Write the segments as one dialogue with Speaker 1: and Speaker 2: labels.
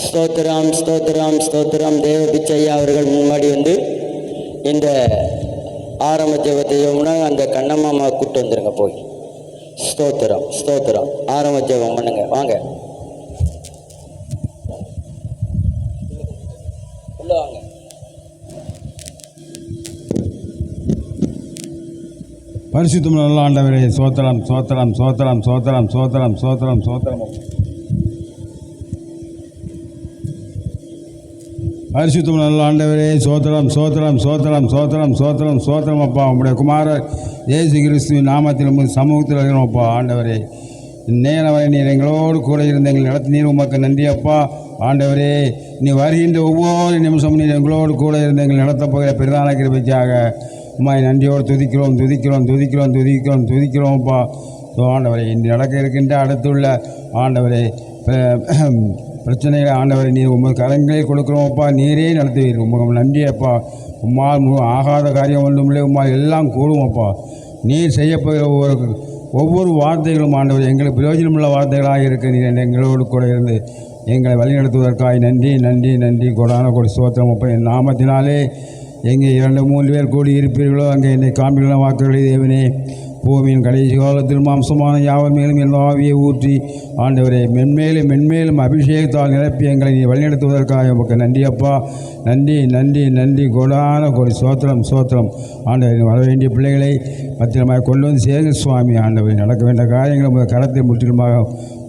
Speaker 1: ஸ்தோத்திரம் ஸ்தோத்திரம் ஸ்தோத்திரம். தேவ பிச்சையா அவர்கள் முன்னாடி வந்து இந்த ஆரம்ப ஜெபத்தையோம்னா அந்த கண்ணம்மாவை கூப்பிட்டு வந்துருங்க போய். ஸ்தோத்திரம் ஸ்தோத்திரம். ஆரம்ப ஜெபம் பண்ணுங்க வாங்க. உள்ள வாங்க.
Speaker 2: பரிசுத்தம் நல்ல ஆண்டவரே, சோத்திரம் சோத்திரம் சோத்திரம் சோத்திரம் சோத்திரம் சோத்திரம் சோத்திரம். பரிசுத்தம் நல்ல ஆண்டவரே, சோத்திரம் சோத்திரம் சோத்திரம் சோத்திரம் சோத்திரம் சோத்திரம். அப்பா உங்களுடைய குமாரர் இயேசு கிறிஸ்துவின் நாமத்தில் உங்கள் சமூகத்தில் இருக்கிறோம். அப்பா ஆண்டவரே, நேரம் வரை நீர் எங்களோடு கூட இருந்த எங்கள் நடத்தி நீர் உமக்கு நன்றி அப்பா. ஆண்டவரே, நீ வருகின்ற ஒவ்வொரு நிமிஷமும் நீர் எங்களோடு கூட இருந்த எங்கள் நடத்தப் போகிற பிரதான கிருபைக்காக உம்மை நன்றியோடு துதிக்கிறோம் துதிக்கிறோம் துதிக்கிறோம் துதிக்கிறோம் துதிக்கிறோம்ப்பா. ஆண்டவரே, இன்று நடக்க இருக்கின்ற அடுத்துள்ள ஆண்டவரே பிரச்சனைகளை ஆண்டவரை நீர் உங்கள் கரங்களில் கொடுக்குறோம்ப்பா. நீரே நடத்துவீர். உங்கள் நன்றி அப்பா. உம்மால் ஆகாத காரியம் ஒன்றுமில்லை. உம்மால் எல்லாம் கூடுவோம்ப்பா. நீர் செய்யப்போகிற ஒவ்வொரு வார்த்தைகளும் ஆண்டவர் எங்களுக்கு பிரயோஜனமுள்ள வார்த்தைகளாக இருக்க நீர் எங்களோடு கூட இருந்து எங்களை வழிநடத்துவதற்காக நன்றி நன்றி நன்றி. கொடான கொடி ஸ்தோத்திரம் அப்பா. என் நாமத்தினாலே எங்கே 2-3 பேர் கூடி இருப்பீர்களோ அங்கே என்னை காண்பிக்கிற வாக்குகளை தேவனே. பூமியின் கடைசி காலத்தில் மாம்சமான யாவர் மேலும் என் ஆவியை ஊற்றி ஆண்டவரே மென்மேலும் மென்மேலும் அபிஷேகத்தால் நிரப்பி எங்களை நீ வழிநடத்துவதற்காக உமக்கு நன்றி அப்பா. நன்றி நன்றி நன்றி. கொடான கொடி சோத்திரம் சோத்திரம். ஆண்டவரை வர வேண்டிய பிள்ளைகளை பத்திரமாக கொண்டு வந்து சேருங்க சுவாமி. ஆண்டவரை நடக்க வேண்டிய காரியங்களை உங்கள் கரத்தை முற்றிலுமாக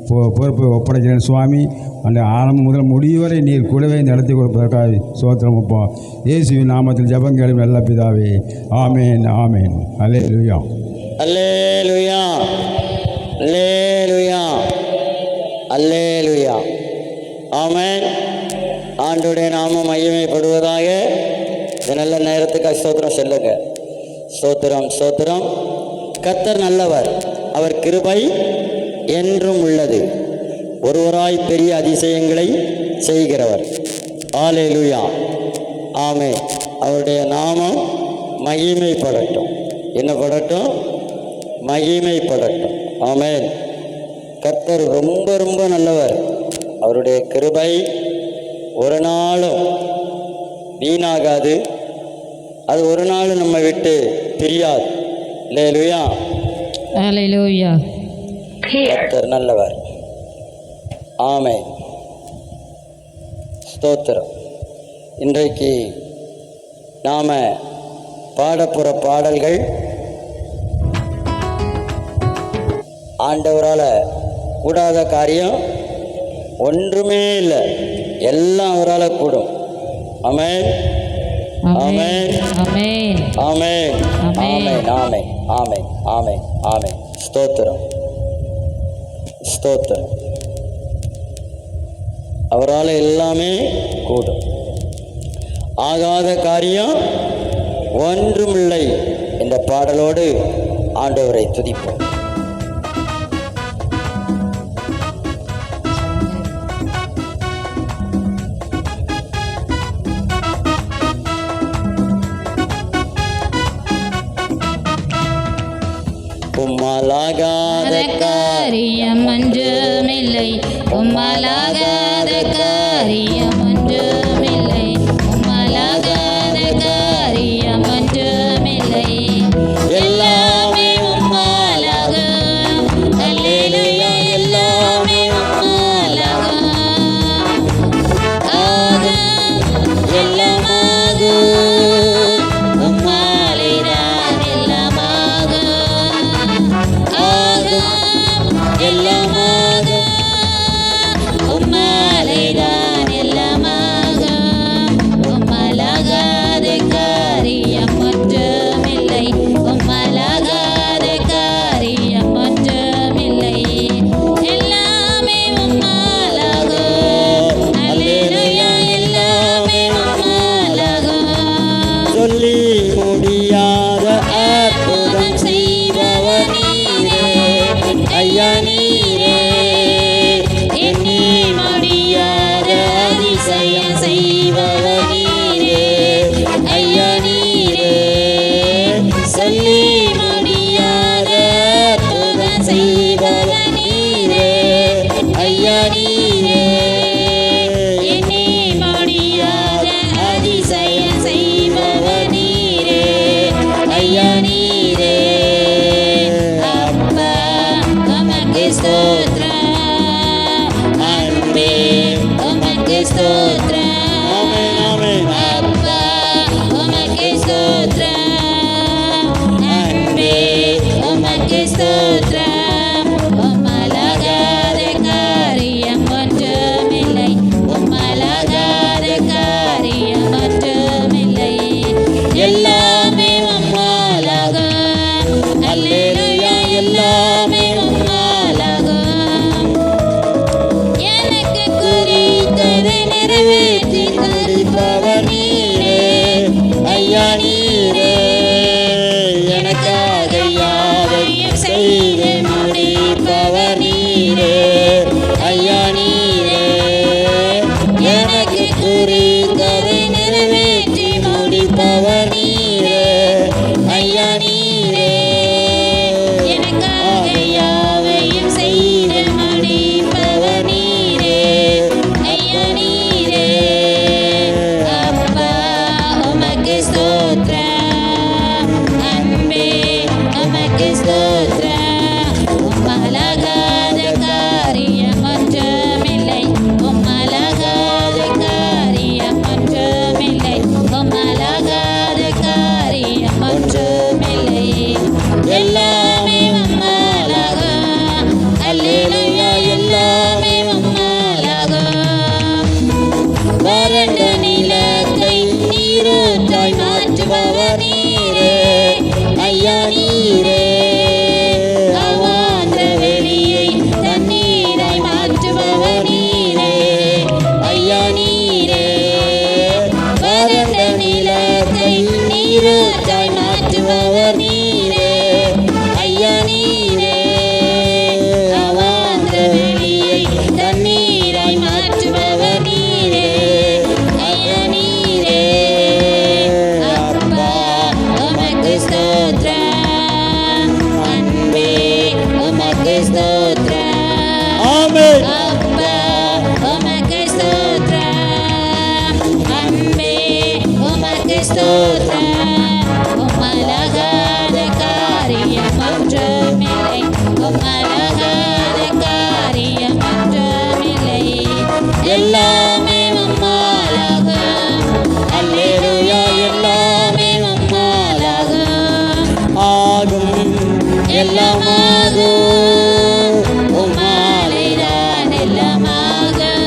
Speaker 2: பொறுப்பை ஒப்படைக்கிறேன் சுவாமி. அந்த ஆரம்பம் முதல் முடிவரை நீர் கூடவே நடத்தி கொடுப்பதற்காக சோத்திரம் அப்பா. இயேசுவின் நாமத்தில் ஜெபம் கேளும் நல்ல பிதாவே. ஆமேன் ஆமேன். அல்லேலூயா
Speaker 1: அல்லேலூயா அல்லேலூயா அல்லேலூயா. ஆமென். ஆண்டவருடைய நாமம் மகிமைப்படுவதாக. இந்த நல்ல நேரத்துக்கு ஸ்தோத்திரம் சொல்லுங்க. ஸ்தோத்திரம் ஸ்தோத்திரம். கர்த்தர் நல்லவர், அவர் கிருபை என்றும் உள்ளது. ஒருவராய் பெரிய அதிசயங்களை செய்கிறவர். அல்லேலூயா. ஆமென். அவருடைய நாமம் மகிமைப்படட்டும். என்ன படட்டும்? மகிமைப்படட்டும். ஆமென். கர்த்தர் ரொம்ப ரொம்ப நல்லவர். அவருடைய கிருபை ஒரு நாளும் வீணாகாது. அது ஒரு நாளும் நம்ம விட்டு பிரியாது. அல்லேலூயா
Speaker 3: அல்லேலூயா.
Speaker 1: கர்த்தர் நல்லவர். ஆமென். ஸ்தோத்திரம். இன்றைக்கு நாம் பாடப்புற பாடல்கள் ஆண்டவரால் கூடாத காரியம் ஒன்றுமே இல்லை. எல்லாம் அவரால் கூடும். ஆமென் ஆமென் ஆமென் ஆமென் ஆமென் ஆமென் ஆமென் ஆமென் ஆமென். ஸ்தோத்திரம் ஸ்தோத்திரம். அவரால் எல்லாமே கூடும். ஆகாத காரியம் ஒன்றுமில்லை என்ற பாடலோடு ஆண்டவரை துதிப்போம். உம்மாலாகாத
Speaker 3: காரியம் ஒன்றுமில்லை. உம்மாலாகாத காரியம் ஒன்றுமில்லை. உம்மாலாகாத காரியம் ஒன்றுமில்லை. எல்லாமே உம்மாலாகும். அல்லேலூயா. எல்லாமே உம்மாலாகும். ஆகும் எல்லாமாகும். உம்மாலேதான் எல்லாமாகும். ஆகும் எல்லாமாகும். உம்மாலேதான் எல்லாம்
Speaker 1: குறித்ததை நிறைவேற்றி முடிப்பவர் நீரே ஐயா நீரே.
Speaker 3: எனக்காக யாவையும் செய்து முடிப்பவர் நீரே ஐயா நீரே. அப்பா உமக்கு ஸ்தோத்திரம், அன்பே உமக்கு ஸ்தோத்திரம். உம்மலாகாத காரியம் ஒன்றுமில்லை, உம்மலாகாத காரியம் ஒன்றுமில்லை, உம்மலாகாத காரியம் ஒன்றுமில்லை. எல்லாமே உம்மலாகும், அல்லேலூயா எல்லாமே உம்மலாகும். வறண்ட நிலத்தை நீரூற்றாய் மாற்றுபவர் நீரே ஐயா நீரே. அவாந்த வெளியை தண்ணீராய் மாற்றுபவர் நீரே ஐயா நீரே. வறண்ட நிலத்தை நீரூற்றாய் மாற்றுபவர் நீரே ஐயா நீரே. அவாந்த வெளியை தண்ணீராய் மாற்றுபவர் நீரே ஐயா நீரே. அப்பா உமக்கு ஸ்தோத்திரம், அன்பே உமக்கு ஸ்தோத்திரம்.
Speaker 1: ஆமென்.
Speaker 3: அப்பா உமக்கு ஸ்தோத்திரம், அன்பே உமக்கு ஸ்தோத்திரம். உம்மலாகாத காரியம் ஒன்றுமில்லை, உம்மலாகாத காரியம் ஒன்றுமில்லை. எல்லாமே உம்மலாகும், அல்லேலூயா எல்லாமே உம்மலாகும்.
Speaker 1: ஆகும் எல்லாமாகும்
Speaker 3: உம்மாலேதான் எல்லாமாகும்.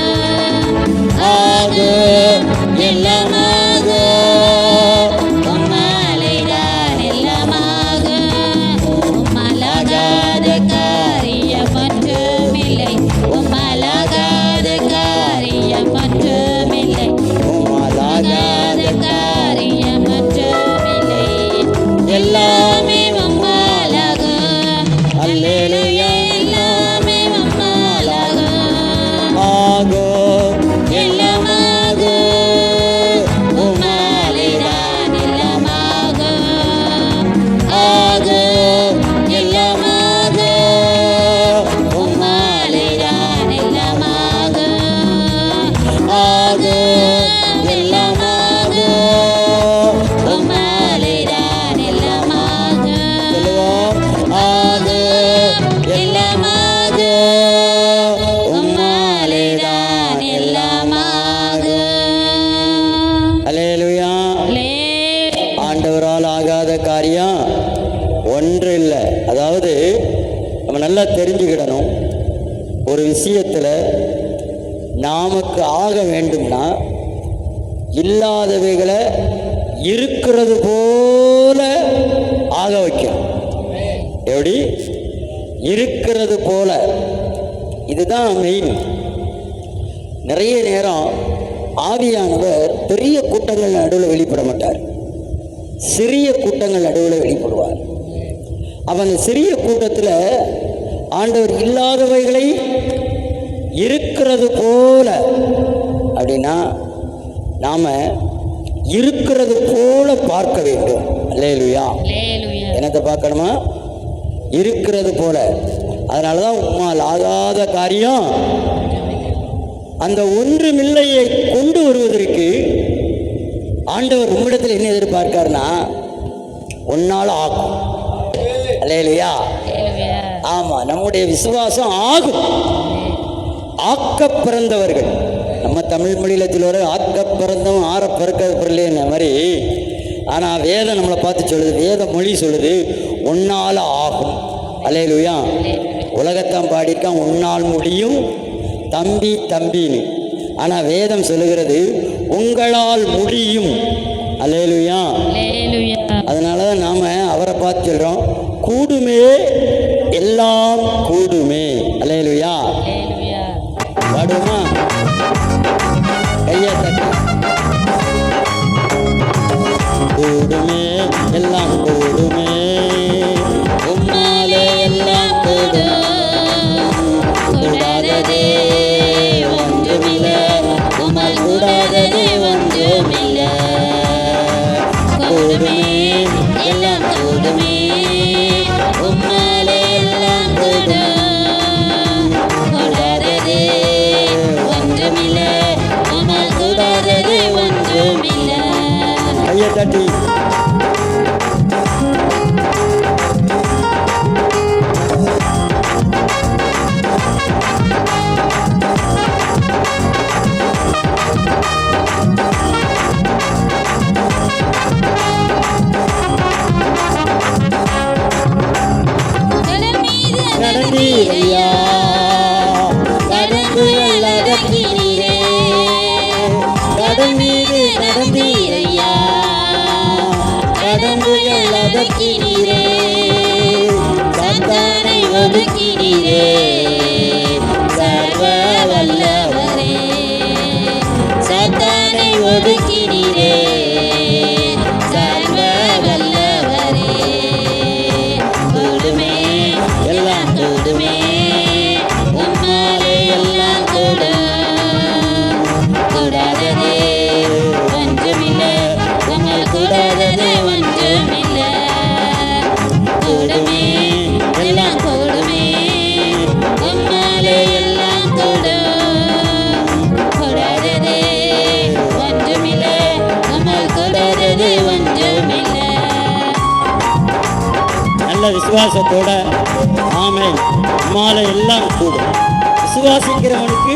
Speaker 1: ஆகும் எல்லாமாகும்
Speaker 3: உம்மாலேதான் எல்லாமாகும். உம்மலாகாத காரியம் ஒன்றுமில்லை, உம்மலாகாத காரியம் ஒன்றுமில்லை, உம்மலாகாத காரியம் ஒன்றுமில்லை. எல்லாமே உம்மலாகும், அல்லேலூயா எல்லாமே உம்மலாகும்.
Speaker 1: ஆகும்
Speaker 3: எல்லாமாகும், உம்மாலேதான் எல்லாமாகும். ஆகும் எல்லாமாகும், உம்மாலேதான் எல்லாமாகும். ஆகும் எல்லாமாகும், உம்மாலேதான் எல்லாமாகும்.
Speaker 1: சொல்லுவோம்.
Speaker 3: ஆகும் எல்லாமாகும், உம்மாலேதான் எல்லாமாகும்.
Speaker 1: அல்லேலூயா. ஆண்டவரால் ஆகாத காரியம் ஒன்று இல்லை. அதாவது நம்ம நல்லா தெரிஞ்சுக்கிடணும், ஒரு விஷயத்தில் நமக்கு ஆக வேண்டும்னா இல்லாதவைகளை இருக்கிறது போல ஆக வைக்கணும். எப்படி? இருக்கிறது போல. இதுதான் மெயின். நிறைய நேரம் ஆவியானவர் பெரிய கூட்டங்கள் நடுவில் வெளிப்பட மாட்டார், சிறிய கூட்டங்கள் நடுவில் வெளிப்படுவார். அவன் அந்த சிறிய கூட்டத்தில் ஆண்டவர் இல்லாதவைகளை இருக்கிறது போல, அப்படின்னா நாம் இருக்கிறது போல பார்க்க வேண்டும். அல்லேலூயா.
Speaker 3: அல்லேலூயா.
Speaker 1: என்னத்தை பார்க்கணுமா? இருக்கிறது போல. அதனால தான் உம்மால் ஆகாத காரியம். அந்த ஒன்றுமில்லையை கொண்டு வருவதற்கு ஆண்டவர் உம்மிடத்தில் என்ன எதிர்பார்க்காருன்னா, உன்னால் ஆகும். அல்லேலூயா.
Speaker 3: அல்லேலூயா.
Speaker 1: ஆமாம், நம்முடைய விசுவாசம் ஆகும். ஆக்க பிறந்தவர்கள், நம்ம தமிழ் மொழியில் சொல்லுவார் ஆக்க பிறந்தவன் ஆற பிறக்க பிறலேன்ன மாதிரி. ஆனால் வேதம் நம்மளை பார்த்து சொல்லுது, வேத மொழி சொல்லுது உன்னால் ஆகும். அல்லேலூயா. உலகத்தான் பாடியிருக்கான் உன்னால் முடியும் தம்பி தம்பின்னு. ஆனால் வேதம் சொல்லுகிறது உங்களால் முடியும். அல்லேலூயா.
Speaker 3: அல்லேலூயா.
Speaker 1: அதனால தான் நாம் அவரை பார்த்து சொல்கிறோம் கூடுமே எல்லாம் கூடுமே. அல்லேலூயா.
Speaker 3: அல்லேலூயா.
Speaker 1: பாடுமா? கையை தட்டி. கூடுமே எல்லாம் கூடுமே, உம்மாலே எல்லாம் கூடும்.
Speaker 3: கூடாததே ஒன்றுமில்லை, உம்மால் கூடாத
Speaker 1: கூடாதது ஒன்றுமில்லை. கூடுமே எல்லாம் கூடுமே, உம்மாலே எல்லாம் கூடும். கூடாதது ஒன்றுமில்லை, உம்மால் கூடாதது ஒன்றுமில்லை. கையை தட்டி கடந்தீரையா, கடந்து அகற்றினீரே. கடல் மீது நடந்தீரையா, கடந்து அகற்றினீரே. சாத்தானை ஒதுக்கினீரே, சர்வ வல்லவரே. சாத்தானை ஒதுக்கினீரே, சர்வ வல்லவரே. கூடுமே எல்லாம் கூடுமே, உம்மாலே எல்லாம் கூடும். கூடாததே ஒன்றுமில்லை, உம்மால் கூடாதது ஒன்றுமில்லை. கூடுமே எல்லாம் கூடுமே, உம்மாலே எல்லாம் கூடும். கூடாததே ஒன்றுமில்லை, உம்மால் கூடாதது ஒன்றுமில்லை. நல்ல விசுவாசத்தோட ஆமென். உம்மாலே எல்லாம் கூடும். விசுவாசிக்கிறவனுக்கு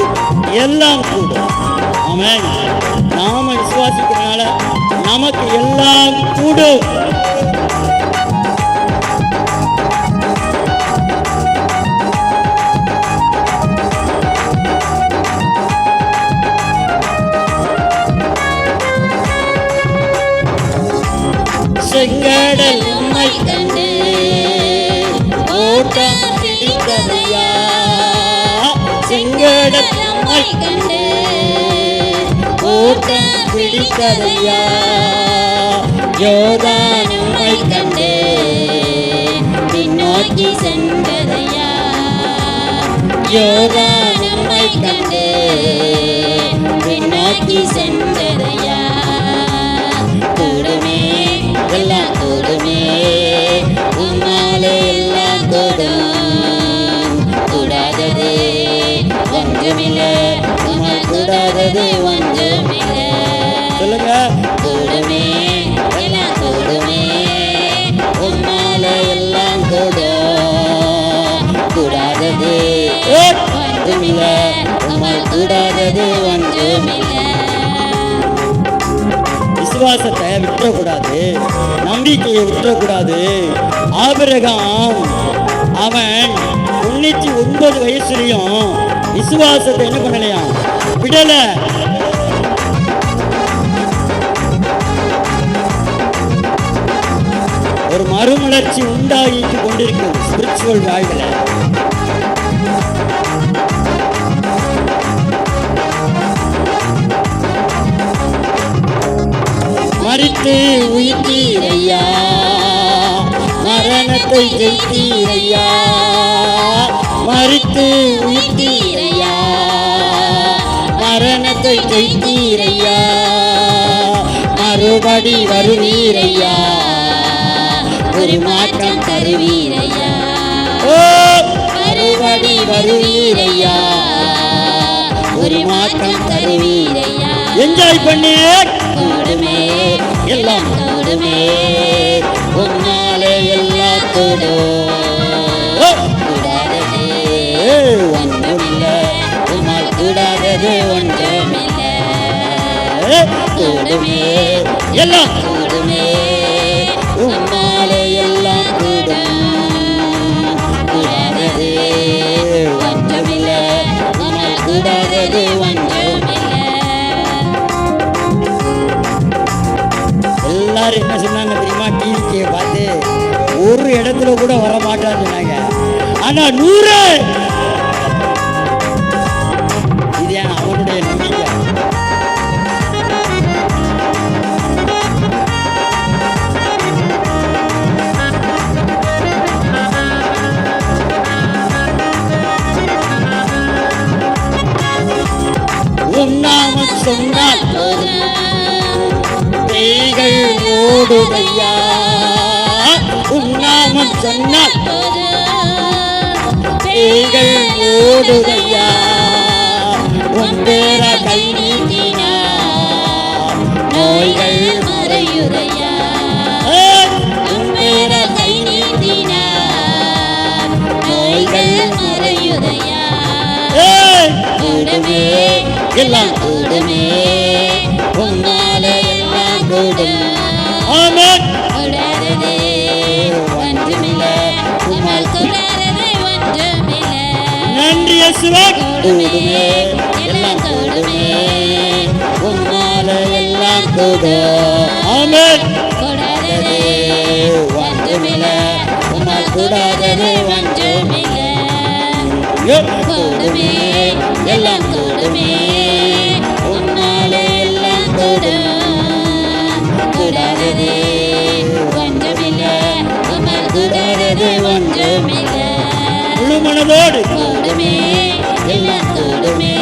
Speaker 1: எல்லாம் கூடும். ஆமென். நாம விசுவாசிக்கிறனால நமக்கு எல்லாம் கூடும். செங்கடல் உம்மை கண்டு ஓட்டம் பிடிக்கதையா. செங்கடல் உம்மை கண்டு ஓட்டம் பிடிக்கதையா. யோர்தான் உம்மை கண்டு பின்னோக்கி சென்றதையா. யோர்தான் உம்மை கண்டு பின்னோக்கி சென்றதையா. கூடுமே எல்லாம் கூடுமே, உம்மாலே எல்லாம் கூடும். கூடாதது ஒன்றுமில்லை, உம்மால் கூடாதது ஒன்றுமில்லை. சொல்லுங்க. கூடுமே எல்லாம் கூடுமே, உம்மாலே எல்லாம் கூடும். கூடாதது ஒன்றுமில்லை, உம்மால் கூடாதது ஒன்றுமில்லை. விசுவாசத்தை விட்டுறக்கூடாது, நம்பிக்கையை விட்டுறக்கூடாது. ஆபிரகாம் அவன் 99 வயசுலையும் விசுவாசத்தை என்ன பண்ணலையாம், விடல. ஒரு மறுமலர்ச்சி உண்டாகிட்டு கொண்டிருக்கும் ஸ்பிரிச்சுவல் வாழ்வில். மரித்து உயிர்த்தீரையா, மரணத்தை ஜெயித்தீரையா. மரித்து உயிர்த்தீரையா, மரணத்தை ஜெயித்தீரையா. மறுபடி வருவீரையா, ஒரு மாற்றம் தருவீரையா. மறுபடி வருவீரையா, ஒரு மாற்றம் தருவீரையா. என்ஜாய் பண்ணி கூடுமே எல்லாம் கூடுமே, உம்மாலே எல்லாம் கூடும். கூடாதது ஒன்றுமில்லை, உம்மால் கூடாதது ஒன்றுமில்லை. கூடுமே எல்லாம் கூடுமே, உம்மாலே எல்லாம் கூடும். கூடாதது ஒன்றுமில்லை, உம்மால் கூடாதது ஒன்றுமில்லை. எல்லாரும் என்ன சொன்னாங்க தெரியுமா? டிவிக்கே பார்த்து ஒரு இடத்துல கூட வர மாட்டான்னு சொன்னாங்க. ஆனா 100 இது அவனுடைய நம்பிக்கை. உம் நாம நாமம் சொன்னால் பேய்கள் ஓடுதையா. உன் நாமம் சொன்னால் பேய்கள் ஓடுதையா. உன் பேர கை நீட்டினா நோய்கள் மறையுதையா. உன் பேர கை நீட்டினா நோய்கள் மறையுதையா. கூடுமே எல்லாம் கூடுமே, உன்னால எல்லாம் கூடும். ஆமென்.
Speaker 3: கூடாதது ஒன்றுமில்லை, உம்மால் கூடாதது ஒன்றுமில்லை.
Speaker 1: நன்றி இயேசுவே. கூடுமே எல்லாம் கூடுமே, உன்னால எல்லாம் கூடும். ஆமென்.
Speaker 3: கூடாதது ஒன்றுமில்லை, உம்மால் கூடாதது ஒன்றுமில்லை. கூடுமே எல்லாம் கூடுமே, உன்னாலே எல்லாம் கூடும். கூடாதது ஒன்றுமில்லை, உம்மால் கூடாதது ஒன்றுமில்லை.
Speaker 1: முழு மனதோடு
Speaker 3: கூடுமே எல்லாம் கூடுமே,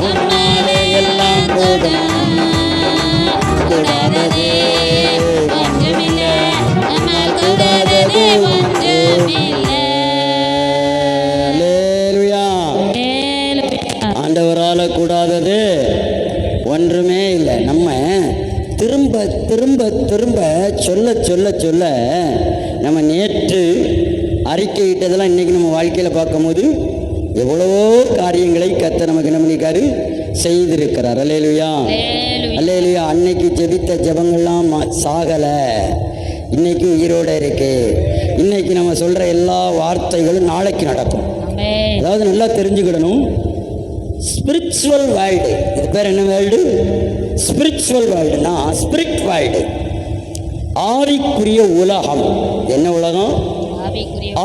Speaker 3: உன்னாலே எல்லாம் கூடும். கூடாதது ஒன்றுமில்லை, உம்மால் கூடாதது ஒன்றுமில்லை.
Speaker 1: அல்லேலூயா. ஆண்டவரால கூடாதது ஒன்றுமே இல்லை. நம்ம திரும்ப திரும்ப திரும்ப சொல்ல சொல்ல சொல்ல நம்ம நேற்று அறிக்கையிட்டதெல்லாம் இன்றைக்கி நம்ம வாழ்க்கையில் பார்க்கும்போது எவ்வளவோ காரியங்களை கர்த்தர் நமக்கு என்ன பண்ணியிருக்காரு, செய்திருக்கிறார். அல்லேலூயா அல்லேலூயா. அன்னைக்கு ஜெபித்த ஜெபங்கள்லாம் சாகலை, இன்னைக்கு உயிரோடு இருக்கு. இன்னைக்கு நம்ம சொல்கிற எல்லா வார்த்தைகளும் நாளைக்கு நடக்கும். அதாவது நல்லா தெரிஞ்சுக்கிடணும், ஸ்பிரிச்சுவல் வேர்ல்டு. இது பேர் என்ன வேர்ல்டு? ஸ்பிரிச்சுவல் வேர்ல்டுனா ஸ்பிரிட் வேர்ல்டு, ஆவிக்குரிய உலகம். என்ன உலகம்?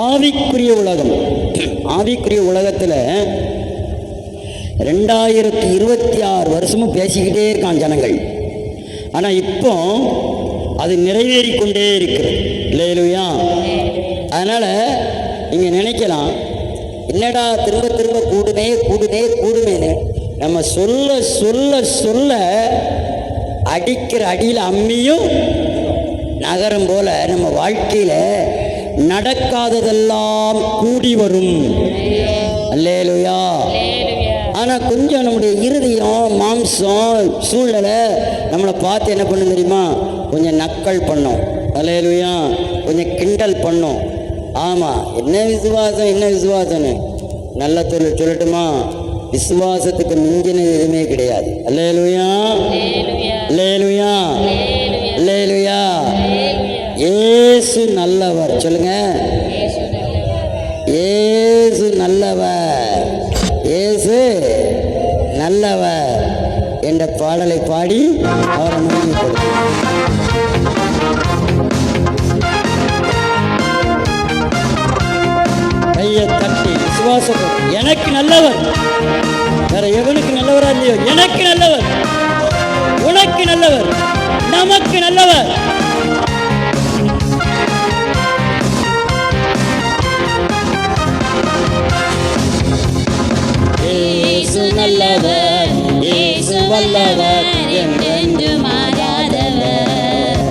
Speaker 1: ஆவிக்குரிய உலகம். ஆவிக்குரிய உலகத்தில் 2026 வருஷமும் பேசிக்கிட்டே இருக்கான் ஜனங்கள். ஆனால் இப்போ அது நிறைவேறிக்கொண்டே இருக்கிறது. இல்லையா? அதனால் நீங்கள் நினைக்கலாம், என்னடா திரும்ப திரும்ப கூடுமே கூடுமே கூடுமேன்னு. நம்ம சொல்ல சொல்ல சொல்ல அடிக்கிற அடியில் அம்மியும் நகரம் போல நம்ம வாழ்க்கையில் நடக்காததெல்லாம் கூடி வரும். அல்லேலூயா. ஆனால் கொஞ்சம் நம்முடைய இருதயம், மாம்சம், சூழ்நிலை நம்மளை பார்த்து என்ன பண்ணும் தெரியுமா? கொஞ்சம் நக்கல் பண்ணோம். அல்லேலூயா. கொஞ்சம் கிண்டல் பண்ணோம். ஆமாம், என்ன விசுவாசம், என்ன விசுவாசம்னு. நல்ல தொழில் சொல்லட்டுமா? விசுவாசத்துக்கு மிஞ்சினது எதுவுமே கிடையாது. அல்லேலூயா அல்லேலூயா அல்லேலூயா. இயேசு நல்லவர். சொல்லுங்க, இயேசு நல்லவர், இயேசு நல்லவர் என்ற பாடலை பாடி அவரை மகிமைப்படுத்தும். கையை தட்டி விசுவாசப்படும். எனக்கு நல்லவர், வேற எவனுக்கு நல்லவரா இல்லையோ, எனக்கு நல்லவர், உனக்கு நல்லவர், நமக்கு நல்லவர்.
Speaker 3: இயேசு நல்லவர், இயேசு வல்லவர், என்றென்று மாறாதவர்,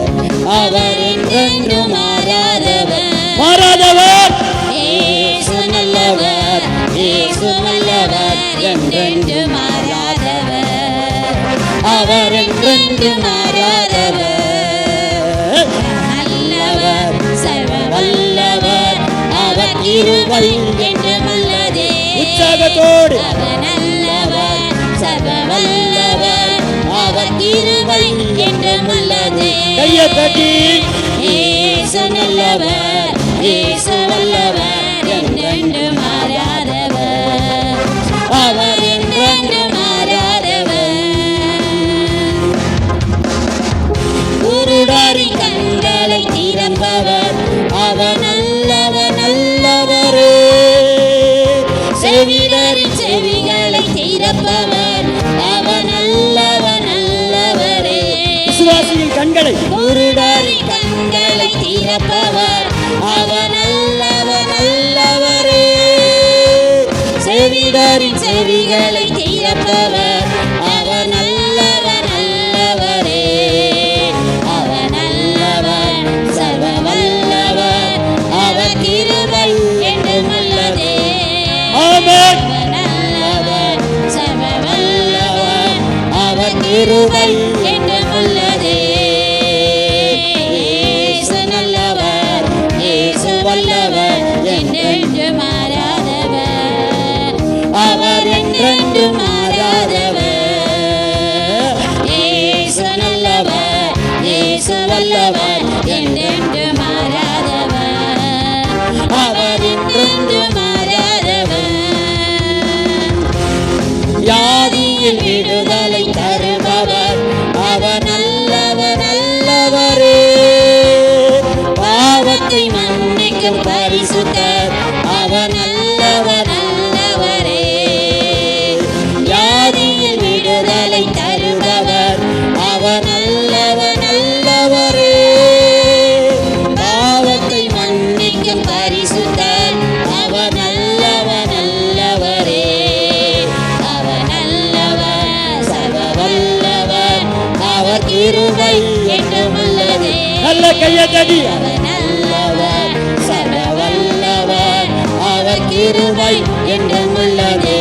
Speaker 3: அவர் என்றென்று மாறாதவர்.
Speaker 1: மாறாதவர்.
Speaker 3: இயேசு நல்லவர், இயேசு வல்லவர், என்றென்று மாறாதவர், அவர் என்றென்று மாறாதவர். நல்லவர், சர்வ வல்லவர், அவர் கிருபை என்றும் உள்ளதே.
Speaker 1: உற்சாகத்தோடு
Speaker 3: அவர் நல்லவர், சர்வ வல்லவர், அவர் கிருபை என்றும் உள்ளதே.
Speaker 1: கையை தட்டி
Speaker 3: இயேசு நல்லவர், இயேசு வல்லவர், என்றென்று மாறாதவர், அவர் என்றென்று மாறாதவர். குருடரின் கண்களை திறப்பவர், அவர் நல்லவர் நல்லவரே. செவிடரின் செவிகளை திறப்பவர், அவர் நல்லவர் நல்லவரே.
Speaker 1: விசுவாசியின் கண்களை,
Speaker 3: குருடரின் கண்களை திறப்பவர், அவர் நல்லவர் நல்லவரே. செவிடரின் செவிகளை திறப்பவர், கிருபை என்றும் உள்ளதே. இயேசு நல்லவர், இயேசு வல்லவர், என்றென்று மாறாதவர், அவர் என்றென்று மாறாதவர். இயேசு நல்லவர், இயேசு வல்லவர், என்றென்று மாறாதவர், அவர் என்றென்று மாறாதவர். வியாதியில் விடுதலை தருபவர், அவர் நல்லவர் நல்லவரே. பாவத்தை மன்னிக்கும் பரிசுத்தர், அவர் நல்லவர் நல்லவரே. வியாதியில் விடுதலை தருபவர், அவர் நல்லவர் நல்லவரே. பாவத்தை மன்னிக்கும் பரிசுத்தர், அவர் நல்லவர் நல்லவரே. அவர் நல்லவர், சர்வ வல்லவர், அவர் கிருபை என்றும் உள்ளதே.
Speaker 1: நல்ல கையை தட்டி
Speaker 3: அவர் நல்லவர், சர்வ வல்லவர், அவர் கிருபை என்றும் உள்ளதே.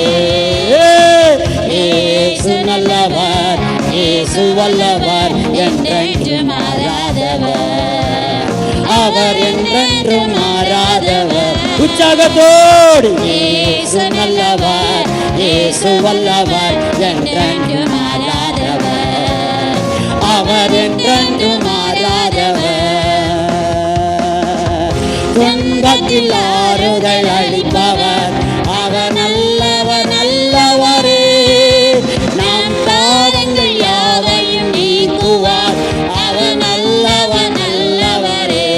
Speaker 3: இயேசு நல்லவர், இயேசு வல்லவர், என்றென்று மாறாதவர், அவர் என்றென்று மாறாதவர்.
Speaker 1: உற்சாகத்தோடு
Speaker 3: இயேசு நல்லவர், இயேசு வல்லவர், என்றென்று மாறாதவர், அவர் என்றென்று மாறாதவர். துன்பத்தில் ஆறுதல் அளிப்பவர், அவர் நல்லவர் நல்லவரே. நாம் பாவங்கள் யாவையும் நீக்குவார், அவர் நல்லவர் நல்லவரே.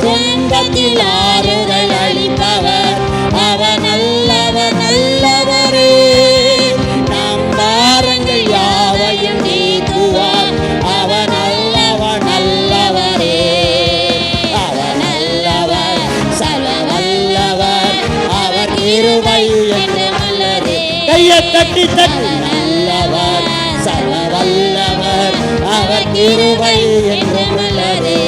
Speaker 3: துன்பத்தில் ஆறுதல் அளிப்பவர், அவர் நல்லவர் நல்லவரே. நாம் பாரங்கள் யாவையும் நீக்குவார், அவர் நல்லவர் நல்லவரே. அவர் நல்லவர், சர்வ வல்லவர், அவர் கிருபை என்றும் உள்ளதே.
Speaker 1: கையை தட்டி தட்டி
Speaker 3: அவர் நல்லவர், சர்வ வல்லவர், அவர் கிருபை என்றும் உள்ளதே.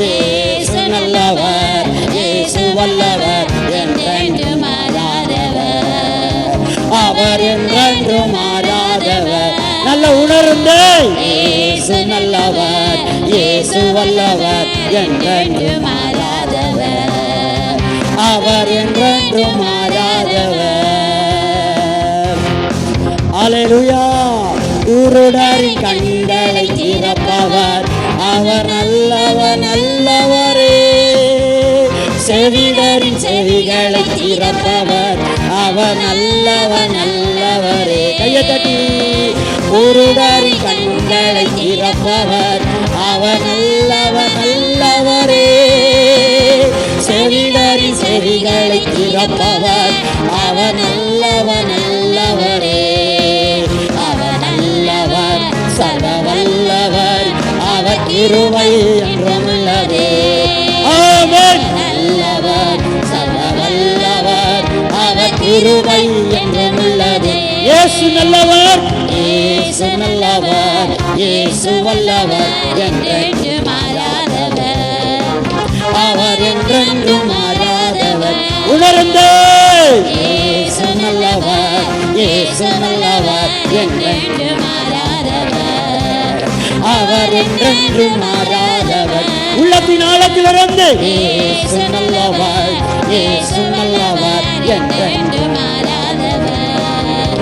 Speaker 3: இயேசு நல்லவர், இயேசு வல்லவர், என்றென்று மாறாதவர், அவர் என்றென்று மாறாதவர்.
Speaker 1: நல்ல உணர்ந்தே
Speaker 3: இயேசு நல்லவர், இயேசு வல்லவர், என்றென்று மாறாதவர், அவர் என்றென்று மாறாதவர்.
Speaker 1: அல்லேலூயா.
Speaker 3: குருடரின் கண்களை திறப்பவர், அவர் நல்லவர் நல்லவரே. செவிடரின் செவிகளை திறப்பவர், அவர் நல்லவர் நல்லவரே.
Speaker 1: கையை தட்டி
Speaker 3: குருடரின் கண்களை திறப்பவர், அவர் நல்லவர் நல்லவரே. செவிடரின் செவிகளை திறப்பவர், அவர் நல்லவர் நல்லவரே. அவர் நல்லவர், சர்வ வல்லவர், அவர் கிருபை என்றும் உள்ளதே.
Speaker 1: ஆமென்.
Speaker 3: நல்லவர், சர்வ வல்லவர், அவர் கிருபை என்றும் உள்ளதே.
Speaker 1: இயேசு நல்லவர்,
Speaker 3: இயேசு நல்லவர், இயேசு வல்லவர், என்றென்று மாறாதவர், அவர் என்றென்று மாறாதவர்.
Speaker 1: உணர்ந்தே
Speaker 3: இயேசு நல்லவர், இயேசு நல்லவர், என்றென்று மாறாதவர், அவர் என்றென்று மாறாதவர்.
Speaker 1: உள்ளத்தின் ஆழத்திலிருந்து
Speaker 3: இயேசு நல்லவர், இயேசு நல்லவர், என்றென்று மாறாதவர்,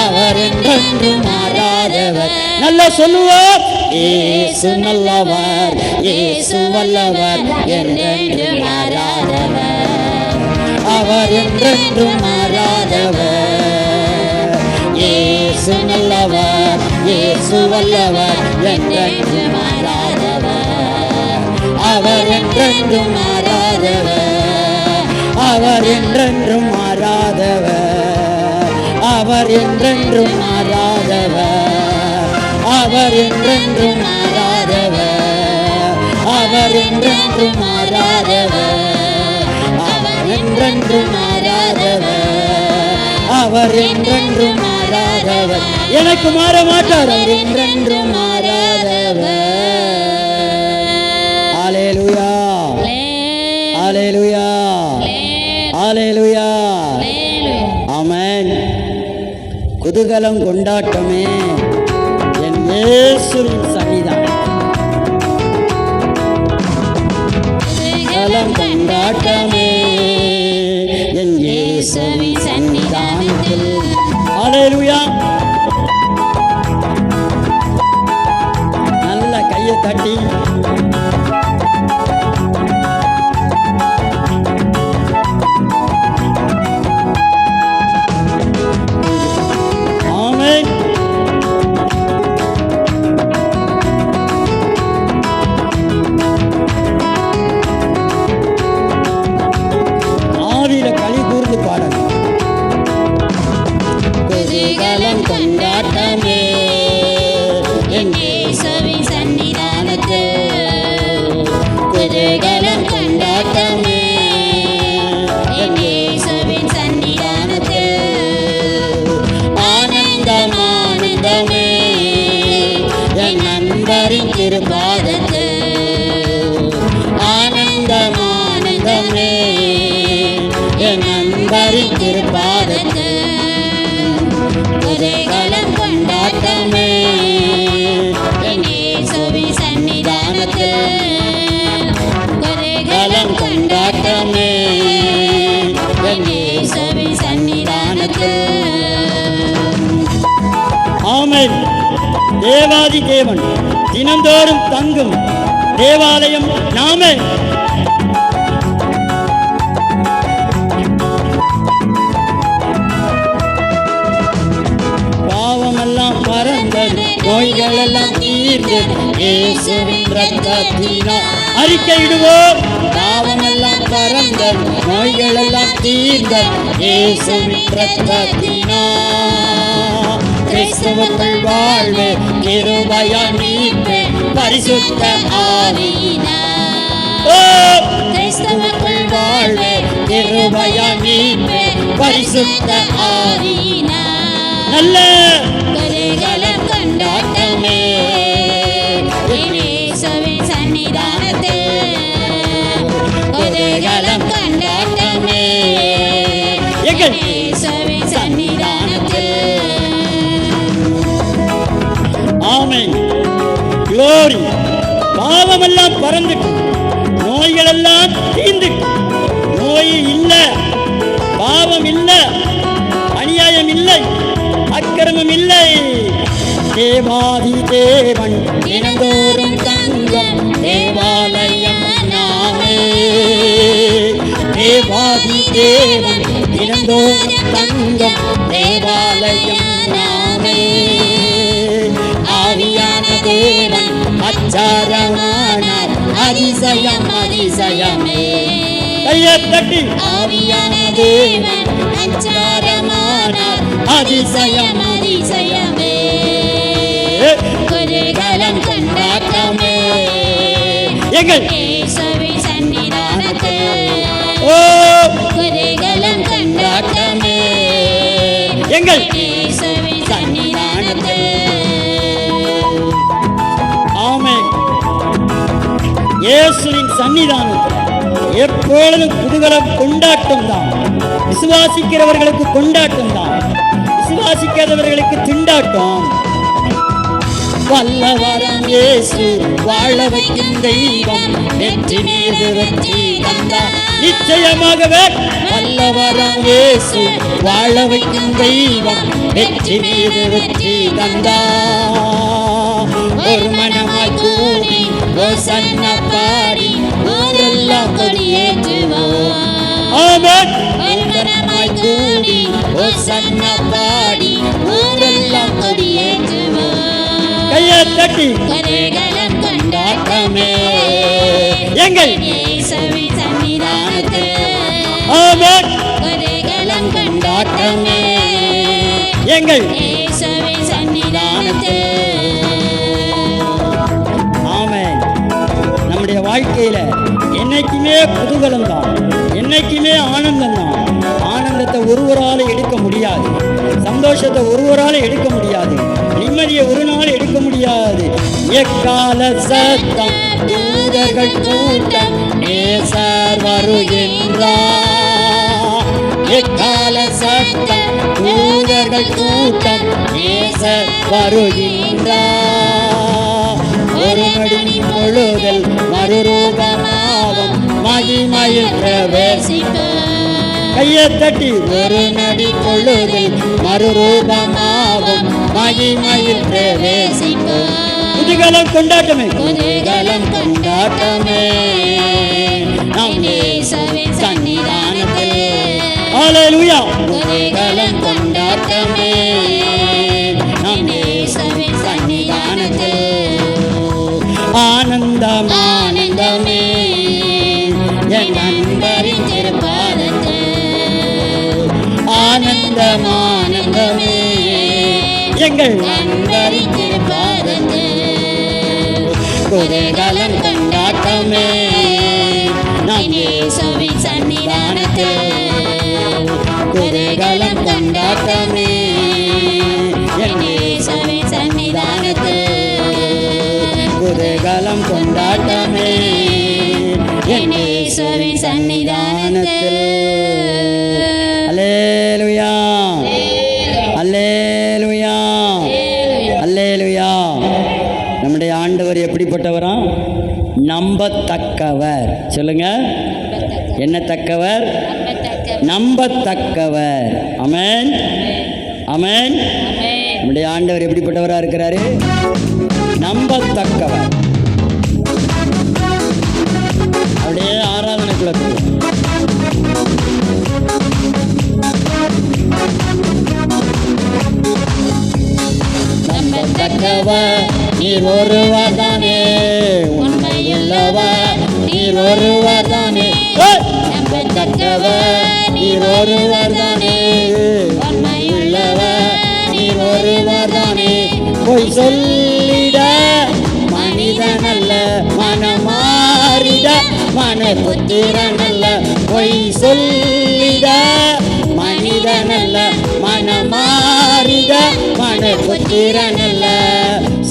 Speaker 3: அவர் என்றென்று மாறாதவர்.
Speaker 1: நல்ல சொல்லுவார்.
Speaker 3: இயேசு நல்லவர், இயேசு வல்லவர், என்றென்று மாறாதவர், அவர் என்றென்று மாறாதவர். இயேசு நல்லவர், இயேசு வல்லவர், என்றென்று மாறாதவர், அவர் என்றென்று மாறாதவர்,
Speaker 1: அவர் என்றென்றும் மாறாதவர், அவர் என்றென்றும் மாறாதவர், அவர் என்றென்றும் மாறாதவர், அவர் என்றென்றும் மாறாதவர், அவர் என்றென்றும் மாறாதவர், அவர் என்றென்றும் மாறாதவர், எனக்கு மாற மாட்டார், அவர் என்றென்றும் மாறாதவர். ஹalleluya, ஹalleluya, ஹalleluya, ஆமென். குதூகலம் கொண்டாட்டமே என் இயேசுவின் சன்னிதானம். குதூகலம் கொண்டாட்டமே என் இயேசுவின் சன்னிதானத்தில். ஹல்லேலூயா. நல்ல கையை தட்டி ஆமென். ஆவியில களி கூர்ந்து பாடணும். குதூகலம் கொண்டாட்டமே என்
Speaker 3: இயேசுவின் சன்னிதானத்தில். குதூகலம் கொண்டாட்டமே என் இயேசுவின் சன்னிதானத்தில். ஆனந்தம் ஆனந்தமே என் நண்பரின் திருப்பாதத்தில். ஆனந்தம் ஆனந்தமே என் நண்பரின் திருப்பாதத்தில். குதூகலம் கொண்டாட்டமே என் இயேசுவின் சன்னிதானத்தில். குதூகலம் கொண்டாட்டமே என் இயேசுவின் சன்னிதானத்தில்.
Speaker 1: ஆமென். தேவாதி தேவன் தினந்தோறும் தங்கும் தேவாலயம் நாமே. பாவமெல்லாம் பறந்தது, நோய்களெல்லாம் தீர்ந்தது இயேசுவின் இரத்தத்தினால். அறிக்கையிடுவோம். பாவமெல்லாம் பறந்தது, நோய்களெல்லாம் தீர்ந்தது இயேசுவின் இரத்தத்தினால். கிறிஸ்தவர்கள் வாழ்வே கிருபையால் மீட்பே பரிசுத்த
Speaker 3: ஆவியினால்.
Speaker 1: ஓ
Speaker 3: கிறிஸ்தவர்கள் வாழ்வே கிருபையால் மீட்பே பரிசுத்த ஆவியினால்.
Speaker 1: நல்ல
Speaker 3: குதூகலம் கொண்டாட்டமே என் இயேசுவின் சன்னிதானத்தில். குதூகலம் கொண்டாட்டமே
Speaker 1: எங்கள்
Speaker 3: என் இயேசுவின் சன்னிதானத்தில்.
Speaker 1: ஆமென். க்ளோரி. பாவமெல்லாம் பறந்துட்டு, நோய்களெல்லாம் தீர்ந்துட்டு. நோய் இல்லை, பாவம் இல்லை, அநியாயம் இல்லை, அக்கிரமம் இல்லை. தேவாதி தேவன்
Speaker 3: தினந்தோறும் தங்கும் தேவாலயம் நாமே.
Speaker 1: தேவாதி தேவன் தினந்தோறும் தங்கும் தேவாலயம் நாமே.
Speaker 3: ஆவியான தேவன் அச்சாரமானார் அதிசயம் அதிசயமே.
Speaker 1: கையை தட்டி
Speaker 3: ஆவியான தேவன் அச்சாரமானார் அதிசயம் அதிசயமே. குதூகலம் கொண்டாட்டமே
Speaker 1: எங்கள்
Speaker 3: இயேசுவின் சன்னிதானத்தில்.
Speaker 1: ஓ
Speaker 3: குதூகலம் கொண்டாட்டமே
Speaker 1: எங்கள்
Speaker 3: இயேசுவின் சன்னிதானத்தில்.
Speaker 1: ஆமென். இயேசுவின் சன்னிதானத்தில் எப்பொழுதும் குதூகலம் கொண்டாட்டம் தான். விசுவாசிக்கிறவர்களுக்கு கொண்டாட்டம் தான், விசுவாசிக்காதவர்களுக்கு திண்டாட்டம். வல்லவரம் இயேசு வாழ வைக்கும் தெய்வம் வெற்றி மீது வெற்றி தந்தார். நிச்சயமாகவே வல்லவரம் இயேசு வாழ வைக்கும் தெய்வம் வெற்றி மீது வெற்றி தந்தார்.
Speaker 3: ஒரு மனமாய் கூடி ஓசன்னா பாடி ஊரெல்லாம் கொடியேற்றுவோம்.
Speaker 1: ஆமென்.
Speaker 3: ஒரு மனமாய் கூடி ஓசன்னா பாடி ஊரெல்லாம் கொடியேற்றுவோம்.
Speaker 1: கையை தட்டி
Speaker 3: குதூகலம் கொண்டாட்டமே
Speaker 1: எங்கள்
Speaker 3: இயேசுவின் சன்னிதானத்தில்.
Speaker 1: ஆமென்.
Speaker 3: குதூகலம் கொண்டாட்டமே
Speaker 1: எங்கள்
Speaker 3: இயேசுவின் சன்னிதானத்தில்.
Speaker 1: ஆமென். நம்முடைய வாழ்க்கையில என்னைக்குமே குதூகலம் தான், என்னைக்குமே ஆனந்தம் தான். ஆனந்தத்தை ஒருவரால் எடுக்க முடியாது, சந்தோஷத்தை ஒருவரால் எடுக்க முடியாது, நிம்மதியை ஒரு நாள் எடுக்க முடியாது. எக்கால சத்தம் தூதர்கள் கூட்டம் நேசர் வருகின்றார். எக்கால சத்தம் தூதர்கள் கூட்டம் நேசர் வருகின்றார். ஒரு நொடி பொழுதில் மறுரூபமாகும் மகிமையில் பிரவேசிப்பார். கையை தட்டி ஒரு நொடி பொழுதில் மறுரூபமாகும் மகிமையில் பிரவேசிப்பார். குதூகலம் கொண்டாட்டமே, குதூகலம் கொண்டாட்டமே நம் இயேசுவின் சன்னிதானத்தில். ஹல்லேலூயா. குதூகலம் கொண்டாட்டமே நம் இயேசுவின் சன்னிதானத்தில். ஆனந்தம் ஆனந்தமே என் நண்பரின் திருப்பாதத்தில். ஆனந்தம் ஆனந்தமே எங்கள் நண்பரின் திருப்பாதத்தில். குதூகலம் கொண்டாட்டமே நம் இயேசுவின் சன்னிதானத்தில். குதூகலம் கொண்டாட்டமே என் இயேசுவின் சன்னிதானத்தில். குதூகலம் கொண்டாட்டமே என் இயேசுவின் சன்னிதானத்தில். அல்லேலூயா அல்லேலூயா அல்லேலூயா. நம்முடைய ஆண்டவர் எப்படிப்பட்டவரா? நம்பத்தக்கவர். சொல்லுங்க, என்னத்தக்கவர்? நம்பத்தக்கவர். ஆமென் ஆமென். நம்முடைய ஆண்டவர் எப்படிப்பட்டவரா இருக்கிறாரு? நம்பத்தக்கவர். அப்படியே ஆராதனைக்குள்ள நம்பத்தக்கவர் நீர் ஒருவர்தானே, உண்மையுள்ளவர் நீர் ஒருவர்தானே. நம்பத்தக்கவர் நீர் ஒருவர்தானே, உண்மையுள்ளவர் நீர் ஒருவர்தானே. பொய் சொல்லிட மனிதனல்ல, மனமாறிட மனபுத்திரனல்ல. பொய் சொல்லிட மனிதனல்ல, மனமாறிட மனபுத்திரனல்ல.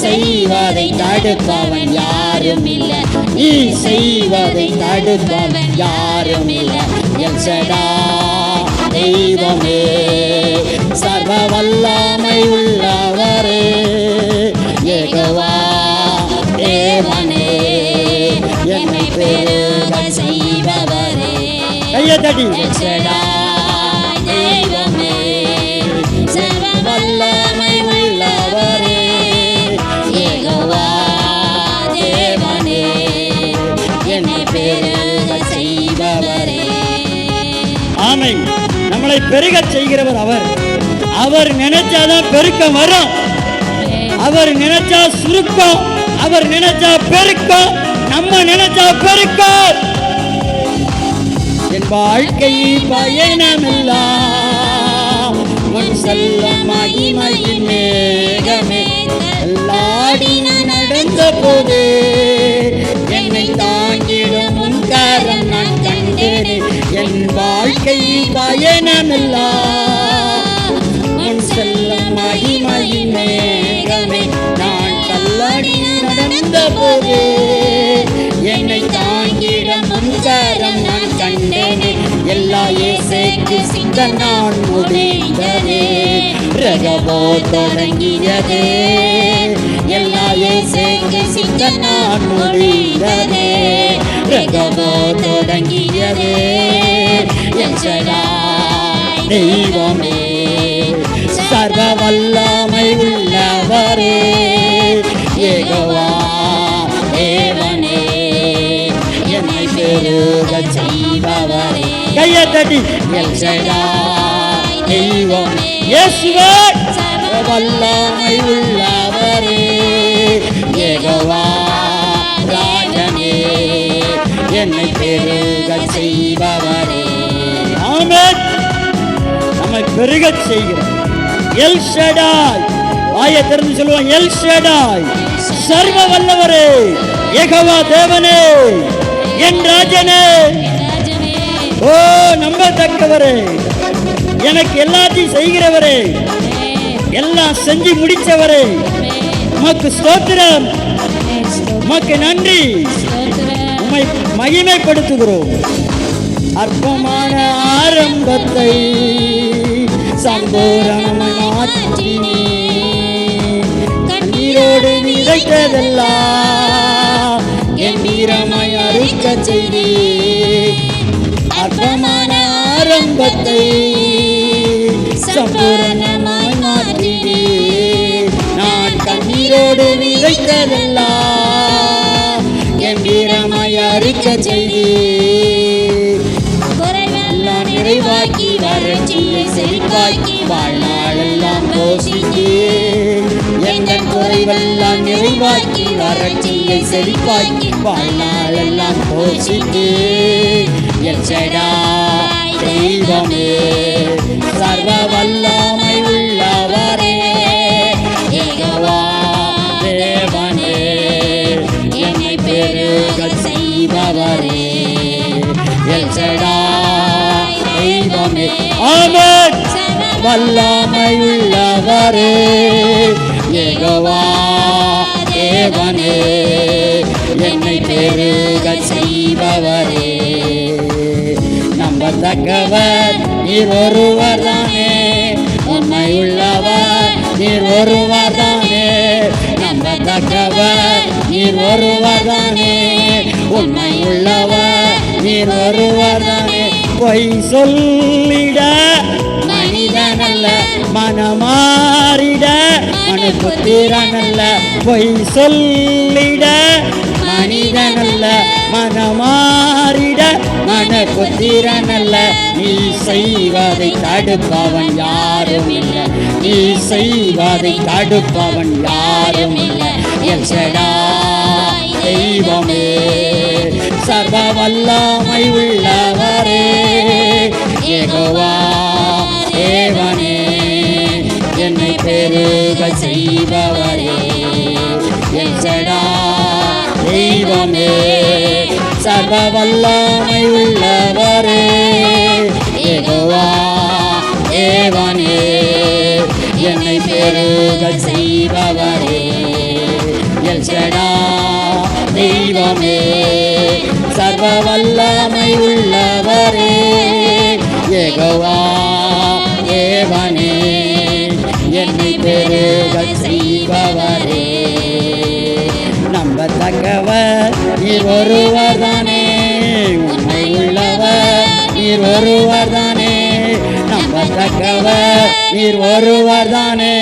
Speaker 1: செய்வதை தடுப்பவன் யாரும் இல்லை, நீ செய்வதை தடுப்பவன் யாரும் இல்லை. எல் ஷடாய் தெய்வமே, சர்வ வல்லமை உள்ளவரே, யெகோவா தேவனே, என்னை பெருக செய்பவரே. கையை தட்டி. எல் ஷடாய் தெய்வமே, சர்வ வல்லமை உள்ளவரே, யெகோவா தேவனே, என்னை பெருக செய்பவரே. ஆமென். நம்மளை பெருகச் செய்கிறவர் அவர். அவர் நினைச்சாதான் பெருக்கம் வரும். அவர் நினைச்சா சுருக்கம், அவர் நினைச்சா பெருக்கம், நம்ம நினைச்சா பெருக்கம். என் வாழ்க்கை பயணமெல்லாம் உன் செல்ல மகிமையின் மேகமே. எல்லாடி நான் நடந்த போது என்னை தாங்கிடும் உன் கரம் நான் கண்டேனே. என் வாழ்க்கை பயணமெல்லாம் உன் செல்ல மகிமையின் மேகமே. நான் கல்லாடி நடந்த போது என்னை தாங்கிடும் உன் கரம் நான் கண்டேனே. எல்லா இயேசுக்கு சித்த நான் முடிந்ததே, ரகபோ தொடங்கியதே. எல்லா இயேசுக்கு சித்த நான் முடிந்ததே, ரகபோ தொடங்கியதே. எல் ஷடாய் தெய்வமே, சர்வ வல்லமை உள்ளவரே, யெகோவா தேவனே, என்னை பெருக செய்பவரே. கையை தட்டி. எல் ஷடாய் தெய்வமே, இயேசுவே சர்வ வல்லமை உள்ளவரே, யெகோவா ராஜனே, என்னை பெருக செய்பவரே. ஆமென். நம்மை பெருகச் செய்கிறார். எல் ஷடாய். வாயை திறந்து சொல்லுவாங்க, எல் ஷடாய் சர்வ வல்லவரே, யெகோவா தேவனே, என் ராஜனே. ஓ நம்பத்தக்கவரே, எனக்கு எல்லாத்தையும் செய்கிறவரே, எல்லாம் செஞ்சு முடிச்சவரே, உமக்கு ஸ்தோத்திரம், உமக்கு நன்றி, உம்மை மகிமைப்படுத்துகிறோம். அற்பமான ஆரம்பத்தை சம்பூரணமாய் மாற்றினே. கண்ணீரோடு விதைத்ததெல்லாம் கம்பீரமாய் அறுக்க செய்தே. அற்பமான ஆரம்பத்தை சம்பூரணமாய் மாற்றினே. நான் கண்ணீரோடு விதைத்ததெல்லாம் கம்பீரமாய் அறுக்க செய்தே.
Speaker 3: குறைவெல்லாம் நிறைவாக்கி வறட்சியை செழிப்பாக்கி வாழ்நாளெல்லாம் போஷித்தேன்.
Speaker 1: எங்கள் குறைவெல்லாம் நிறைவாக்கி வறட்சியை செழிப்பாக்கி வாழ்நாளெல்லாம் போஷித்தேன். எல் ஷடாய் தெய்வமே, சர்வ வல்லமை உள்ளவரே, யெகோவா தேவனே, என்னை பெருக செய்பவரே. எல் ஷடாய் தெய்வமே, ஆமென். வல்லமை உள்ளவரே, யெகோவா தேவனே, என்னை பெருக செய்பவரே. நம்பத்தக்கவர் நீர் ஒருவர் தானே, உண்மை உள்ளவர் நீர் ஒருவர் தானே. நம்பத்தக்கவர் நீர் ஒருவர் தானே, உண்மை உள்ளவர் நீர் ஒருவர் தானே. பொய் சொல்லிட மனிதனல்ல, மனமாறிட மனுபுத்திரனல்ல. பொய் சொல்லிட மனிதனல்ல, மனமாறிட மனுபுத்திரனல்ல. நீ செய்வதை தடுப்பவன் யாரும் இல்லை, நீ செய்வதை தடுப்பவன் யாரும் இல்லை. எல் ஷடாய் தெய்வமே, சர்வ வல்லமை உள்ளவரே, யெகோவா தேவனே, என்னை பெருக செய்பவரே. எல் ஷடாய் தெய்வமே, சர்வ வல்லமை உள்ளவரே, யெகோவா தேவனே, என்னை பெருக செய்பவரே. எல் ஷடாய் தெய்வமே, சர்வ வல்லமை உள்ளவரே, யெகோவா தேவனே, என்னை பெருக செய்பவரே. நம்பத்தக்கவர் நீர் ஒருவர் தானே, உண்மை உள்ளவர் நீர் ஒருவர் தானே. நம்பத்தக்கவர் நீர் ஒருவர் தானே,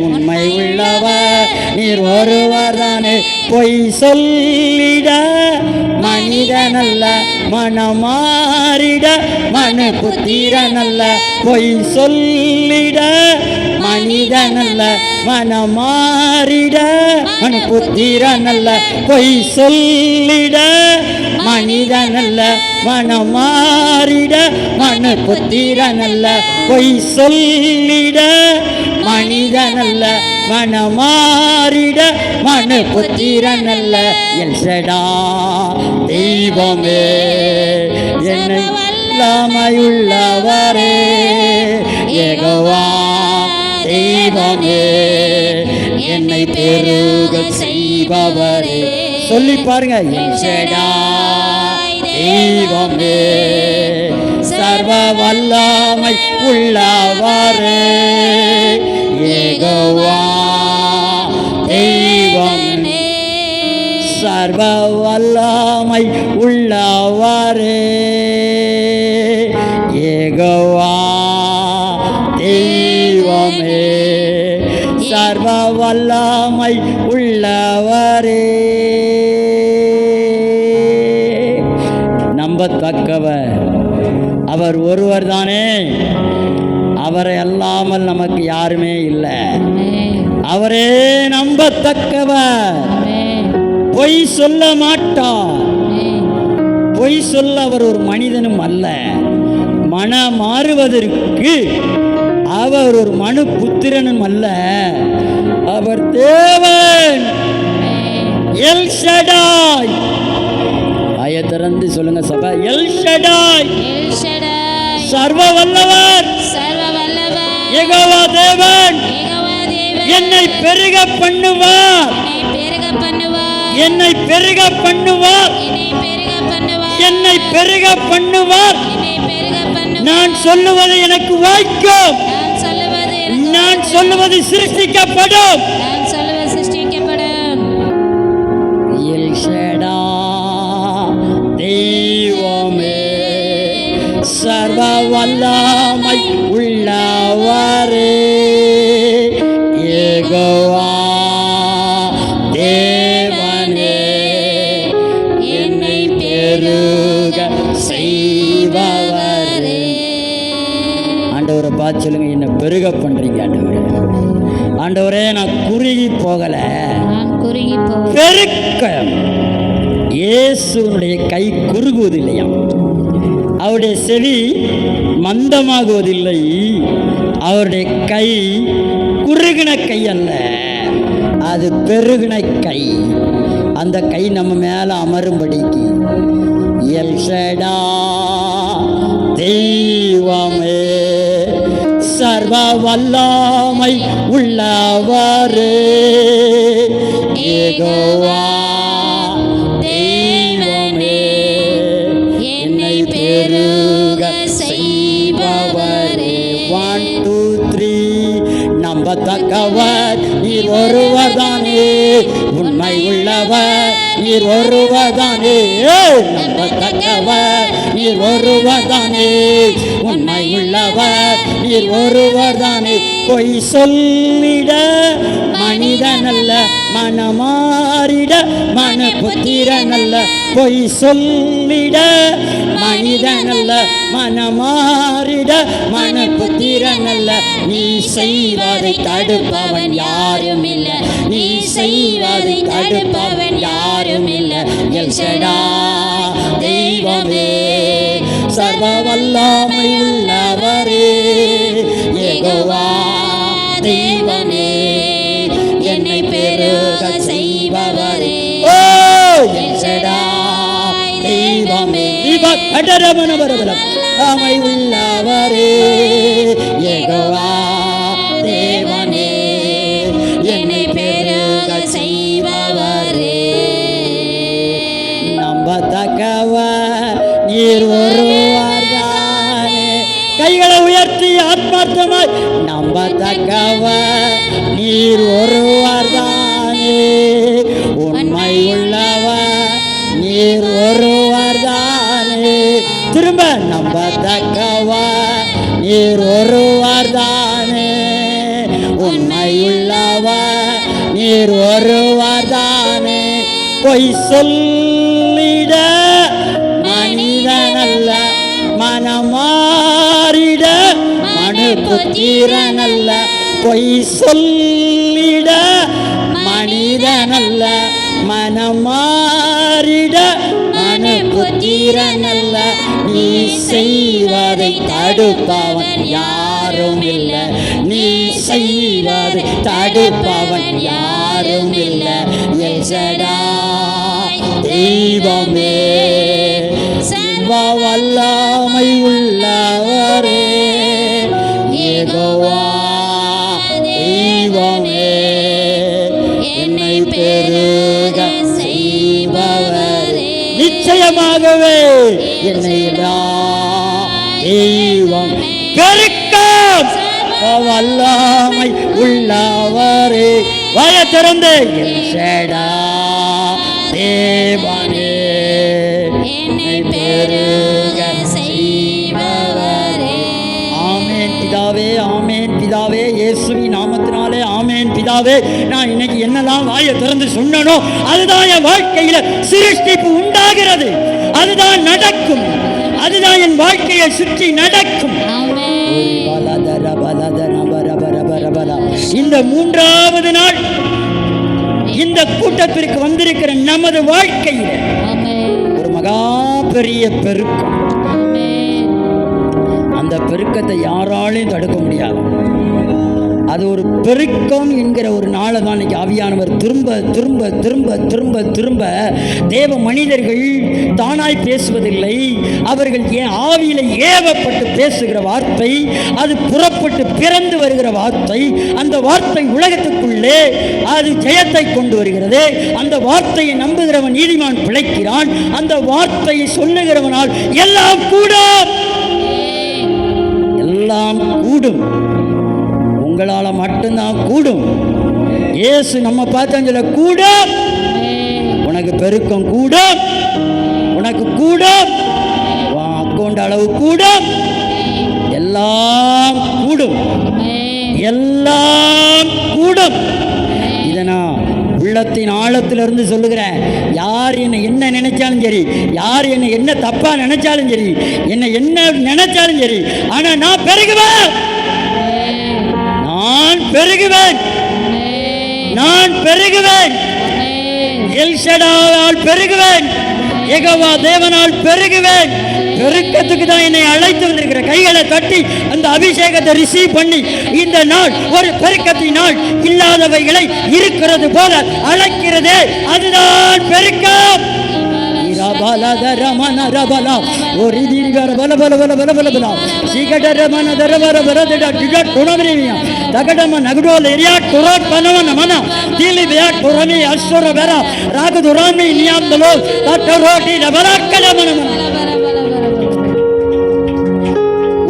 Speaker 1: உண்மை உள்ளவர் நீர் ஒருவர் தானே. பொய் சொல்லிட மனிதனல்ல, மனமாறிட மனுபுத்திரனல்ல. பொய் சொல்லிட மனிதனல்ல, மனமாறிட மனுபுத்திரனல்ல. பொய் சொல்லிட மனிதனல்ல, மனமாறிட மனுபுத்திரனல்ல. பொய் சொல்லிட மனிதனல்ல, மனமாறிட மனுபுத்திரனல்ல. எல் ஷடாய் தெய்வமே, என்னை வல்லமையுள்ளவரே, யெகோவா தெய்வமே, என்னை பெருக செய்பவரே. சொல்லி பாருங்க. எல் ஷடாய் தெய்வமே, சர்வ வல்லமை உள்ளவரே, யெகோவா தெய்வமே, சர்வ வல்லமை உள்ளவரே, யெகோவா தெய்வமே, சர்வ வல்லமை உள்ளவரே. நம்பத்தக்கவர் அவர் ஒருவர் தானே, அவரை அல்லாமல் நமக்கு யாருமே இல்லை. அவரே நம்பத்தக்கவர், பொய் சொல்ல மாட்டார். பொய் சொல்ல அவர் ஒரு மனிதனும் அல்ல. மனம் மாறுவதற்கு அவர் ஒரு மனு புத்திரனும் அல்ல. அவர் தேவன், எல் ஷடாய். வாயை திறந்து சொல்லுங்க சபா, எல் ஷடாய், சர்வ வல்லவர், யெகோவா தேவன், என்னை பெருக பண்ணுவார், என்னை பெருக பண்ணுவார்,
Speaker 4: என்னை பெருக பண்ணுவார்.
Speaker 3: என்னை பெருக பண்ணுவார்.
Speaker 4: நான் சொல்லுவது எனக்கு வாய்க்கும்.
Speaker 3: நான் சொல்லுவது எனக்கு
Speaker 4: நான் சொல்லுவது சிருஷ்டிக்கப்படும்.
Speaker 3: நான் சொல்லுவது சிருஷ்டிக்கப்படும்.
Speaker 4: எல் ஷடா தெய்வமே சர்வ வல்லமை உள்ளவரே யெகோவா தேவனே என்னை பெருக செய்பவரே. ஆண்டவரை பார்த்து சொல்லுங்க, என்னை பெருக பண்றீங்க ஆண்டவரே. ஆண்டவரே நான் குறுகி போகல,
Speaker 3: நான் குறுகி போவேன்.
Speaker 4: பெருக்க. இயேசுனுடைய கை குறுகுவதில்லையாம், அவருடைய செவி மந்தமாகுவதில்லை, அவருடைய கை குறுகின கை அல்ல, அது பெருகின கை. அந்த கை நம்ம மேல அமரும்படிக்கு எல் ஷடா தெய்வமே சர்வ வல்லமை உள்ளவரே யெகோவா தெய்வமே என்னை பெருக செய்பவரே. 1 2 3 நம்பத்தக்கவர் நீர் ஒருவர்தானே, உண்மை உள்ளவர் நீர் ஒருவர்தானே. நம்பத்தக்கவர் நீர் ஒருவர்தானே, உண்மை உள்ளவர் நீர் ஒருவர்தானே. பொய் சொல்லிட மனிதனல்ல, மனமாறிட மன புத்திரனல்ல. பொய் சொல்லிட மனிதனல்ல, மனமாறிட மன புத்திரனல்ல. நீ செய்வதை தடுப்பவன் யாரும் இல்லை, நீ செய்வதை தடுப்பவன் யாரும் இல்லை. எல் ஷடா தெய்வமே சர்வ வல்லமை உள்ளவரே யெகோவா தெய்வமே என்னை பெருக செய்பவரே. ஓ எல் ஷடா தெய்வமே அமை உள்ளவரே யெகோவா தேவனே என்னை பெருக செய்பவரே. நம்பத்தக்கவர் நீர் ஒருவர்தானே. கைகளை உயர்த்தி ஆத்மார்த்தமாய் நம்பத்தக்கவர் நீர் ஒருவர்தானே, உண்மை உள்ளவர் நீர் ஒருவர்தானே. திரும்ப நம்பத்தக்கவர் நீர் ஒருவர்தானே, உண்மையுள்ளவர் நீர் ஒருவர்தானே. பொய் சொல்லிட மனிதனல்ல, மனமாறிட மனு புத்திரனல்ல. பொய் சொல்லிட மனிதனல்ல, மனமாறிட மனு புத்திரனல்ல. நீ செய்வதை தடுப்பவன் யாரும் இல்லை, நீ செய்வதை தடுப்பவன் யாரும் இல்லை. எல் ஷடாய் தெய்வமே சர்வ வல்லமை உள்ளவரே யெகோவா தெய்வமே என்னை பெருக செய்பவரே. நிச்சயமாகவே என்னை தெய்வம் பெருக்கம் வல்லமை உள்ளவரே. வாய திறந்து எல் ஷடாய் தேவனே என்னை பெருக செய்பவரே. ஆமென் பிதாவே, ஆமென் பிதாவே, இயேசுவின் நாமத்தினாலே ஆமென் பிதாவே. நான் இன்னைக்கு என்னெல்லாம் வாயை திறந்து சொன்னனோ அதுதான் என் வாழ்க்கையில சிருஷ்டிப்பு உண்டாகிறது, அதுதான் நடக்கும், அதுதான் என் வாழ்க்கையை சுற்றி நடக்கும். இந்த 3வது நாள் இந்த கூட்டத்திற்கு வந்திருக்கிற நமது வாழ்க்கையில் ஒரு மகா பெரிய பெருக்கம். அந்த பெருக்கத்தை யாராலையும் தடுக்க முடியாது. அது ஒரு பெருக்கம் என்கிற ஒரு நாளை தான் இன்னைக்கு ஆவியானவர் திரும்ப திரும்ப திரும்ப திரும்ப திரும்ப தேவ மனிதர்கள் தானாய் பேசுவதில்லை, அவர்கள் ஆவியில ஏவப்பட்டு பேசுகிற வார்த்தை, அது புறப்பட்டு பிறந்து வருகிற வார்த்தை. அந்த வார்த்தை உலகத்துக்குள்ளே அது ஜெயத்தை கொண்டு வருகிறது. அந்த வார்த்தையை நம்புகிறவன் நீதிமான் பிழைக்கிறான். அந்த வார்த்தையை சொல்லுகிறவனால் எல்லாம் கூடும், எல்லாம் கூடும். உங்களால மட்டும்தான் கூடும். இயேசு நம்ம பார்த்தாங்கள கூடும், உனக்கு பெருக்கம் கூடும், உனக்கு கூடும், அக்கௌண்ட் அளவு கூடும், எல்லாம் கூடும், எல்லாம் கூடும். இதை நான் உள்ளத்தின் ஆழத்திலிருந்து சொல்லுகிறேன். யார் என்னை என்ன நினைச்சாலும் சரி, யார் என்னை என்ன தப்பா நினைச்சாலும் சரி, என்னை என்ன நினைச்சாலும் சரி, ஆனா நான் பெருகுவேன், நான் பெருகுவேன், நான் பெருகுவேன். எல்ஷடாவால் பெருகுவேன், யெகோவா தேவனால் பெருகுவேன். பெருக்கத்துக்கு தான் என்னை அழைத்து வந்திருக்கிற. கைகளை தட்டி அந்த அபிஷேகத்தை ரிசீவ் பண்ணி, இந்த நாள் ஒரு பெருக்கத்தின் நாள், இல்லாதவைகளை இருக்கிறது போல அழைக்கிறதே, அதுதான் பெருக்கம். ஒரு தீர்கார பல பல பல பல பல பல சீகடரமன தரவர வரதட டிகட் குணவரியா தகடம நகடோல ஏரியா குராட் பனவன மன தீலி வியா குரமி அஸ்வர வர ராக துராமி நியாந்தலோ தட்டரோட்டி ரபரக்கடமன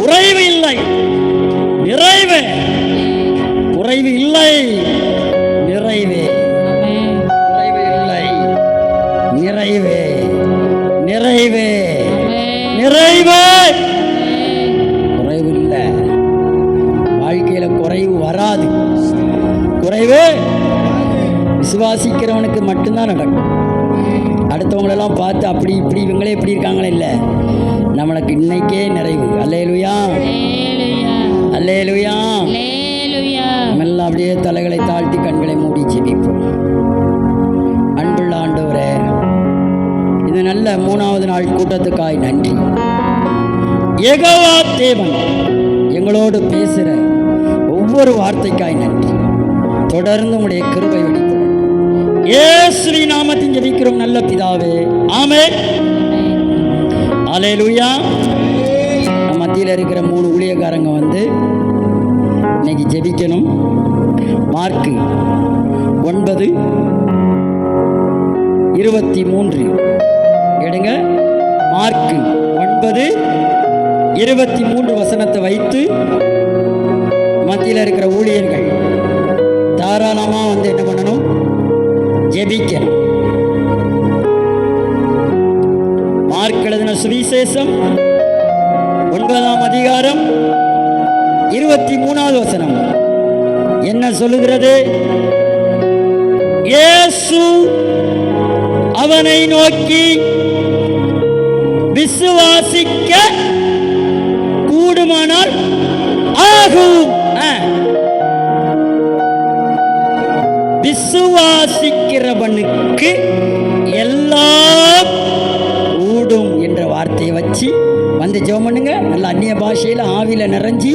Speaker 4: உறைவு இல்லை, நிறைவு, உறைவு இல்லை, நிறைவே, உறைவு இல்லை, நிறைவே, நிறைவே, நிறைவு. குறைவு இல்லை, வாழ்க்கையில குறைவு வராது. குறைவு விசுவாசிக்கிறவனுக்கு மட்டும்தான் நடக்கும். அடுத்தவங்களெல்லாம் பார்த்து அப்படி இப்படி இவங்களே இப்படி இருக்காங்களே இல்லை, நம்மளுக்கு இன்னைக்கே நிறைவு. அல்லேலூயா, அல்லேலூயா. நம்ம எல்லாம் அப்படியே தலைகளை தாழ்த்தி கண்களை மூடி ஜெபிப்போம். அன்புள்ள ஆண்டவரே, இந்த நல்ல 3வது நாள் கூட்டத்துக்காய் நன்றி. யெகோவா தேவன் எங்களோடு பேசுகிற ஒவ்வொரு வார்த்தைக்காய் நன்றி. தொடர்ந்து உங்களுடைய கிருபை வெளிப்படும். இயேசுவின் நாமத்தில் ஜெபிக்கிறோம் நல்ல பிதாவே, ஆமென். அல்லேலூயா. நம்ம மத்தியில் இருக்கிற 3 ஊழியக்காரங்க வந்து இன்னைக்கு ஜெபிக்கணும். மார்க்கு 9:23 எடுங்க. மார்க்கு 9:23 வசனத்தை வைத்து மத்தியில் இருக்கிற ஊழியர்கள் தாராளமாக வந்து என்ன பண்ணணும்? ஜெபிக்கணும். மார்க் எழுதின சுவிசேஷம் 9ஆம் அதிகாரம் 23வது வசனம் என்ன சொல்லுகிறது? இயேசு அவனை நோக்கி, விசுவாசிக்க கூடுமானால் ஆகும். விசுவாசிக்கிறவனுக்கு எல்லாம் கூடும் என்ற வார்த்தையை வச்சு வந்து ஜெபம் பண்ணுங்க. நல்ல அந்நிய பாஷையில் ஆவியில் நிறைஞ்சி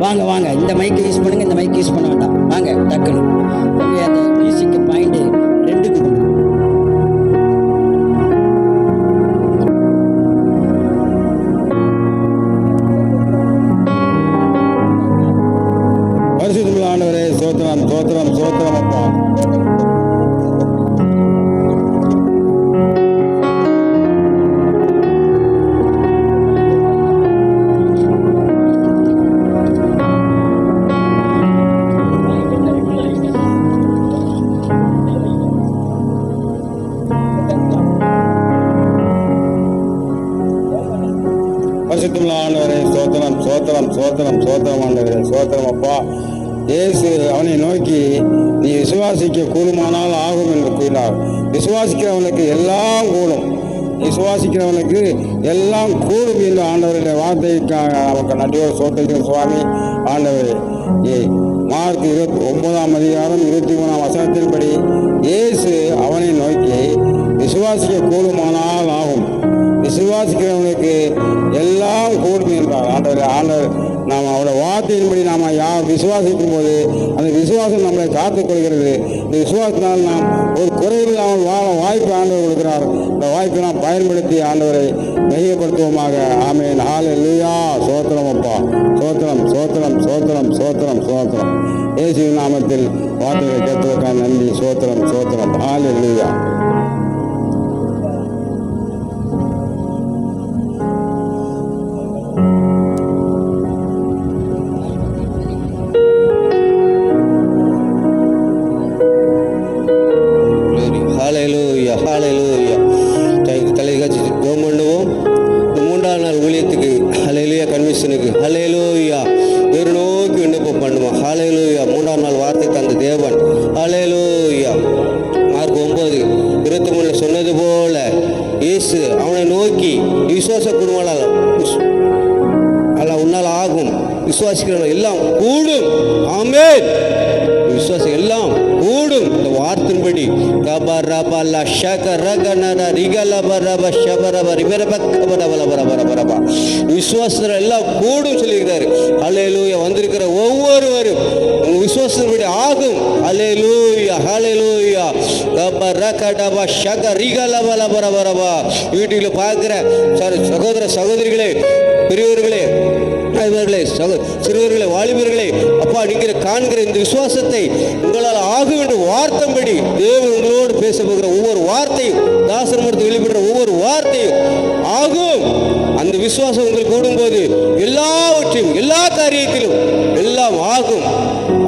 Speaker 4: வாங்க வாங்க. இந்த மைக்கை யூஸ் பண்ணுங்க, இந்த மைக்கை யூஸ் பண்ண வேண்டாம். வாங்க டக்குன்னு அந்த மியூசிக் பாயிண்ட் 2க்கு கொண்டு.
Speaker 2: பரிசுத்தமுள்ள ஆண்டவரே, சோத்திரம் சோத்திரம் சோத்திரம் அப்பா. பரிசுத்தமுள்ள ஆண்டவரே, சோத்திரம் சோத்திரம் சோத்திரம் சோத்திரம் ஆண்டவரே, சோத்திரம் அப்பா. இயேசு அவனை நோக்கி, நீ விசுவாசிக்க கூடுமானால் ஆகும் என்று கூறினார். விசுவாசிக்கிறவனுக்கு எல்லாம் கூடும், விசுவாசிக்கிறவனுக்கு எல்லாம் கூடும் என்று ஆண்டவருடைய வார்த்தைக்காக நமக்கு நன்றியோடு சோத்திரிக்கிறோம் சுவாமி. ஆண்டவரே, மார்க் 29ஆம் அதிகாரம் 23ஆம் வசனத்தின்படி இயேசு அவனை நோக்கி, விசுவாசிக்க கூடுமானால் ஆகும், விசுவாசிக்கிறவனுக்கு எல்லாம் கூடும் என்றார். ஆண்டவர் நாம் அவருடைய வார்த்தையின்படி நாம் விசுவாசிக்கும் போது அந்த விசுவாசம் நம்மளை காத்துக்கொள்கிறது. இந்த விசுவாசத்தினால் நாம் ஒரு குறைவில்லாமல் வாழ வாய்ப்பு ஆண்டவர் கொடுக்கிறார். இந்த வாய்ப்பை நாம் பயன்படுத்தி ஆண்டவரை மையப்படுத்துவோமாக. ஆமென். ஹல்லேலூயா. சோத்திரம் அப்பா, சோத்திரம் சோத்திரம் சோத்திரம் சோத்திரம் சோத்திரம். இயேசுவின் நாமத்தில் வார்த்தைகளை கேட்பதற்காக நன்றி. சோத்திரம் சோத்திரம். ஹல்லேலூயா.
Speaker 1: ஹல்லேலூயா ஹல்லேலூயா. தலைகாட்சி ஜெபம் பண்ணுவோம். இந்த 3ஆம் நாள் ஊழியத்துக்கு ஹல்லேலூயா, கன்வென்ஷனுக்கு ஹல்லேலூயா வேறு நோக்கி விண்ணப்பம் பண்ணுவோம். ஹல்லேலூயா. 3ஆம் நாள் வார்த்தை தந்த தேவன். ஹல்லேலூயா. மார்க் 9:23 சொன்னது போல இயேசு அவனை நோக்கி விசுவாச குடும்பங்களால் அல்ல உன்னால் ஆகும், விசுவாசிக்கிறவர்கள் எல்லாம் கூடும். ஆமென். விசுவாசம் எல்லாம் கூடும். இந்த வார்த்தையின்படி விசுவாசத்தில் எல்லாம் கூடும் சொல்லியிருக்காரு. ஹல்லேலூயா. வந்திருக்கிற ஒவ்வொருவரும் உங்க விசுவாசத்தின்படி ஆகும். ஹல்லேலூயா ஹல்லேலூயா. வீட்டுல பார்க்கிற சகோதர சகோதரிகளே, பெரியவர்களே, சிறுவர்களே, வாலிபர்களே, அப்பா நீங்க காண்கிற இந்த விசுவாசத்தை உங்களால் ஆகும் என்று வார்த்தைப்படி தேவன் உங்களோடு பேச போகிற ஒவ்வொரு வார்த்தையும், தாசர் மரத்தை வெளிப்படுற ஒவ்வொரு வார்த்தையும் ஆகும். அந்த விசுவாசம் உங்களுக்கு கூடும்போது எல்லாவற்றையும் எல்லா காரியத்திலும் எல்லாம் ஆகும்.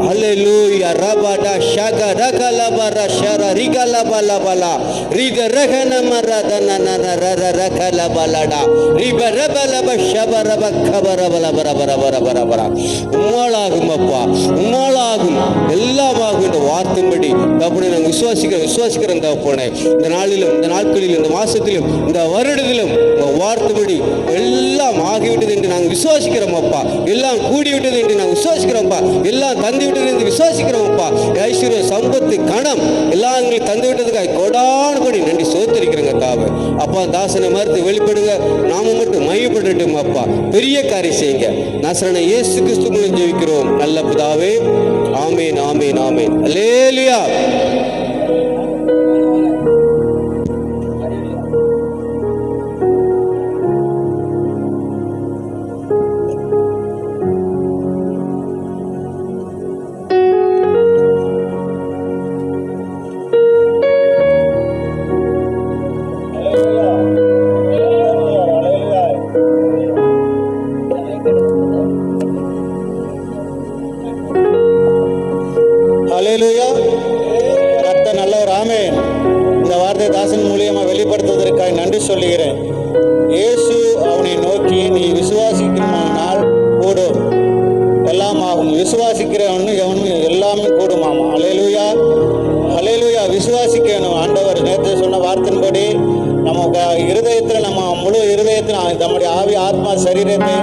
Speaker 1: ஹல்லேலூயா. ரபடா ஷக ரகலபர ஷர ரிகலபலபலா ரித ரகனமரதனன ரரகலபலடா ரிபரபலப ஷபரப கபரபலபரபரபரபரபர. உம்மாளாகும் அப்பா, உம்மாளாகும், எல்லாம் ஆகும். இந்த வார்த்தைப்படி அப்படி நாங்கள் விசுவாசிக்கிறோம் தகப்பனே. இந்த நாளிலும், இந்த நாட்களிலும், இந்த மாசத்திலும், இந்த வருடத்திலும் வார்த்தைப்படி எல்லாம் ஆகிவிட்டது என்று நாங்கள் விசுவாசிக்கிறோம் அப்பா. எல்லாம் கூடிவிட்டது என்று நாங்கள் விசுவாசிக்கிறோம்ப்பா. எல்லாம் தந்து விட்டது என்று விசுவாசிக்கிறோம்ப்பா. ஐஸ்வர்ய, சம்பத்து, கணம் எல்லாம் எங்களுக்கு தந்து விட்டதுக்காக கோடான கோடி நன்றி சோத்தரிக்கிறோங்க தாவே. அப்பா தாசனை மறுத்து வெளிப்படுங்க, நாம மட்டும் மையப்படட்டும் அப்பா. பெரிய காரியம் செய்யுங்க. நசரேயனான இயேசு கிறிஸ்து மூலம் ஜெபிக்கிறோம் நல்ல பிதாவே. ஆமென் ஆமென் ஆமென். அல்லேலூயா.
Speaker 5: ஹல்லேலூயா. கர்த்தர் நல்லவர். ஆமென். இந்த வார்த்தை தாசன் மூலியமாக வெளிப்படுத்துவதற்காக நன்றி சொல்லுகிறேன். இயேசு அவனை நோக்கி நீ விசுவாசிக்குமானால் கூடும், எல்லாம் ஆகும். விசுவாசிக்கிறவனு எவனும் எல்லாமே கூடுமாமா. ஹல்லேலூயா ஹல்லேலூயா. விசுவாசிக்கணும். ஆண்டவர் நேற்று சொன்ன வார்த்தையின்படி நம்ம இருதயத்தில், நம்ம முழு இருதயத்தில் நம்முடைய ஆவி, ஆத்மா, சரீரத்தை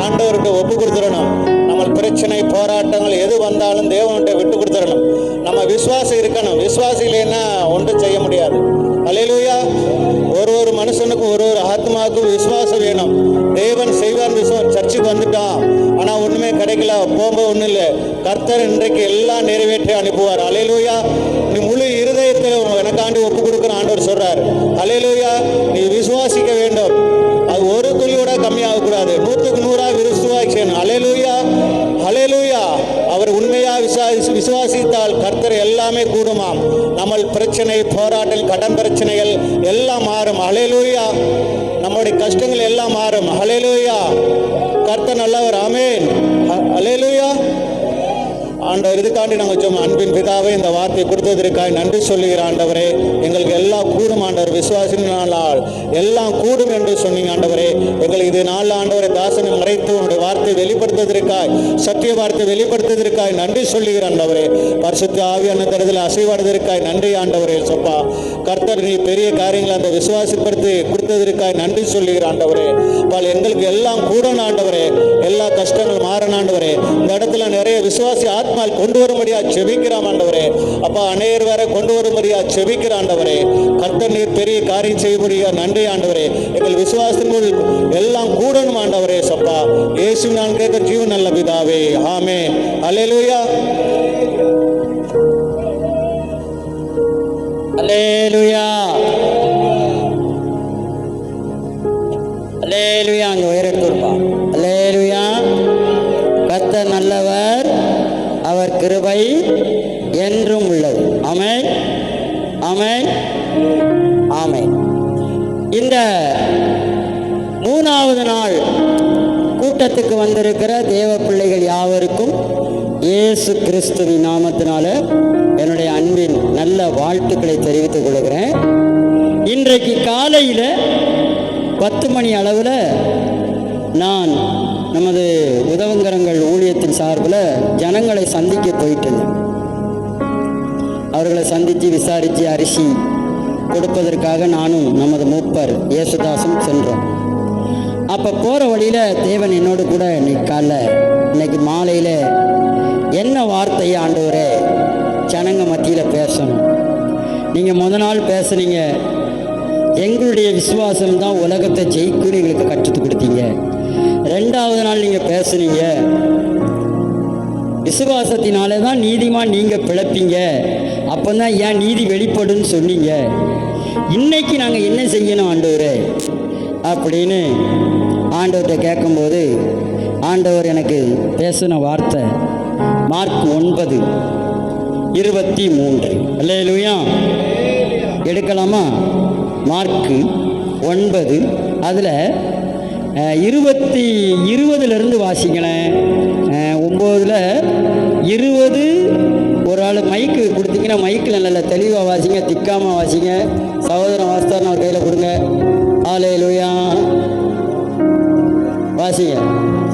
Speaker 5: ஆண்டவர்கிட்ட ஒப்பு கொடுத்துடணும். நம்ம பிரச்சனை, போராட்டங்கள் எது வந்தாலும் தேவன்கிட்ட விட்டு கொடுத்துடணும். நம்ம விசுவாசம் இருக்கணும். விசுவாசம் இல்லைன்னா ஒன்றும் செய்ய முடியாது. ஹல்லேலூயா. ஒரு மனுஷனுக்கும் ஒரு ஆத்மாவுக்கும் விசுவாசம் வேணும். தேவன் செய்வார். சர்ச்சுக்கு வந்துட்டான், ஆனால் ஒன்றுமே கிடைக்கல, போகும்போது ஒன்றும் இல்லை. கர்த்தர் இன்றைக்கு எல்லாம் நிறைவேற்றி அனுப்புவார். ஹல்லேலூயா. நீ முழு இருதயத்தில் எனக்காண்டி ஒப்பு கொடுக்குற ஆண்டவர் சொல்றார். ஹல்லேலூயா. நீ விசுவாசிக்க வேண்டும். அது ஒரு துளியோட கம்மியாகக்கூடாது. 100க்கு 100 விசுவாசிக்கணும். ஹல்லேலூயா ஹல்லேலூயா. அவர் உண்மையா விசுவாசித்தால் கர்த்தர் எல்லாமே கூடுமாம். நம்ம பிரச்சனை, போராட்டம், கடன் பிரச்சனைகள் எல்லாம் மாறும். ஹல்லேலூயா. நம்முடைய கஷ்டங்கள் எல்லாம் மாறும். ஹல்லேலூயா. கர்த்தர் நல்லவர். ஆமென். ஹல்லேலூயா. ஆண்டவர் இதுக்காண்டி நாங்கள் சொன்ன அன்பின் பிதாவே இந்த வார்த்தை கொடுத்ததற்காக நன்றி சொல்லுகிற ஆண்டவரே. எங்களுக்கு எல்லாம் கூடும் ஆண்டவர். விசுவாசினால் எல்லாம் கூடும் என்று சொன்னீங்க ஆண்டவரே. எங்களுக்கு இது நாள் ஆண்டவரை தாசனை மறைத்து உன்னுடைய வார்த்தை வெளிப்படுத்துவதற்காக, சத்திய வார்த்தை வெளிப்படுத்துவதற்காக நன்றி சொல்லுகிற ஆண்டவரே. பரிசுத்த ஆவியான தரத்தில் அசைவாடுவதற்காக நன்றி ஆண்டவரே. சொப்பா கர்த்தர் நீ பெரிய காரியங்களை அந்த விசுவாசப்படுத்தி கொடுத்ததற்காக நன்றி சொல்லுகிற ஆண்டவரே. பால் எங்களுக்கு எல்லாம் கூடணும் ஆண்டவரே. எல்லா கஷ்டங்கள் மாறணும் ஆண்டவரே. இந்த இடத்துல நிறைய விசுவாசி ஆத்மா அதிகமாக கொண்டு வரும்படியா செபிக்கிறோம் ஆண்டவரே. அப்பா அநேகர் வேற கொண்டு வரும்படியா செபிக்கிற ஆண்டவரே. கர்த்தர் நீர் பெரிய காரியம் செய்யக்கூடிய நன்றி ஆண்டவரே. எங்கள் விசுவாசங்கள் எல்லாம் கூடணும் ஆண்டவரே. சப்பா இயேசு நான் கேட்க ஜீவன் நல்ல பிதாவே, ஆமென். அல்லேலூயா.
Speaker 1: அல்லேலூயா. அல்லேலூயா. அங்கே உயரத்துப்பா. அல்லேலூயா. கர்த்தர் நல்லவர், அவர் கிருபை என்றும் உள்ளது. ஆமென், ஆமென், ஆமென். இந்த 3வது நாள் கூட்டத்துக்கு வந்திருக்கிற தேவ பிள்ளைகள் யாவருக்கும் இயேசு கிறிஸ்துவின் நாமத்தினால என்னுடைய அன்பின் நல்ல வாழ்த்துக்களை தெரிவித்துக் கொள்கிறேன். இன்றைக்கு காலையில் 10 மணி அளவில் நான் நமது உதவங்கரங்கள் ஊழியத்தின் சார்பில் ஜனங்களை சந்திக்க போயிட்டு இருந்தேன். அவர்களை சந்தித்து விசாரித்து அரிசி கொடுப்பதற்காக நானும் நமது மூப்பர் இயேசுதாசும் சென்றோம். அப்போ போகிற வழியில் தேவன் என்னோடு கூட இன்னைக்கு மாலையில் என்ன வார்த்தையை ஆண்டவரே ஜனங்க மத்தியில் பேசணும். நீங்கள் நாள் பேசுனீங்க, எங்களுடைய விசுவாசம் தான் உலகத்தை ஜெயிக்குன்னு எங்களுக்கு கற்றுத்து கொடுத்தீங்க. 2வது நாள் நீங்கள் பேசுனீங்க, விசுவாசத்தினாலே தான் நீதிமான் நீங்கள் பிழைப்பீங்க, அப்போ தான் ஏன் நீதி வெளிப்படுன்னு சொன்னீங்க. இன்னைக்கு நாங்கள் என்ன செய்யணும் ஆண்டவரே அப்படின்னு ஆண்டவர்கிட்ட கேட்கும்போது ஆண்டவர் எனக்கு பேசின வார்த்தை மார்க் 9:23. அல்லேலூயா. எடுக்கலாமா? மார்க்கு 9 அதில் 20 வாசிங்களேன். 9ல் 20 ஒரு ஆள் மைக்கு கொடுத்தீங்கன்னா மைக்கில் நல்லா தெளிவாக வாசிங்க, திக்காமல் வாசிங்க. சகோதரன் வாஸ்தாரன் அவர் கையில் கொடுங்க. அல்லேலூயா.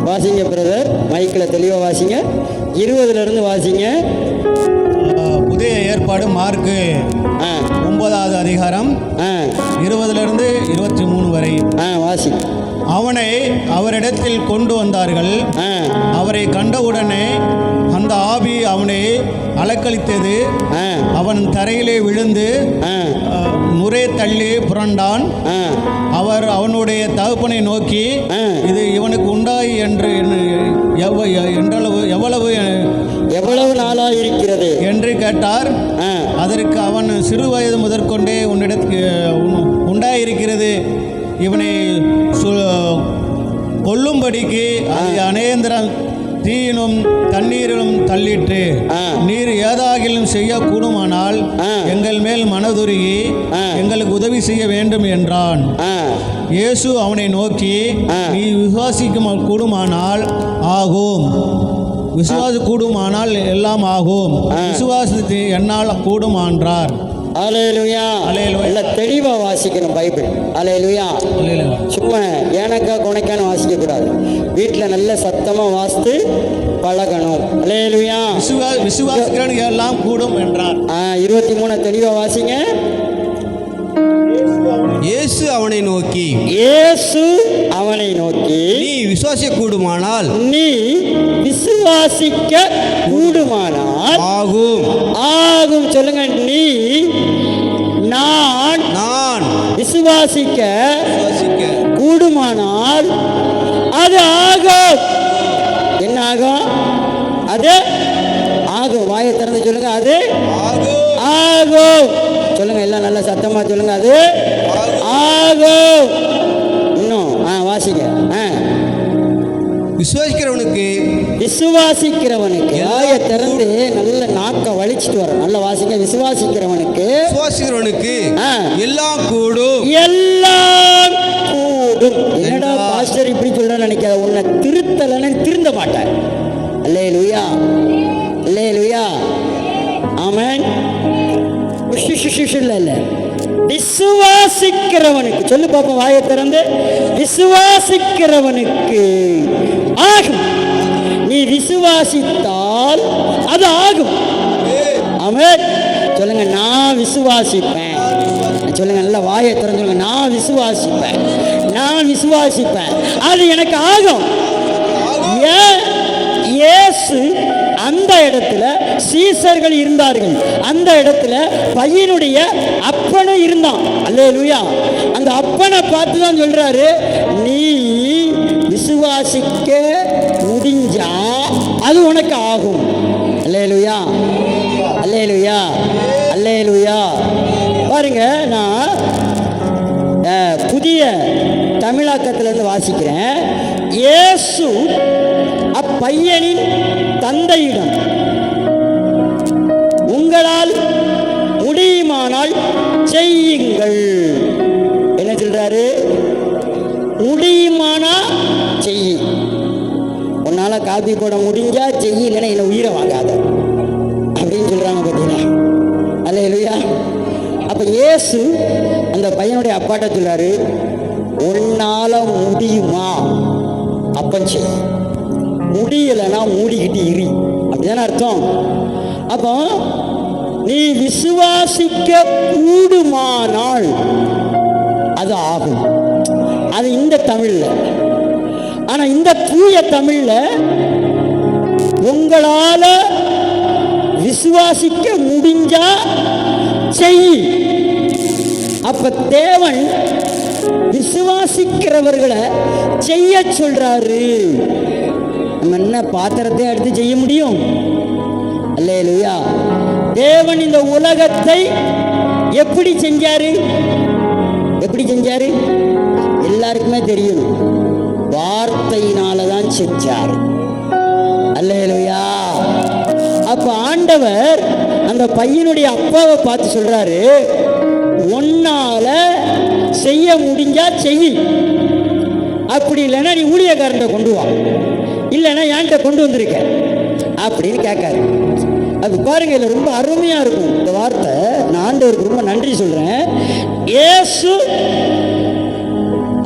Speaker 1: வாசிங்க பிரதர், மைக்கில் தெளிவாக வாசிங்க. 20 வாசிங்க.
Speaker 6: புதிய ஏற்பாடு மார்க்கு 9வது அதிகாரம் 20 23 வரை
Speaker 1: வாசி.
Speaker 6: அவனை அவரிடத்தில் கொண்டு வந்தார்கள். அவரை கண்டவுடனே அந்த ஆவி அவனை அலக்களித்தது. அவன் தரையிலே விழுந்து நுரை தள்ளி புரண்டான். அவர் அவனுடைய தகப்பனை நோக்கி, இது இவனுக்கு உண்டாய் என்று எவ்வளவு நாளாக இருக்கிறது என்று கேட்டார். அதற்கு அவன் சிறு வயது முதற்கொண்டே உன்னிடத்துக்கு உண்டாயிருக்கிறது. இவனை கொல்லும்படிக்கு அது அநேந்திரம் தீயிலும் தண்ணீரிலும் தள்ளிற்று. நீர் ஏதாகிலும் செய்யக்கூடுமானால் எங்கள் மேல் மனதுருகி எங்களுக்கு உதவி செய்ய வேண்டும் என்றான். இயேசு அவனை நோக்கி, நீ விசுவாசிக்க கூடுமானால் ஆகும். விசுவாச கூடுமானால் எல்லாம் ஆகும். விசுவாசத்தை என்னால் கூடுமான்றார்.
Speaker 1: அல்லேலூயா. அல்லேலூயா. தெளிவாக வாசிக்கணும் பைபிள். அல்லேலூயா. சும்மா ஏனக்கா குணைக்கான வாசிக்கக்கூடாது. வீட்டில் நல்ல சத்தமாக வாசித்து பழகணும். அல்லேலூயா.
Speaker 6: விசுவாசிக்கிறவனுக்கு எல்லாம் கூடும் என்றார்.
Speaker 1: 23 தெளிவாக வாசிங்க.
Speaker 7: இயேசு அவனை நோக்கி,
Speaker 6: நீ விசுவாசிக்க கூடுமானால்
Speaker 1: ஆகும். சொல்லுங்க. நான் விசுவாசிக்க கூடுமானால் அது ஆகும். என்ன ஆகும்? அது ஆகும். வாயை திறந்து சொல்லுங்க. அது ஆகும். சொல்லுங்க. எல்லாம் நல்ல சத்தமா சொல்லுங்க. அது ஆகும். இன்னும் வாசிங்க. விசுவாசிக்கிறவனுக்கு வாயை திறந்து நல்ல நாக்க வலிச்சுட்டு வர. நல்ல வாசிங்க. விசுவாசிக்கிறவனுக்கு
Speaker 7: எல்லாம் கூடும்.
Speaker 1: என்னடா பாஸ்டர் இப்படி சொல்ற நினைக்காத. உன்னை திருத்தலன்னு திருந்த மாட்டேன். அல்லேலூயா. அல்லேலூயா. ஆமென். இல்ல விசுவாசிக்கிறவனுக்கு சொல்லு பாப்போம். வாயை திறந்து விசுவாசிக்கிறவனுக்கு ஆகும். நீ விசுவாசித்தால் அது ஆகும். ஆமென். சொல்லுங்க. நான் விசுவாசிப்பேன். சொல்லுங்க. நல்ல வாயை திறந்து சொல்லுங்க. நான் விசுவாசிப்பேன். அது எனக்கு ஆகும். இயேசு
Speaker 4: அந்த இடத்துல சீசர்கள் இருந்தார்கள். அந்த இடத்துல பையனுடைய அப்பனும் இருந்தான். அல்லேலூயா. அந்த அப்பனை பார்த்து தான் சொல்றாரு, நீ விசுவாசிக்க முடிஞ்சா அது உனக்கு ஆகும். அல்லேலூயா, அல்லேலூயா, அல்லேலூயா. பாருங்க, நான் புதிய தமிழாக்கத்திலிருந்து வாசிக்கிறேன். இயேசு அப்பையனின் தந்தையிடம், உங்களால் முடியுமானால் செய்யுங்கள். என்ன சொல்றாரு? முடியுமானா செய்யி. உன்னால காப்பி போட முடிஞ்சா செய்யி, இல்லைன்னா என்ன உயிரை வாங்காத அப்படின்னு சொல்றாங்க. பார்த்தீங்களா? அல்லேலூயா. அப்ப இயேசு அந்த பையனுடைய அப்பாட்ட சொல்றாரு, உன்னால முடியுமா அப்பன் செய், முடியலைன்னா மூடிக்கிட்டு இரு. அப்படிதானே அர்த்தம்? அப்போ நீ விசுவாசிக்க கூடுமானால் அது ஆகும். அது இந்த தமிழ்ல. ஆனா இந்த தூய தமிழ்ல உங்களால விசுவாசிக்க முடிஞ்சா செய். அப்ப தேவன் விசுவாசிக்கிறவர்களை செய்ய சொல்றாரு. நம்ம என்ன பாத்திரத்தை எடுத்து செய்ய முடியும்? அல்லேலூயா. தேவன் இந்த உலகத்தை எப்படி செஞ்சாரு? எப்படி செஞ்சாரு? எல்லாருக்குமே தெரியும், வார்த்தையினால தான் செஞ்சாரு. அல்லேலூயா. அப்ப ஆண்டவர் அந்த பையனுடைய அப்பாவை பார்த்து சொல்றாரு, உன்னால செய்ய முடிஞ்சா செய், அப்படி இல்லைன்னா நீ ஊழியக்காரன் கொண்டு வா, இல்லைன்னா என்கிட்ட கொண்டு வந்திருக்க அப்படின்னு கேட்காரு. அது பாருங்க, இதுல ரொம்ப அருமையா இருக்கும் இந்த வார்த்தை. நான் ஆண்டவருக்கு ரொம்ப நன்றி சொல்றேன். இயேசு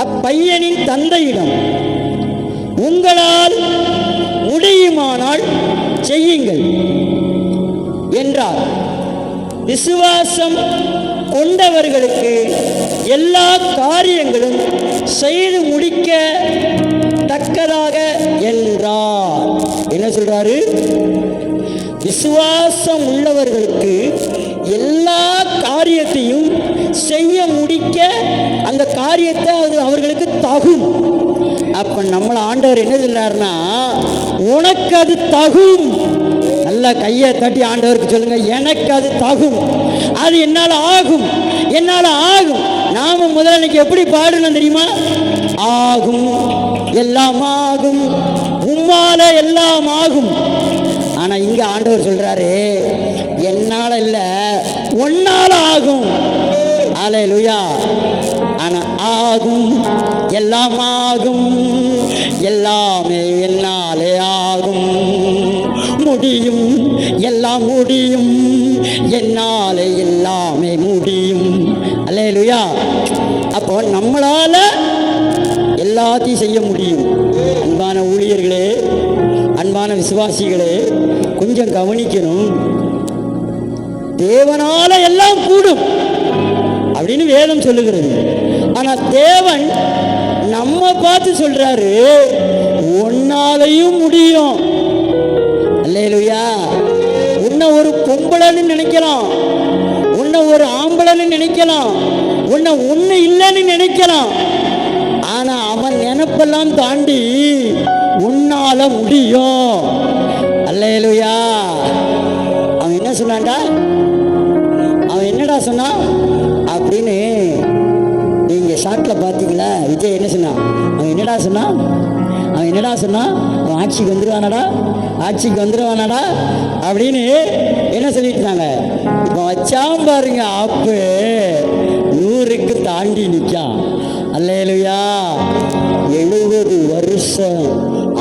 Speaker 4: அப்பையனின் தந்தையிடம், உங்களால் முடியுமானால் செய்யுங்கள் என்றார். விசுவாசம் கொண்டவர்களுக்கு எல்லா காரியங்களும் செய்து முடிக்க தக்கதாக என்றார். என்ன சொல்றாரு? விசுவாசம் உள்ளவர்களுக்கு எல்லா காரியத்தையும் செய்ய முடிக்க அந்த காரியத்தை அது அவர்களுக்கு தகும். அப்ப நம்மள ஆண்டவர் என்ன சொல்றாருன்னா, உனக்கு அது தகும். நல்ல கையை தட்டி ஆண்டவருக்கு சொல்லுங்க, எனக்கு அது தகும், அது என்னால் ஆகும், என்னால் ஆகும். நாம முதல்ல எப்படி பாடணும் தெரியுமா? ஆகும், எல்லாம் ஆகும், உம்மால எல்லாம் ஆகும். ஆனா இங்க ஆண்டவர் சொல்றாரு, என்னால இல்ல உன்னால ஆகும். அல்லேலூயா. ஆனா ஆகும், எல்லாம் ஆகும், எல்லாமே என்னாலே ஆகும். முடியும், எல்லாம் முடியும், என்னாலே எல்லாமே முடியும். அல்லேலூயா. அப்போ நம்மளால எல்லாத்தையும் செய்ய முடியும். அன்பான ஊழியர்களே, அன்பான விசுவாசிகளே, கொஞ்சம் கவனிக்கணும். தேவனால எல்லாம் கூடும் அப்படின்னு வேதம் சொல்லுகிறது. ஆனா தேவன் நம்ம பார்த்து சொல்றாரு, உன்னாலையும் முடியும். அல்லேலூயா. உன்னை ஒரு பொம்பளைன்னு நினைக்கலாம், உன்னை ஒரு ஆம்பளைன்னு நினைக்கலாம், உன்னை ஒண்ணு இல்லைன்னு நினைக்கலாம். ஆனா அவன் நினைப்பெல்லாம் தாண்டி உன்னால முடியும். அல்லேலூயா. அவன் என்ன சொன்னான்டா? அவன் என்னடா சொன்னான் அப்படின்னு நீங்க ஷார்ட்ல பாத்தீங்களா? விஜய் என்ன சொன்னான்? அவன் என்னடா சொன்னான்? அவன் என்னடா சொன்னான்? அவன் ஆட்சிக்கு வந்துருவானடா, ஆட்சிக்கு வந்துருவானடா அப்படின்னு என்ன சொல்லிட்டு இப்போ வச்சாம் பாருங்க, ஆப்பு 100க்கு தாண்டி நிற்கான். அல்லேலூயா. 70 வருஷம்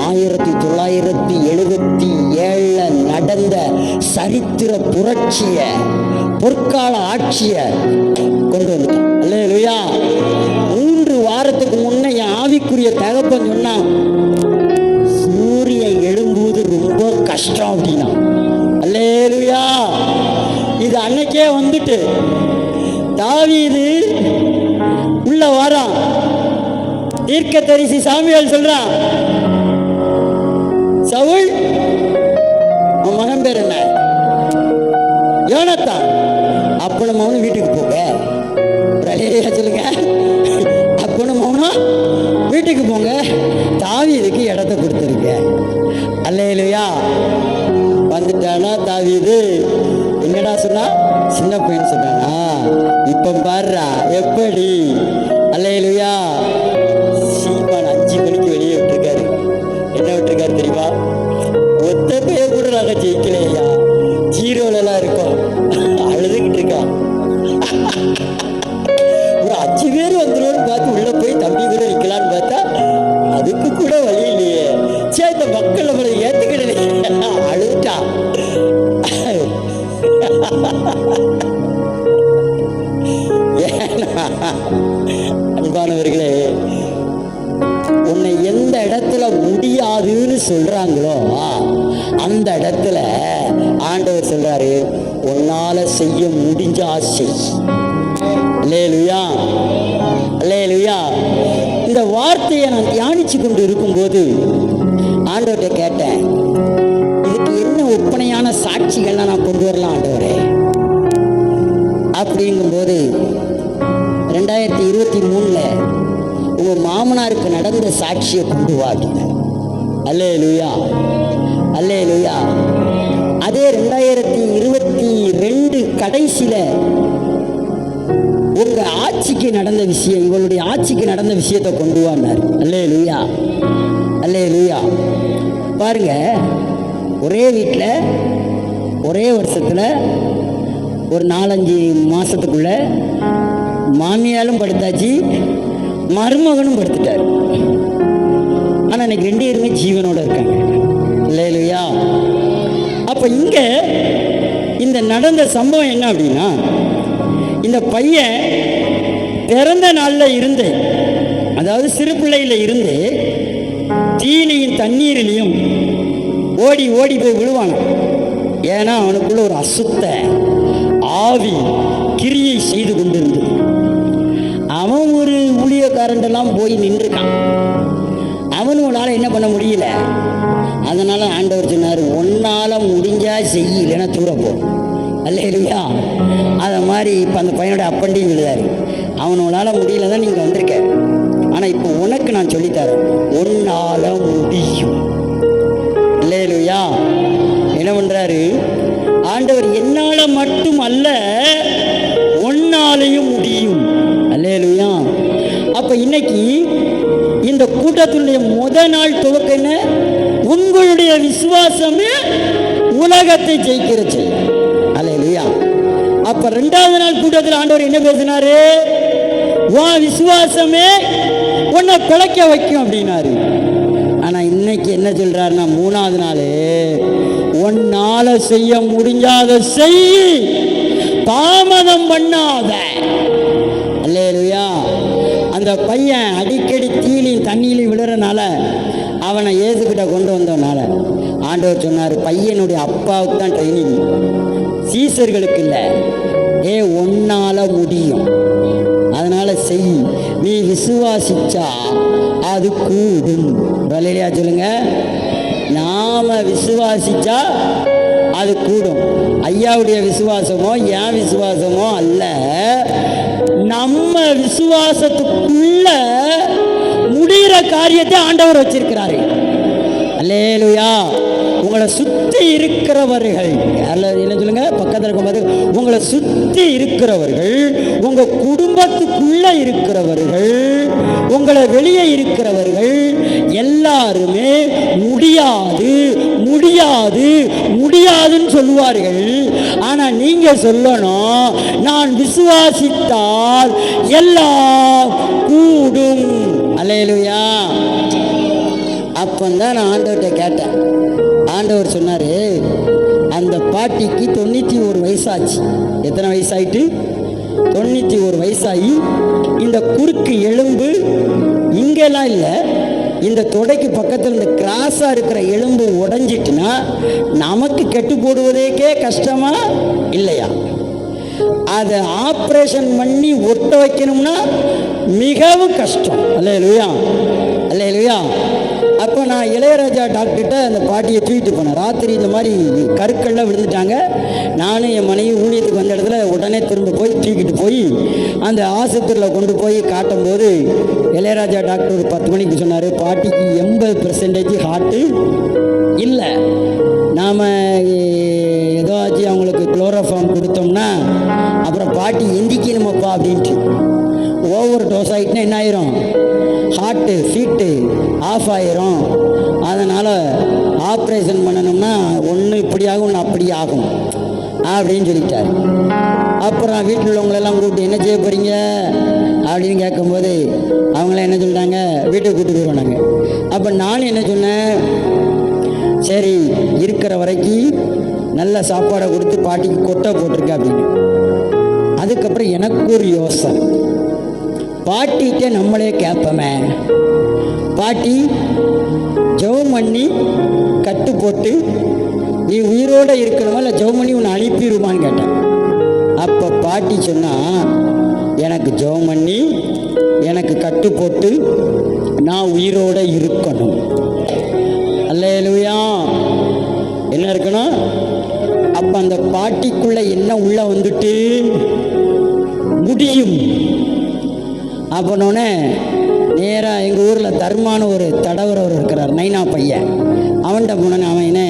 Speaker 4: 1977 நடந்த சரித்திர புரட்சிய, பொற்கால ஆட்சிய கொண்டு வந்துட்டான். அல்லேலூயா. 3 வாரத்துக்கு முன்ன என் ஆவிக்குரிய தகப்பன் சொன்னான், சூரியன் எழும்புவது ரொம்ப கஷ்டம் அப்படின்னா. அல்லேலூயா. இது அன்னைக்கே வந்துட்டு தாவீது உள்ள வரான். தீர்க்கதரிசி சாமுவேல் சொல்றான், சவுல் அவன் மகன் பேர் என்ன? யோனத்தான். அப்பனும் மகனும் வீட்டுக்கு போங்க. சொல்லுங்க, அப்பனும் மகனும் வீட்டுக்கு போங்க, தாவீதுக்கு இடத்த கொடுத்துருங்க. அல்லேலூயா. வந்துட்டானா தாவீது? என்னடா சொன்னா? சின்ன பையன் சொன்னானா? இப்ப பாருடா எப்படி. அல்லேலூயா. சீமான் 5 மணிக்கு வெளியே விட்டுருக்காரு. என்ன விட்டுருக்காரு தெரியுமா? ஒத்த பைய கூட நாங்க ஜெயிக்கலையா, 0லாம் இருக்கோம். அழுதுகிட்டு இருக்கான். ஒரு 5 பேர் வந்துடும் பார்த்து உள்ள போய் தம்பி கூட நிக்கலான்னு பார்த்தா அதுக்கு கூட வழி இல்லையே. சே, இந்த மக்கள் நம்மளை ஏத்துக்கிடல. அழுதுட்டா. அன்பானவர்களே, உன்னை எந்த இடத்துல முடியாதுன்னு சொல்றாங்களோ அந்த இடத்துல ஆண்டவர் சொல்றாரு, உன்னால செய்ய முடிஞ்ச செய். அல்லேலூயா, அல்லேலூயா. இந்த வார்த்தையை நான் தியானிச்சு கொண்டு இருக்கும்போது ஆண்டவர்கிட்ட கேட்டேன், இதுக்கு என்ன ஒப்பனையான சாட்சிகள்லாம் நான் கொண்டு வரலாம் ஆண்டவரே அப்படிங்கும்போது 2023 உங்க மாமனாருக்கு நடந்த சாட்சியை கொண்டு வாங்க. அல்லேலூயா, அல்லேலூயா. அதே 2022 கடைசியில உங்க ஆட்சிக்கு நடந்த விஷயம், உங்களுடைய ஆட்சிக்கு நடந்த விஷயத்தை கொண்டு வானார். அல்லேலூயா, அல்லேலூயா. பாருங்க, ஒரே வீட்டில் ஒரே வருஷத்தில் ஒரு 4-5 மாசத்துக்குள்ள மாமியாலும் படுத்தாச்சு, மருமகனும் படுத்துட்டார். ஆனால் இன்னைக்கு 2 பேருமே ஜீவனோட இருக்காங்க. அல்லேலூயா. அப்போ இங்கே இந்த நடந்த சம்பவம் என்ன அப்படின்னா, இந்த பையன் பிறந்த நாளில் இருந்து, அதாவது சிறு பிள்ளையில் இருந்து தீனியும் தண்ணீரிலையும் ஓடி ஓடி போய் விழுவான். ஏன்னா அவனுக்குள்ள ஒரு அசுத்த ஆவி கிரியை செய்து கொண்டிருந்தது. அவன் ஒரு ஊழியக்காரண்டெல்லாம் போய் நின்றுக்கான். அவனுனால என்ன பண்ண முடியல. அதனால ஆண்டவர் சொன்னார், உன்னால முடிஞ்சா செய், இல்லைன்னா தூரப்போ. அல்லேலூயா. அதை மாதிரி இப்போ அந்த பையனோட அப்பண்டியும் எழுதாரு, அவனோட முடியல தான் நீங்கள் வந்திருக்க, ஆனால் இப்போ உனக்கு நான் சொல்லித்தரேன், உன்னால முடியும். அல்லேலூயா. என்ன பண்றாரு ஆண்டவர்? என்னால மட்டும் அல்ல, உன்னாலையும் முடியும். அல்லேலூயா. அப்ப இன்னைக்கு இந்த கூட்டத்தினுடைய முதல் நாள் துவக்கம் என்ன? உங்களுடைய விசுவாசமே உலகத்தை ஜெயிக்கிற செய்யும். அல்லேலூயா. அப்ப 2வது நாள் கூட்டத்தில் ஆண்டவர் என்ன பேசினாரு? உன் விசுவாசமே உன்னை பிழைக்க வைக்கும் அப்படின்னாரு. ஆனா இன்னைக்கு என்ன சொல்றாருன்னா, 3வது நாள், உன்னால செய்ய முடிஞ்சாத செய், தாமதம் பண்ணாத. அல்லேலூயா. அந்த பையன் அடிக்கடி தீலையும் தண்ணியிலையும் விடுறனால அவனை இயேசுகிட்ட கொண்டு வந்தனால ஆண்டவர் சொன்னார், பையனுடைய அப்பாவுக்கு தான் ட்ரைனிங், சீசர்களுக்கு இல்லை. உன்னால முடியும், அதனால செய். நீ விசுவாசிச்சா அது கூடும். வலையிலையா சொல்லுங்க, நாம விசுவாசிச்சா அது கூடும். ஐயாவுடைய விசுவாசமோ என் விசுவாசமோ அல்ல, நம்ம விசுவாசத்துக்குள்ள முடிகிற காரியத்தை ஆண்டவர் வச்சிருக்கிறாரு. அல்லேலூயா. உங்களை சுற்றி இருக்கிறவர்கள், என்ன சொல்லுங்க, பக்கத்தில் இருக்கும்போது உங்களை சுற்றி இருக்கிறவர்கள், உங்க குடும்பத்துக்குள்ள இருக்கிறவர்கள், உங்களை வெளியே இருக்கிறவர்கள் எல்லாருமே முடியாது முடியாது முடியாதுன்னு சொல்லுவார்கள். ஆனா நீங்க சொல்லணும், நான் விசுவாசித்தால் எல்லாம் கூடும். அல்லேலூயா. அப்பந்தான் நான் ஆண்டவர்கிட்ட கேட்டேன். ஆண்டவர் சொன்னாரு, அந்த பாட்டிக்கு 91 வயசாச்சு. எத்தனை வயசாயிட்டு? 91 வயசாகி இந்த குறுக்கு எலும்பு இங்கெல்லாம் இல்லை, இந்த தொடைக்கு பக்கத்தில் இந்த கிராஸாக இருக்கிற எலும்பு உடைஞ்சிட்டுனா நமக்கு கெட்டு போடுவதேக்கே கஷ்டமா இல்லையா? அதை ஆப்ரேஷன் பண்ணி ஒட்ட வைக்கணும்னா மிகவும் கஷ்டம். அல்லேலூயா, அல்லேலூயா. அப்போ அப்போ நான் இளையராஜா டாக்டர்கிட்ட அந்த பாட்டியை தூக்கிட்டு போனேன். ராத்திரி இந்த மாதிரி கருக்கள்லாம் விழுந்துட்டாங்க. நானும் என் மனைவி ஊழியத்துக்கு வந்த இடத்துல உடனே திரும்ப போய் தூக்கிட்டு போய் அந்த ஆஸ்பத்திரியில் கொண்டு போய் காட்டும்போது இளையராஜா டாக்டர் ஒரு 10 மணிக்கு சொன்னார், பாட்டிக்கு 80% ஹார்ட்டு இல்லை. நாம் ஏதாச்சும் அவங்களுக்கு குளோரோஃபார்ம் கொடுத்தோம்னா அப்புறம் பாட்டி எந்திக்கணுமப்பா அப்படின்ட்டு. ஓவர் டோஸ் ஆகிட்டுனா என்ன ஆயிரும், ஹார்ட்டு ஃபீட்டு ஆஃப் ஆயிரும். அதனால் ஆப்ரேஷன் பண்ணணும்னா ஒன்று இப்படி ஆகும், ஒன்று அப்படி ஆகும் அப்படின்னு சொல்லிட்டார். அப்புறம் வீட்டில் உள்ளவங்களெல்லாம் கூப்பிட்டு என்ன செய்ய போகிறீங்க அப்படின்னு கேட்கும்போது அவங்களாம் என்ன சொல்லிட்டாங்க, வீட்டுக்கு கூப்பிட்டு போயிடுவாங்க. அப்போ நான் என்ன சொன்னேன், சரி இருக்கிற வரைக்கும் நல்ல சாப்பாடை கொடுத்து பாட்டிக்கு கொட்டை போட்டிருக்கேன் அப்படின்னு. அதுக்கப்புறம் எனக்கு ஒரு யோசனை, பாட்டிகிட்ட நம்மளே கேட்போமே, பாட்டி ஜெபம் பண்ணி கட்டு போட்டு நீ உயிரோடு இருக்கணுமா இல்லை ஜெபம் பண்ணி உன்னை அனுப்பிடுமான்னு கேட்டேன். அப்போ பாட்டி சொன்னால், எனக்கு ஜெபம் பண்ணி எனக்கு கட்டு போட்டு நான் உயிரோடு இருக்கணும். அல்லேலூயா. என்ன இருக்கணும்? அப்போ அந்த பாட்டிக்குள்ளே என்ன உள்ளே வந்துட்டு முடியும் அப்பனோடனே நேராக எங்கள் ஊரில் தர்மான ஒரு தடவரவர் இருக்கிறார், நைனா பையன். அவன்கிட்ட போனோன்னே அவன் என்ன,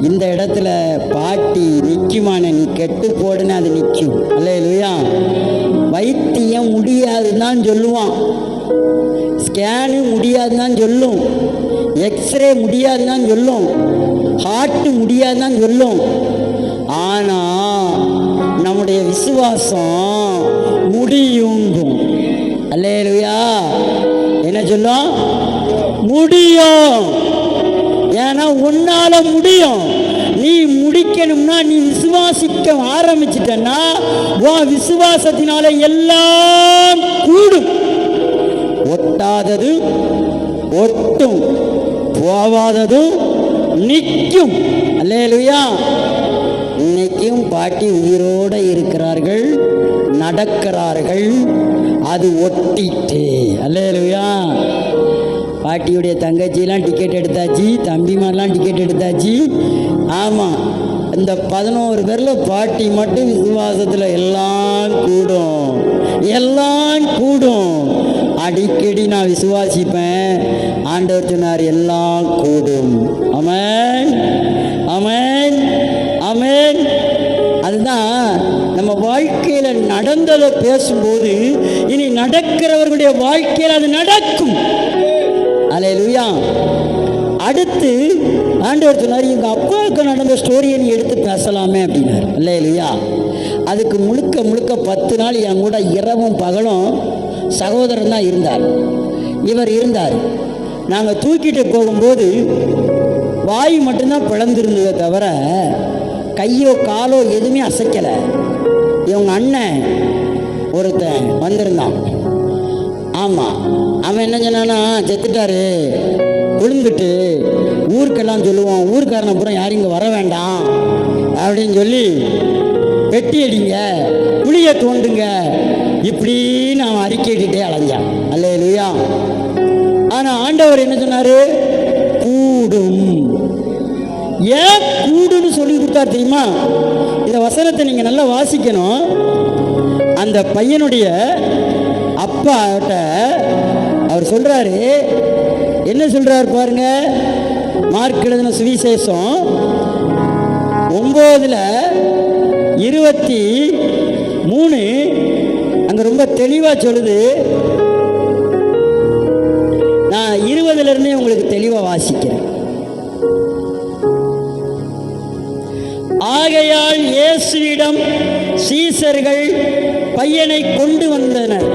Speaker 4: இந்த இடத்துல பாட்டி நிற்குமான, நீ கெட்டு போடுன்னு அது நிற்கும். அல்லேலூயா. வைத்தியம் முடியாதுன்னு தான் சொல்லுவான், ஸ்கேனு முடியாதுன்னு தான் சொல்லும், எக்ஸ்ரே முடியாதுன்னு தான் சொல்லும், ஹார்ட்டு முடியாதுன்னு தான் சொல்லும். ஆனால் நம்முடைய விசுவாசம் முடியுங்கும். அல்லேலூயா. என்ன சொல்லும்? முடியும். ஏன்னா உன்னால முடியும். நீ முடிக்கணும்னா நீ விசுவாசிக்க ஆரம்பிச்சிட்டன்னா உன் விசுவாசத்தினால எல்லாம் கூடும். ஒட்டாதது ஒட்டும், போவாததும் நிற்கும். அல்லேலூயா. இன்னைக்கும் பாட்டி உயிரோடு இருக்கிறார்கள், நடக்கிறார்கள், அது ஒட்டிட்டு. அல்லேலூயா. பாட்டியுடைய தங்கச்சியெல்லாம் டிக்கெட் எடுத்தாச்சு, தம்பிமாரெலாம் டிக்கெட் எடுத்தாச்சு. ஆமாம், இந்த 11 பேரில் பாட்டி மட்டும் விசுவாசத்தில் எல்லாம் கூடும், எல்லாம் கூடும். அடிக்கடி நான் விசுவாசிப்பேன். ஆண்டவர் சொன்னார் எல்லாம் கூடும். ஆமென், ஆமென், ஆமென். அதுதான் நம்ம வாழ்க்கையில் நடந்ததை பேசும்போது இனி நடக்கிறவர்களுடைய வாழ்க்கையில் அது நடக்கும். அல்லேலூயா. அடுத்து ஆண்டவர் சொன்னார், எங்கள் அப்பாவுக்கு நடந்த ஸ்டோரியை நீ எடுத்து பேசலாமே அப்படின்னார். அல்லேலூயா. அதுக்கு முழுக்க முழுக்க 10 நாள் என் கூட இரவும் பகலும் சகோதரன் தான் இருந்தார். இவர் இருந்தார். நாங்கள் தூக்கிட்டு போகும்போது வாய் மட்டும்தான் பிளந்திருந்ததை தவிர கையோ காலோ எதுவுமே அசைக்கலை. இவங்க அண்ணன் ஒருத்தன் வந்திருந்தான். ஆமாம், அவன் என்ன சொன்னான்னா, செத்துட்டாரு, விழுந்துட்டு ஊருக்கெல்லாம் சொல்லுவோம், ஊருக்காரனை பூரா யாரும் இங்கே வர வேண்டாம் அப்படின்னு சொல்லி வெட்டி அடிங்க, குழியை தோண்டுங்க, இப்படின்னு அவன் அறிக்கையிட்டே அலைஞ்சான். அல்லேலூயா. ஆனால் ஆண்டவர் என்ன சொன்னார்? கூடும். ஏன் கூடுன்னு சொல்லி கொடுத்தார் தெரியுமா? இந்த வசனத்தை நீங்கள் நல்லா வாசிக்கணும். அந்த பையனுடைய அப்பாட்ட அவர் சொல்கிறாரு, என்ன சொல்கிறார் பாருங்க. மார்க் எழுதின சுவிசேஷம் 9:23 அங்கே ரொம்ப தெளிவாக சொல்லுது. நான் 20 உங்களுக்கு தெளிவாக வாசிக்கிறேன். ஆகையால் இயேசுவிடம் சீசர்கள் பையனை கொண்டு வந்தனர்.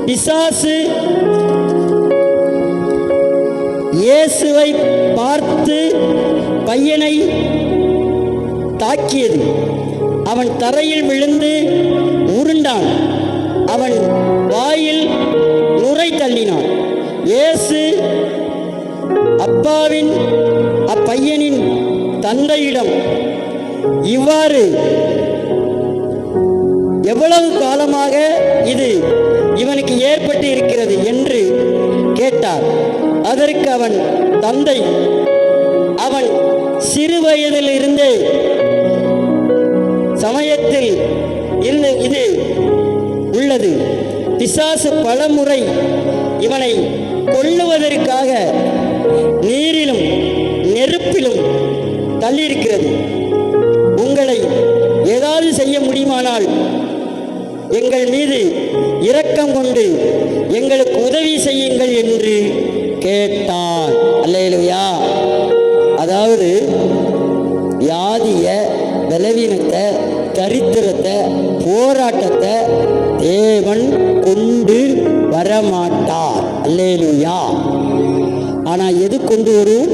Speaker 4: பிசாசு இயேசுவை பார்த்து பையனை தாக்கியது. அவன் தரையில் விழுந்து உருண்டான். அவன் வாயில் நுரை தள்ளினான். இயேசு அப்பாவின் அப்பையனின் தந்தையிடம் இவ்வாறு எவ்வளவு காலமாக இது இவனுக்கு ஏற்பட்டு இருக்கிறது என்று கேட்டார். அதற்கு அவன் தந்தை, அவன் சிறு வயதில் இருந்தே சமயத்தில் இது உள்ளது. பிசாசு பலமுறை இவனை கொல்லுவதற்காக நீரிலும் நெருப்பிலும் தள்ளியிருக்கிறது. உங்களை ஏதாவது செய்ய முடியுமானால் எங்கள் மீது இரக்கம் கொண்டு எங்களுக்கு உதவி செய்யுங்கள் என்று கேட்டான். அல்லேலூயா. அதாவது வியாதிய, பலவீனத்தை, தரித்திரத்தை, போராட்டத்தை தேவன் கொண்டு வரமாட்டார். அல்லேலூயா. ஆனால் எது கொண்டு வரும்?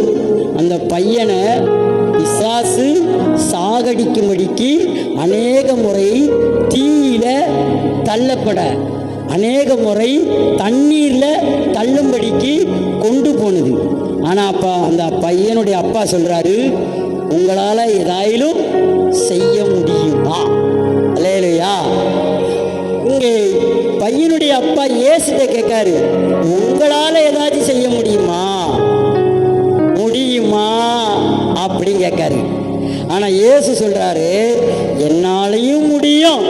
Speaker 4: அந்த பையனை பிசாசு சாகடிக்கும்படிக்கு அநேக முறை தீயில தள்ளப்பட, அநேக முறை தண்ணீரில் தள்ளும்படிக்கு கொண்டு போனது. ஆனால் அப்பா அந்த பையனுடைய அப்பா சொல்கிறாரு, உங்களால் ஏதாயிலும் செய்ய முடியுமா? அல்லேலூயா. இங்கே பையனுடைய அப்பா இயேசுட்ட கேட்காரு, உங்களால் ஏதாச்சும் செய்ய முடியுமா அப்படின்னு கேட்காரு. ஆனால் இயேசு சொல்கிறாரு, என்னாலையும் முடியும்,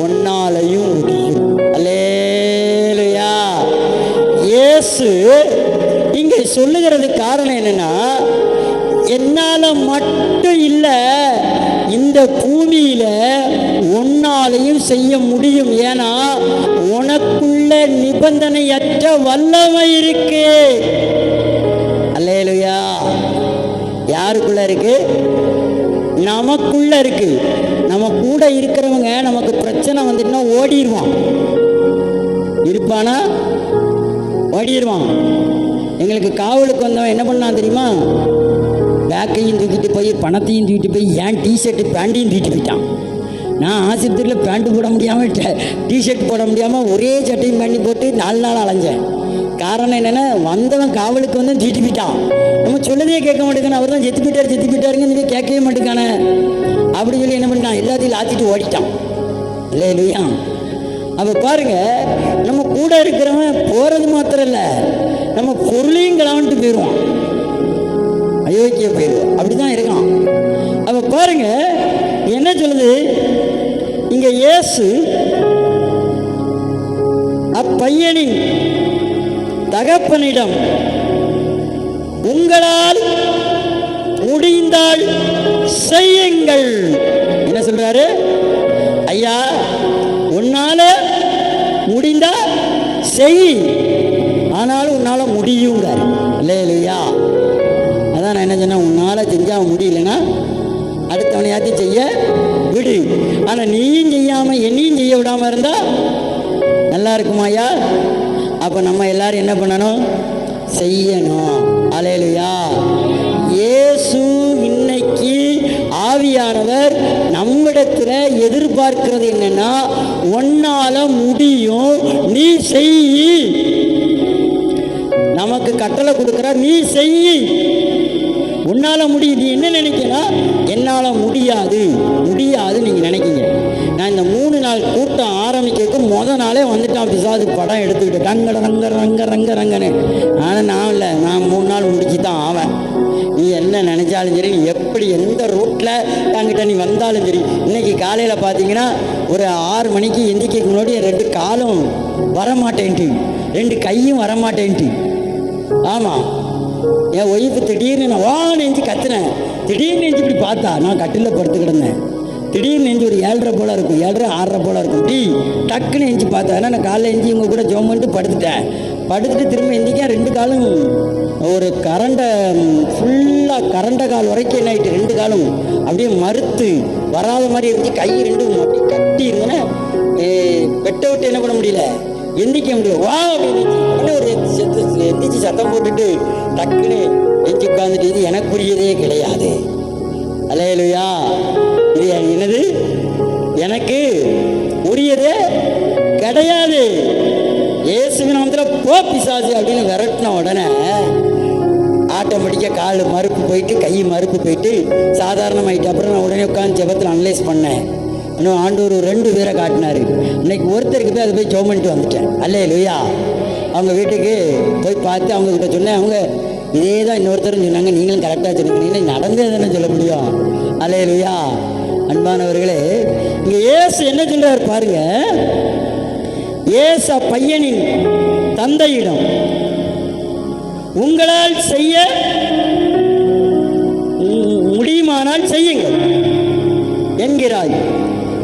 Speaker 4: உன்னாலையும் முடியும். அல்லேலூயா. இயேசு இங்கே சொல்லுகிறது காரணம் என்னன்னா, என்னால் மட்டும் இல்லை, இந்த பூமியில் உன்னாலையும் செய்ய முடியும். ஏன்னா உனக்குள்ள நிபந்தனையற்ற வல்லமை இருக்கு. அல்லேலூயா. யாருக்குள்ள இருக்கு? நமக்குள்ள இருக்கு. நம்ம கூட இருக்கிறவங்க நமக்கு பிரச்சனை வந்துட்டுனா ஓடிடுவான். இருப்பானா? ஓடிடுவான். எங்களுக்கு காவலுக்கு வந்தவன் என்ன பண்ணான் தெரியுமா? பேக்கையும் தூக்கிட்டு போய், பணத்தையும் தூக்கிட்டு போய், ஏன் டிஷர்ட்டு பேண்ட்டையும் தூக்கிட்டு போயிட்டான். நான் ஆஸ்பத்திரியில் பேண்ட்டு போட முடியாமல், டிஷர்ட் போட முடியாமல் ஒரே சட்டையும் பேண்டி போட்டு 4 நாள் அலைஞ்சேன். காரணம் என்னென்னா, வந்தவன் காவலுக்கு வந்து தூக்கிட்டு போயிட்டான். நம்ம சொல்லதே கேட்க மாட்டேங்கான. அவர் தான் செத்து போயிட்டாருங்க நீங்கள் கேட்கவே மாட்டேங்கானே அப்படி சொல்லி என்ன பண்ணிட்டான்? எல்லாத்தையும் லாத்திட்டு ஓடிட்டான். இல்லையா? அப்போ பாருங்க, நம்ம கூட இருக்கிறவன் போகிறது மாத்திரம் இல்லை, நம்ம பொருளையும் கிளம்பிட்டு போயிடுவான். அயோக்கிய போயிடுவோம். அப்படி தான் இருக்கான். அப்போ பாருங்க என்ன சொல்லுது இங்கே இயேசு. அப்பையனின் தகப்பனிடம், உங்களால் முடிந்தால் செய்யுங்கள். என்ன சொல்றாரு? ஐயா, உன்னால முடிந்தா செய், ஆனாலும் உன்னால முடியுங்க. அல்லேலூயா. அதான் நான் என்ன சொன்னேன், உன்னால் செஞ்சால் முடியலன்னா அடுத்தவனையாச்சும் செய்ய விடு. ஆனால் நீயும் செய்யாமல் என்னையும் செய்ய விடாமல் இருந்தால் நல்லா இருக்குமாயா? அப்போ நம்ம எல்லாரும் என்ன பண்ணணும்? செய்யணும். அல்லேலூயா. இயேசு இன்னைக்கு ஆவியானவர் நம்மிடத்தில் எதிர்பார்க்கிறது என்னன்னா, உன்னால முடியும், நீ செய். நமக்கு கட்டளை கொடுக்குற, நீ செய். உன்னால முடியும். நீ என்ன நினைக்கணும்? என்னால் முடியாது நீங்கள் நினைக்கிங்க. நான் இந்த 3 நாள் கூட்டம் ஆரம்பிக்கிறதுக்கு முதல் நாளே வந்துட்டான் பிசாசு படம் எடுத்துக்கிட்டு, ரங்கன்னு. ஆனால் நான் இல்லை, நான் 3 நாள் முடிச்சு தான் ஆவேன். நீ என்ன நினச்சாலும் சரி, நீ எப்படி எந்த ரூட்டில் என்கிட்ட நீ வந்தாலும் சரி. இன்றைக்கி காலையில் பார்த்தீங்கன்னா ஒரு 6 மணிக்கு எந்திரிக்க முன்னாடி 2 காலும் வரமாட்டேன்ட்டு, 2 கையும் வரமாட்டேன்ட்டு. ஆமாம், என் ஒய்ஃபு திடீர்னு நான் நெஞ்சு கத்துனேன். திடீர்னு நெஞ்சு இப்படி பார்த்தா, நான் கட்டில் படுத்து கிடந்தேன். திடீர்னு நெஞ்சு ஒரு 7:30 போல் இருக்கும், 7:30 6:30 போல் இருக்கும். டக்குன்னு எஞ்சி பார்த்தேன். ஏன்னா நான் காலைல எஞ்சி இவங்க கூட ஜோம் பண்ணிட்டு படுத்துட்டு திரும்ப எந்திரிக்க 2 காலும் ஒரு கரண்டை ஃபுல்லாக கரண்டை கால் வரைக்கும் என்ன ஆகிட்டு, 2 காலும் அப்படியே மறுத்து வராத மாதிரி இருந்துச்சு. கை 2 அப்படி கட்டி இருந்தேன்னா பெட்டை விட்டு என்ன பண்ண முடியல, எந்திரிக்க முடியும். வா அப்படின்னு ஒரு எந்திரிச்சு சத்தம் போட்டுட்டு டக்குன்னு எஞ்சி உட்காந்துட்டு, இது எனக்குரியதே கிடையாது. அல்லேலூயா. இது என்னது? எனக்கு உரியதே கிடையாது. இயேசுவின் நாமத்தில் போ பிசாசு அப்படின்னு விரட்டின உடனே ஆட்டோமேட்டிக்காக கால் மறுப்பு போயிட்டு, கை மறுப்பு போயிட்டு சாதாரணமாயிட்டு. அப்புறம் நான் உடனே உட்காந்து ஜெபத்தில் அனலைஸ் பண்ணேன். இன்னும் ஆண்டவர் 2 பேரை காட்டினார். இன்னைக்கு ஒருத்தருக்கு போய் அதை போய் ஜெபம் பண்ணிட்டு வந்துட்டேன். அல்லேலூயா.
Speaker 1: அவங்க வீட்டுக்கு போய் பார்த்து அவங்கக்கிட்ட சொன்னேன். அவங்க இதே தான் இன்னொருத்தரும் சொன்னாங்க. நீங்களும் கரெக்டாக சொன்னீங்க. நடந்தே தானே சொல்ல முடியும். அல்லேலூயா. அன்பானவர்களே, இங்கே இயேசு என்ன சொல்றார் பாருங்க. இயேசு பையனின் தந்தையிடம் உங்களால் செய்ய முடியுமானால் செய்யுங்கள் என்கிறாய்.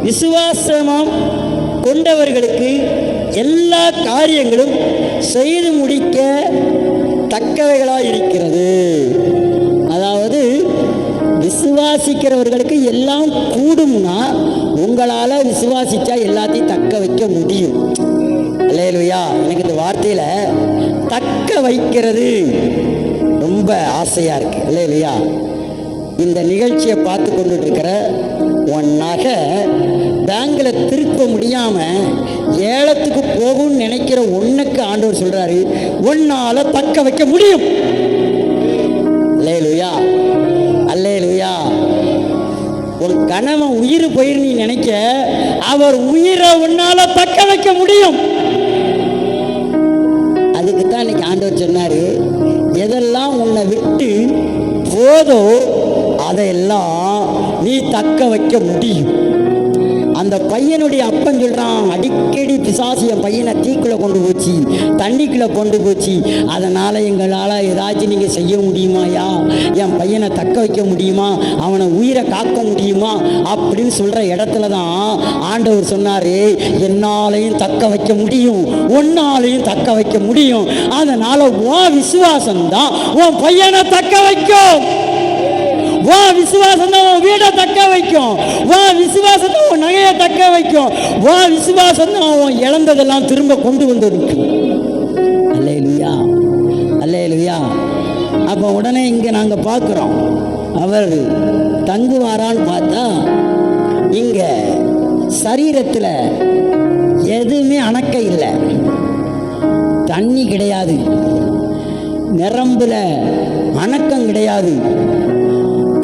Speaker 1: விசுவாசமாம் கொண்டவர்களுக்கு எல்லா காரியங்களும் செய்து முடிக்க தக்கவைகளாக இருக்கிறது. அதாவது விசுவாசிக்கிறவர்களுக்கு எல்லாம் கூடும்னா உங்களால் விசுவாசிச்சா எல்லாத்தையும் தக்க வைக்க முடியும். அல்லேலூயா. எனக்கு இந்த வார்த்தையில் தக்க வைக்கிறது ரொம்ப ஆசையாக இருக்குது. அல்லேலூயா. இந்த நிகழ்ச்சியை பார்த்து கொண்டுட்டு இருக்கிற உன் நகை பேங்கில் திருப்ப முடியாமல் ஏலத்துக்கு போகும்னு நினைக்கிற ஒன்றுக்கு ஆண்டவர் சொல்கிறாரு, உன்னால் தக்க வைக்க முடியும். அல்லேலூயா. அல்லேலூயா. உன் கணவன் உயிர் போயிரு நீ நினைக்க, அவர் உயிரை உன்னால தக்க வைக்க முடியும். அதுக்கு தான் இன்னைக்கு ஆண்டவர் சொன்னாரு, எதெல்லாம் உன்னை விட்டு போதோ அதையெல்லாம் நீ தக்க வைக்க முடியும். அந்த பையனுடைய அப்பன் சொல்கிறான், அடிக்கடி பிசாசு என் பையனை தீக்குள்ளே கொண்டு போச்சு, தண்ணிக்குள்ளே கொண்டு போச்சு, அதனால் எங்களால் ஏதாச்சும் நீங்கள் செய்ய முடியுமாயா? என் பையனை தக்க வைக்க முடியுமா? அவனை உயிரை காக்க முடியுமா? அப்படின்னு சொல்கிற இடத்துல தான் ஆண்டவர் சொன்னார், என்னாலையும் தக்க வைக்க முடியும், உன்னாலையும் தக்க வைக்க முடியும். அதனால் உன் விசுவாசம்தான் உன் பையனை தக்க வைக்கும். உன் விசுவாசம் தான் உன் வீடை தக்க வைக்கும். உன் விசுவாசம் தான் உன் நகையை தக்க வைக்கும். உன் விசுவாசம் தான் அவன் இழந்ததெல்லாம் திரும்ப கொண்டு வந்து நிற்கும். அல்லேலூயா. அல்லேலூயா. அப்போ உடனே இங்கே நாங்கள் பார்க்குறோம், அவர் தங்குவாரான்னு பார்த்தா இங்கே சரீரத்தில் எதுவுமே அணக்க இல்லை. தண்ணி கிடையாது, நரம்புல அணக்கம் கிடையாது,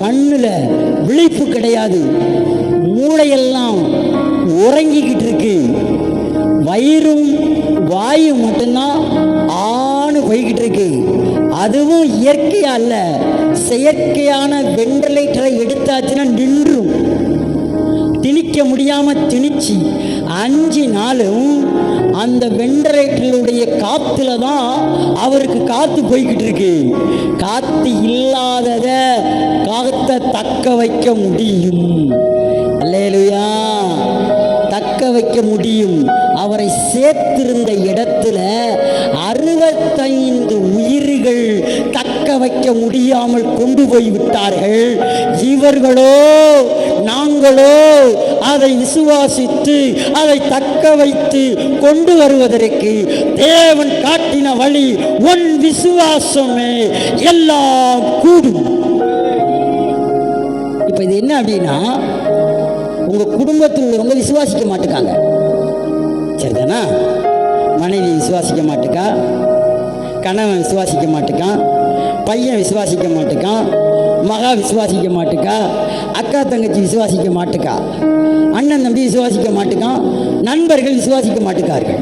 Speaker 1: கண்ணுல விழிப்பு கிடையாது, மூளையெல்லாம் உறங்கிக்கிட்டு இருக்கு. வயிறும் வாயு மட்டும்தான் ஆணு போய்கிட்டு இருக்கு. அதுவும் இயற்கையா அல்ல, செயற்கையான வெண்டிலேட்டரை எடுத்தாச்சுன்னா நின்றும். திணிக்க முடியாம திணிச்சு 5 நாளும் அந்த வெண்டிலேட்டருடைய காத்துல தான் அவருக்கு காத்து போய்கிட்டு இருக்கு. காத்து இல்லாதத காத்தை தக்க வைக்க முடியும். அல்லேலூயா. தக்க வைக்க முடியும். அவரை சேர்த்திருந்த இடத்துல 65 உயிர்கள் தக்க வைக்க முடியாமல் கொண்டு போய் விட்டார்கள். இவர்களோ நாங்களோ அதை விசுவாசித்து அதை தக்க வைத்து கொண்டு வருவதற்கு தேவன் காட்டின வழி உன் விசுவாசமே எல்லாம் கூடும். இப்ப இது என்ன அப்படின்னா, உங்க குடும்பத்தில் உள்ளவங்க விசுவாசிக்க மாட்டுக்காங்க, சரிதானா? மனைவி விசுவாசிக்க மாட்டுக்கா, கணவன் விசுவாசிக்க மாட்டுக்கான், பையன் விசுவாசிக்க மாட்டுக்கான், மகா விசுவாசிக்க மாட்டுக்கா, அக்கா தங்கச்சி விசுவாசிக்க மாட்டுக்கா, அண்ணன் தம்பி விசுவாசிக்க மாட்டுக்கான், நண்பர்கள் விசுவாசிக்க மாட்டுக்கார்கள்.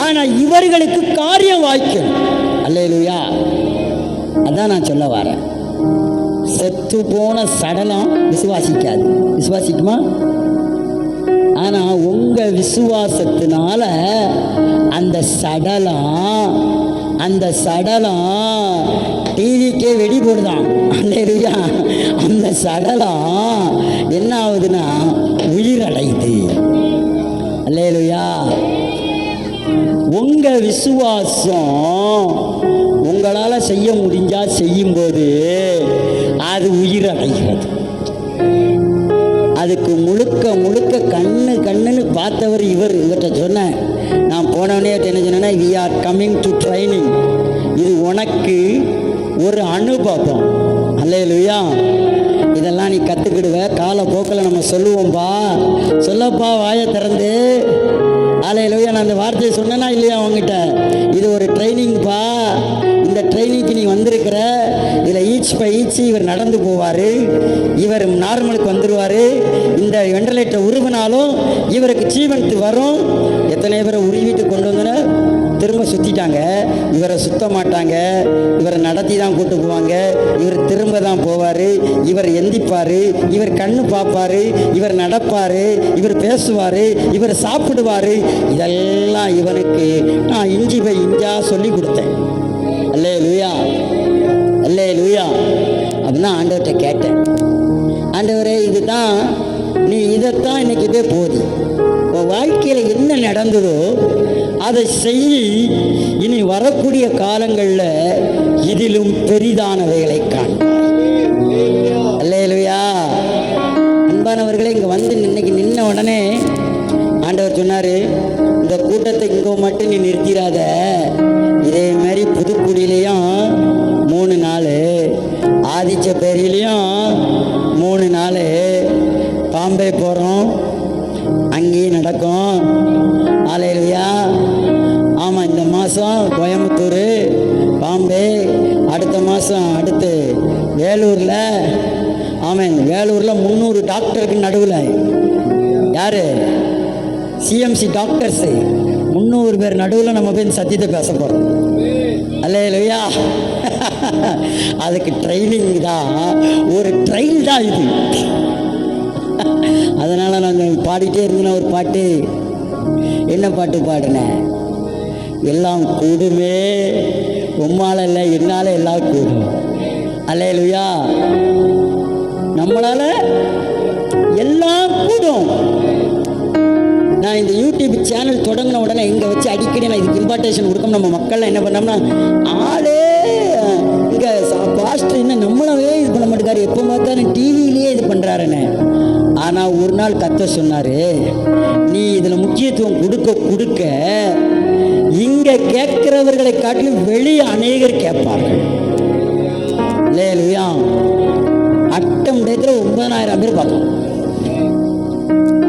Speaker 1: ஆனால் இவர்களுக்கு காரியம் வாய்க்கும். அல்லேலூயா. அதான் நான் சொல்ல வரேன். செத்து போன சடலம் விசுவாசிக்காது, விசுவாசிக்குமா? ஆனால் உங்கள் விசுவாசத்தினால அந்த சடலம் டிவிக்கே வெடி போடுதான். அல்லேலூயா. அந்த சடலம் என்ன ஆகுதுன்னா உயிரடையுது. அல்லேலூயா. உங்கள் விசுவாசம் உங்களால் செய்ய முடிஞ்சால் செய்யும்போது அது உயிரடைகிறது. அதுக்கு முழுக்க கண்ணுன்னு பார்த்தவர் இவர்கிட்ட சொன்னேன். நான் போனவனே என்ன சொன்னேன்னா, we are coming to training. இது உனக்கு ஒரு அனுபவம். அல்லேலூயா. இதெல்லாம் நீ கற்றுக்கிடுவ. காலப்போக்கில் நம்ம சொல்லுவோம்பா. சொல்லப்பா வாயை திறந்து. அல்லேலூயா. நான் அந்த வார்த்தையை சொன்னேன்னா இல்லையா அவங்ககிட்ட? இது ஒரு ட்ரைனிங்ப்பா. இந்த ட்ரைனிங்க்கு நீ வந்திருக்கிற. இதில் ஈச் பை ஈச் இவர் நடந்து போவார், இவர் நார்மலுக்கு வந்துடுவார். இந்த வெண்டிலேட்டர் உருவினாலும் இவருக்கு ஜீவனத்து வரும். எத்தனை பேரை உருவிட்டு கொண்டு வந்தனர்
Speaker 4: திரும்ப சுற்றிட்டாங்க, இவரை சுத்த மாட்டாங்க, இவரை நடத்தி தான் கூட்டு போவாங்க, இவர் திரும்ப தான் போவார், இவர் எந்திப்பார், இவர் கண்ணு பார்ப்பார், இவர் நடப்பார், இவர் பேசுவார், இவர் சாப்பிடுவார். இதெல்லாம் இவனுக்கு நான் இஞ்சி பை இஞ்சா சொல்லி கொடுத்தேன். அல்லேலூயா, அல்லேலூயா. அப்படின்னா ஆண்டவர்கிட்ட கேட்டேன், ஆண்டவரே இதுதான், நீ இதைத்தான் இன்னைக்கு இதே போதி, உன் வாழ்க்கையில் என்ன நடந்ததோ அதை செய்யி, இனி வரக்கூடிய காலங்களில் இதிலும் பெரிதானவைகளை காண்பாய். அல்லேலூயா. அன்பானவர்களே, இங்கே வந்து இன்னைக்கு நின்ன உடனே ஆண்டவர் சொன்னார், இந்த கூட்டத்தை இங்கே மட்டும் நீ நிறுத்திடாத, இதே மாதிரி புதுக்குடியிலையும் 3 நாள், ஆதிச்ச பேரிலையும் 3 நாள், பாம்பே போகிறோம், அங்கேயும் நடக்கும். அல்லேலூயா. ஆமாம், இந்த மாதம் கோயம்புத்தூர், பாம்பே, அடுத்த மாதம் அடுத்து வேலூரில். ஆமாம், வேலூரில் 300 டாக்டருக்கு நடுவில் யார், சிஎம்சி டாக்டர்ஸு 300 பேர் நடுவில் நம்ம போய் சத்தியத்தை பேச போகிறோம். அல்லேலூயா. அதுக்கு ட்ரைனிங் தான், ஒரு ட்ரெயின் தான் இது. அதனால் நான் பாடிட்டே இருந்தேன் ஒரு பாட்டு. என்ன பாட்டு பாடினேன்? எல்லாம் கூடுமே, உம்மால் இல்லை என்னால் எல்லாம் கூடும். அல்லேலூயா. நம்மளால் எல்லாம் கூடும். நான் இந்த யூடியூப் சேனல் தொடங்கின உடனே இங்கே வச்சு அடிக்கடி நான் இதுக்கு இம்பார்ட்டேஷன் கொடுக்க, நம்ம மக்கள்லாம் என்ன பண்ணோம்னா, ஆளே இங்கே பாஸ்டர் என்ன நம்மளவே இது பண்ண மாட்டேங்காரு, எப்போ பார்த்தாலும் டிவியிலேயே இது பண்ணுறாருன்னு. ஆனால் ஒரு நாள் கர்த்தர் சொன்னார், நீ இதில் முக்கியத்துவம் கொடுக்க கொடுக்க இங்கே கேட்கிறவர்களை காட்டிலும் வெளியே அநேகர் கேட்பார்கள். அல்லேலூயா. அட்டம் டயத்தில் 9,000 பேர் பார்த்தோம்.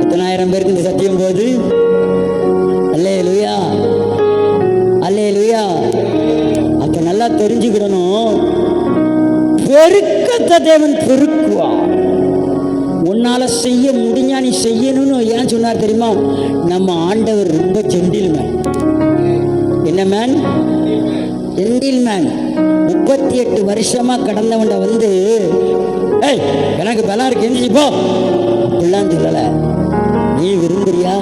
Speaker 4: எத்தனை ஆயிரம் பேருக்கு இந்த சத்தியம் போகுது? அல்லேலூயா, அல்லேலூயா. அப்போ நல்லா தெரிஞ்சுக்கிடணும், பெருக்கத்தை தேவன் பெருக்குவார். உன்னால் செய்ய முடிஞ்சா நீ செய்யணும்னு ஏன் சொன்னார் தெரியுமா? நம்ம ஆண்டவர் ரொம்ப ஜென்டில்மேன். என்ன மேன்? ஜென்டில்மேன். 38 வருஷமாக கடந்தவன்ட வந்து, ஏய் எனக்கு பலம் இருக்கு எந்திரிச்சு போ அப்படிலாம் சொல்லலை. நீ விரும்புறியா,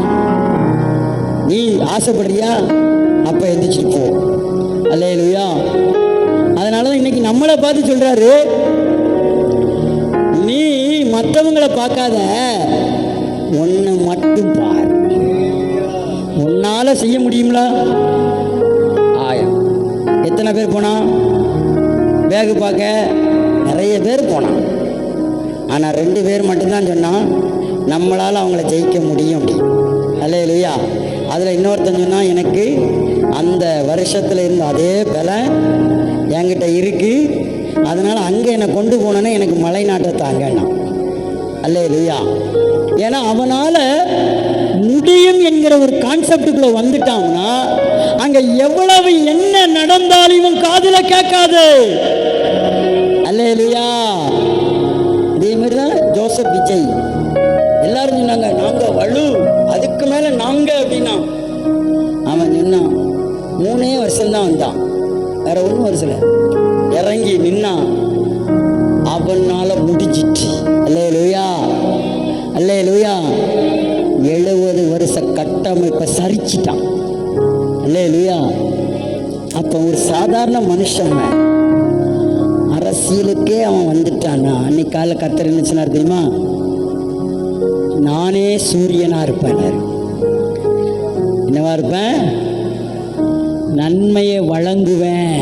Speaker 4: நீ ஆசைப்படுறியா, அப்போ எந்திரிச்சிட்டு போ. அல்லேலூயா. அதனால தான் இன்னைக்கு நம்மளை பார்த்து சொல்கிறாரு, நீ மற்றவங்களை பார்க்காத, ஒன்றை மட்டும் பார். உன்னால் செய்ய முடியுங்களா? எத்தனை பேர் போனான் பேகு பார்க்க? நிறைய பேர் போனான். ஆனால் 2 பேர் மட்டும்தான் சொன்னான், நம்மளால் அவங்கள ஜெயிக்க முடியும் அப்படி. அல்லேலூயா. அதில் இன்னொருத்தன் சொன்னால், எனக்கு அந்த வருஷத்தில் இருந்த அதே பலம் என்கிட்ட இருக்குது, அதனால் அங்கே என்னை கொண்டு போனோன்னே எனக்கு மலை நாட்டை தாங்கன்னா. அல்லேலூயா. ஏன்னா அவனால் முடியும் என்கிற ஒரு கான்செப்டுக்குள்ளே வந்துட்டாங்கன்னா, அங்கே எவ்வளவு என்ன நடந்தாலும் இவன் காதில் கேட்காது. அல்லேலூயா. இதே மாதிரி தான் ஜோசப் விஜய். எல்லாரும் சொன்னாங்க, நாங்கள் வலு, அதுக்கு மேலே நாங்கள் அப்படின்னா. அவன் சொன்னான், 3 வருஷம்தான் வந்தான், வேற 1 வருஷம் இறங்கி நின்னான், அவனால முடிஞ்சிச்சு. அல்லேலூயா, அல்லேலூயா. 70 வருஷ கட்டமைப்பை சரிச்சிட்டான். அல்லேலூயா. அப்போ ஒரு சாதாரண மனுஷன் அரசியலுக்கே அவன் வந்துட்டான்னா, அன்னைக்கு காலையில் கர்த்தர் என்ன சொன்னார் தெரியுமா? நானே சூரியனா இருப்பேன். என்னவா இருப்பேன்? நன்மையை வழங்குவேன்,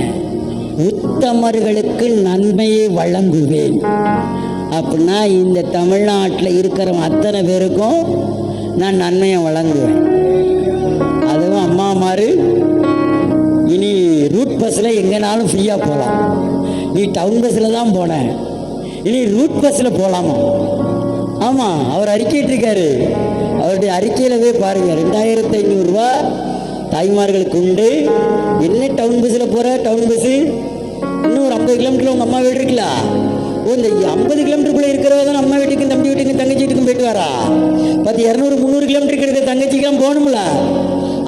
Speaker 4: உத்தமர்களுக்கு நன்மையை வழங்குவேன். அப்படின்னா இந்த தமிழ்நாட்டில் இருக்கிற அத்தனை பேருக்கும் நான் நன்மையை வழங்குவேன். அதுவும் அம்மா மாறு, இனி ரூட் பஸ்ஸில் எங்கேனாலும் ஃப்ரீயாக போகலாம். நீ டவுன் பஸ்ஸில் தான் போனேன், இனி ரூட் பஸ்ஸில் போகலாமா? ஆமாம், அவர் அறிக்கையிட்டிருக்காரு. அவருடைய அறிக்கையில் போய் பாருங்கள், 2500 ரூபா தாய்மார்களுக்கு உண்டு. என்ன டவுன் பஸ்ஸில் போகிற? டவுன் பஸ்ஸு இன்னும் ஒரு 50 கிலோமீட்டரில் உங்கள் அம்மா வீடு இருக்குல்ல, இந்த 50 கிலோமீட்டருக்குள்ளே இருக்கிறவ தான் அம்மா வீட்டுக்கும் தம்பி வீட்டுக்கும் தங்கச்சி வீட்டுக்கும் போயிட்டு வரா. 200-300 கிலோமீட்டருக்கு இருக்கிற தங்கச்சிக்கெல்லாம் போகணும்ல.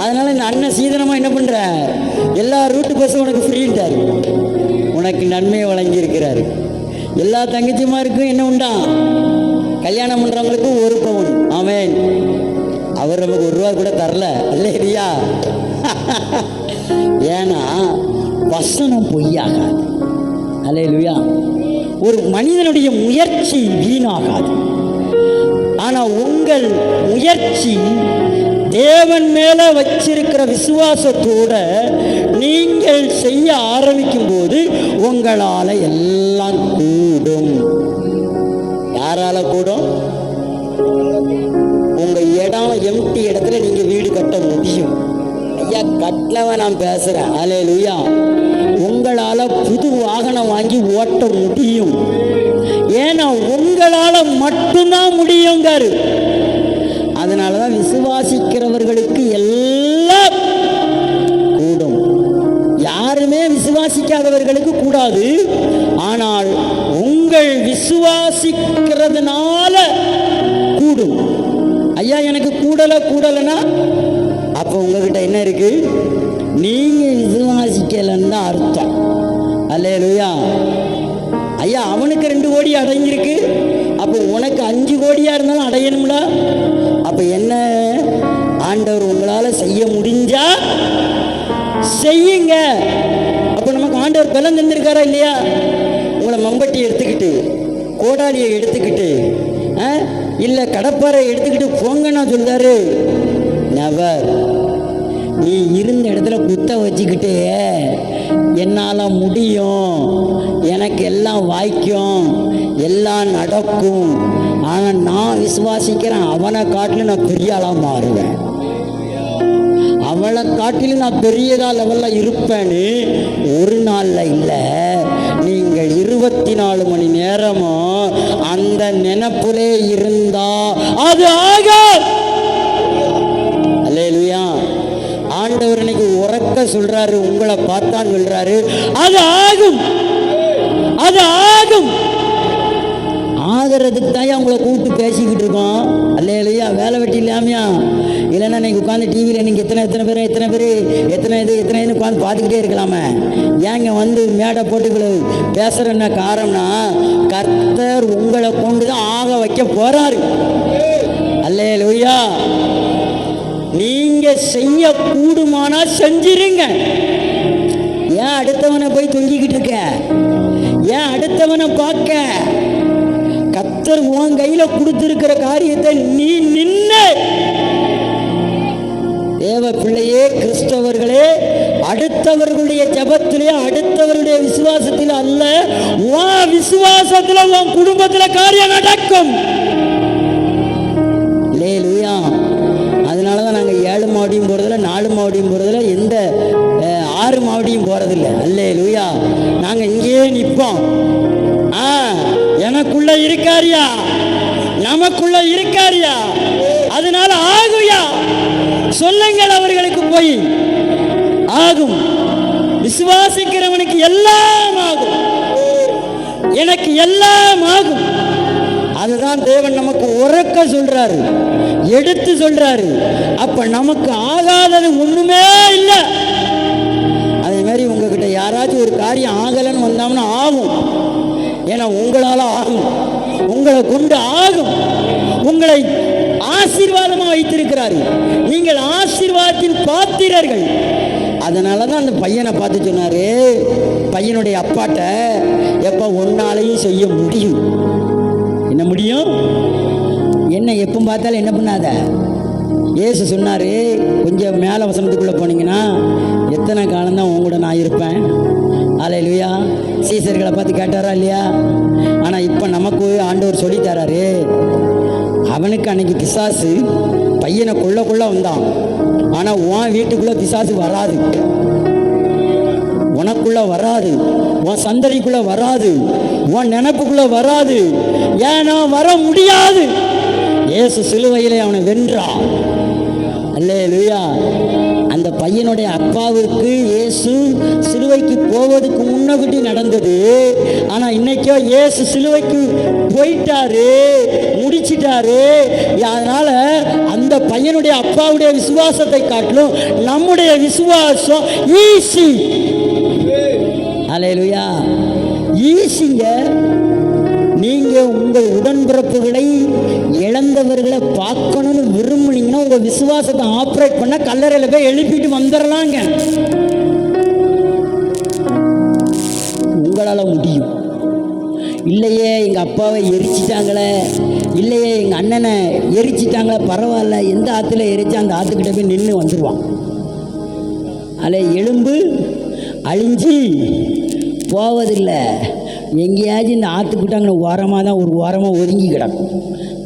Speaker 4: அதனால் இந்த அண்ணன் சீதனமாக என்ன பண்ணுற, எல்லா ரூட்டு பஸ்ஸும் உனக்கு ஃப்ரீன்ட்டார், உனக்கு நன்மையை வழங்கியிருக்கிறாரு. எல்லா தங்கச்சிமாருக்கும் என்ன உண்டா, கல்யாணம் பண்ணுறவங்களுக்கு 1 பவுன். ஆமென். அவர் நமக்கு 1 ரூபா கூட தரல, இல்லையா? ஏன்னா வசனம் பொய்யாகாது. அல்லேலூயா. ஒரு மனிதனுடைய முயற்சி வீணாகாது. ஆனால் உங்கள் முயற்சி தேவன் மேல வச்சிருக்கிற விசுவாசத்தோட நீங்கள் செய்ய ஆரம்பிக்கும் போது உங்களால எல்லாம் கூடும். யாரால கூடும்? உங்க இடம் எம்டி இடத்துல நீங்க வீடு கட்ட முடியும். ஐயா, கட்டலவன் நான் பேசுறேன். அல்லேலூயா. உங்களால புது வாகனம் வாங்கி ஓட்ட முடியும். ஏன்னா உங்களால மட்டும்தான் முடியுங்காரு. அதனாலதான் விசுவாசிக்கிறவர்களுக்கு எல்லாம் கூடும். யாருமே விசுவாசிக்காதவர்களுக்கு கூடாது. ஆனால் உங்கள் விசுவாசிக்கிறதுனால கூடும். ஐயா, எனக்கு கூடலைன்னா அப்போ உங்ககிட்ட என்ன இருக்கு? நீங்க விசுவாசிக்கலன்னு தான் அர்த்தம். அல்லேலூயா. ஐயா, அவனுக்கு 2 கோடி அடங்கியிருக்கு, அப்போ உனக்கு 5 கோடியா இருந்தாலும் அடையணும்ல. அப்ப என்ன, ஆண்டவர் உங்களால செய்ய முடிஞ்சா செய்யுங்க. அப்ப நமக்கு ஆண்டவர் பலன் தந்திருக்காரா இல்லையா? உங்களை மம்பட்டி எடுத்துக்கிட்டு, கோடாலியை எடுத்துக்கிட்டு, இல்ல கடப்பாரை எடுத்துக்கிட்டு போங்கன்னா சொல்றாரு, நெவர். நீ இருந்த இடத்துல குத்த வச்சுக்கிட்டு என்னால் முடியும், எனக்கு எல்லாம் வாய்க்கும், எல்லாம் நடக்கும், ஆனால் நான் விசுவாசிக்கிறேன் அவனை காட்டிலும் நான் பெரிய ஆளாக மாறுவேன், அவளை காட்டிலும் நான் பெரியதா லெவலில் இருப்பேன்னு ஒரு நாளில் இல்லை, நீங்கள் 24 மணி நேரமும் அந்த நினைப்புலே இருந்தா அது ஆகும். அல்லேலூயா. ஆண்டவர் இன்னைக்கு உறக்க சொல்றாரு, உங்களை பார்த்தான் சொல்றாரு, அது ஆகும், அது ஆகும். ஆகிறதுக்கு தான் உங்களை கூப்பிட்டு பேசிக்கிட்டு இருக்கோம். அல்லேலூயா. வேலை வெட்டி இல்லாமையா? இல்லைன்னா நீங்கள் உட்காந்து டிவியில் நீங்கள் எத்தனை பேர் எத்தனை உட்காந்து பார்த்துக்கிட்டே இருக்கலாமே. ஏங்க வந்து மேடை போட்டுக்களை பேசுகிறேன்ன காரணம்னா, கர்த்தர் உங்களை கொண்டு தான் ஆக வைக்க போறாரு. அல்லேலூயா. நீங்க செய்ய கூடுமானா செஞ்சிருங்க. ஏன் அடுத்தவனை போய் தொங்கிக்கிட்டு இருக்க? ஏன் அடுத்தவனை பார்க்க? கர்த்தர் உன் கையில கொடுத்திருக்கிற காரியத்தை நீ நின்னு, தேவ பிள்ளையே, கிறிஸ்தவர்களே, அடுத்தவர்களுடைய ஜபத்திலே, அடுத்தவருடைய விசுவாசத்தில் அல்ல, உன் விசுவாசத்தில் உன் குடும்பத்தில் காரியம் நடக்கும். அல்லேலூயா. அதனால தான் நாங்கள் 7 மாவடியும் போகிறதில்ல, 4 மாவடியும் போகிறதில்ல, எந்த 6 மாவடியும் போகிறதில்ல. அல்லேலூயா. நாங்கள் இங்கேயே நிற்போம். எனக்குள்ள இருக்காரியா, நமக்குள்ள இருக்காரியா, அதனால ஆகுயா. சொல்லுங்கள் அவர்களுக்கு போய், ஆகும். விசுவாசிக்கிறவனுக்கு எல்லாம் ஆகும், எனக்கு எல்லாம் ஆகும். அதுதான் தேவன் நமக்கு உறக்க சொல்றாரு, எடுத்து சொல்றாரு. அப்ப நமக்கு ஆகாதது ஒண்ணுமே இல்லை. அதே மாதிரி உங்ககிட்ட யாராச்சும் ஒரு காரியம் ஆகலைன்னு வந்தோம்னா ஆகும். ஏன்னா உங்களால ஆகும், உங்களை கொண்டு ஆகும். உங்களை ஆசீர்வாதமாக வைத்திருக்கிறாரு. நீங்கள் ஆசீர்வாதத்தின் பாத்திரர்கள். அதனால தான் அந்த பையனை பார்த்து சொன்னாரு, பையனுடைய அப்பாட்ட, எப்போ ஒன்னாலையும் செய்ய முடியும். என்ன முடியும்? என்ன எப்போ பார்த்தாலும் என்ன பண்ணாத. இயேசு சொன்னார், கொஞ்சம் மேலே வசனத்துக்குள்ளே போனீங்கன்னா, எத்தனை காலம்தான் உன் கூட நான் இருப்பேன். அல்லேலூயா. சீசர்களை பார்த்து கேட்டாரா இல்லையா? ஆனால் இப்போ நமக்கு ஆண்டவர் சொல்லித்தராரு. அவனுக்கு அன்னைக்கு பிசாசு பையனை கொள்ள வந்தான். ஆனால் உன் வீட்டுக்குள்ளே பிசாசு வராது, உனக்குள்ள வராது, உன் சந்ததிக்குள்ள வராது, உன் நினைப்புக்குள்ள வராது. ஏன்னா வர முடியாது. இயேசு சிலுவையிலே அவனை வென்றான். அல்லேலூயா. அந்த பையனுடைய அப்பாவுக்கு இயேசு சிலுவைக்கு போவதுக்கு முன்னகுட்டி நடந்தது. ஆனால் இன்னைக்கோ இயேசு சிலுவைக்கு போயிட்டாரு, முடிச்சு எரிச்சிட்டாரு. அதனால அந்த பையனுடைய அப்பாவுடைய விசுவாசத்தை காட்டிலும் நம்முடைய விசுவாசம் ஈஸி. அல்லேலூயா, ஈஸிங்க. நீங்க உங்கள் உடன்பிறப்புகளை இழந்தவர்களை பார்க்கணும்னு விரும்புனீங்கன்னா உங்க விசுவாசத்தை ஆப்ரேட் பண்ண கல்லறையில் போய் எழுப்பிட்டு வந்துடலாங்க. உங்களால் முடியும். இல்லையே எங்கள் அப்பாவை எரிச்சிட்டாங்களே, இல்லையே எங்கள் அண்ணனை எரிச்சிட்டாங்களே, பரவாயில்ல, எந்த ஆற்றுல எரிச்சா அந்த ஆற்றுக்கிட்ட போய் நின்று வந்துடுவான். அதில் எலும்பு அழிஞ்சு போவதில்லை. எங்கேயாச்சும் இந்த ஆற்றுக்கிட்டாங்கிற ஓரமாக தான் ஒரு ஓரமாக ஒதுங்கி கிடக்கும்.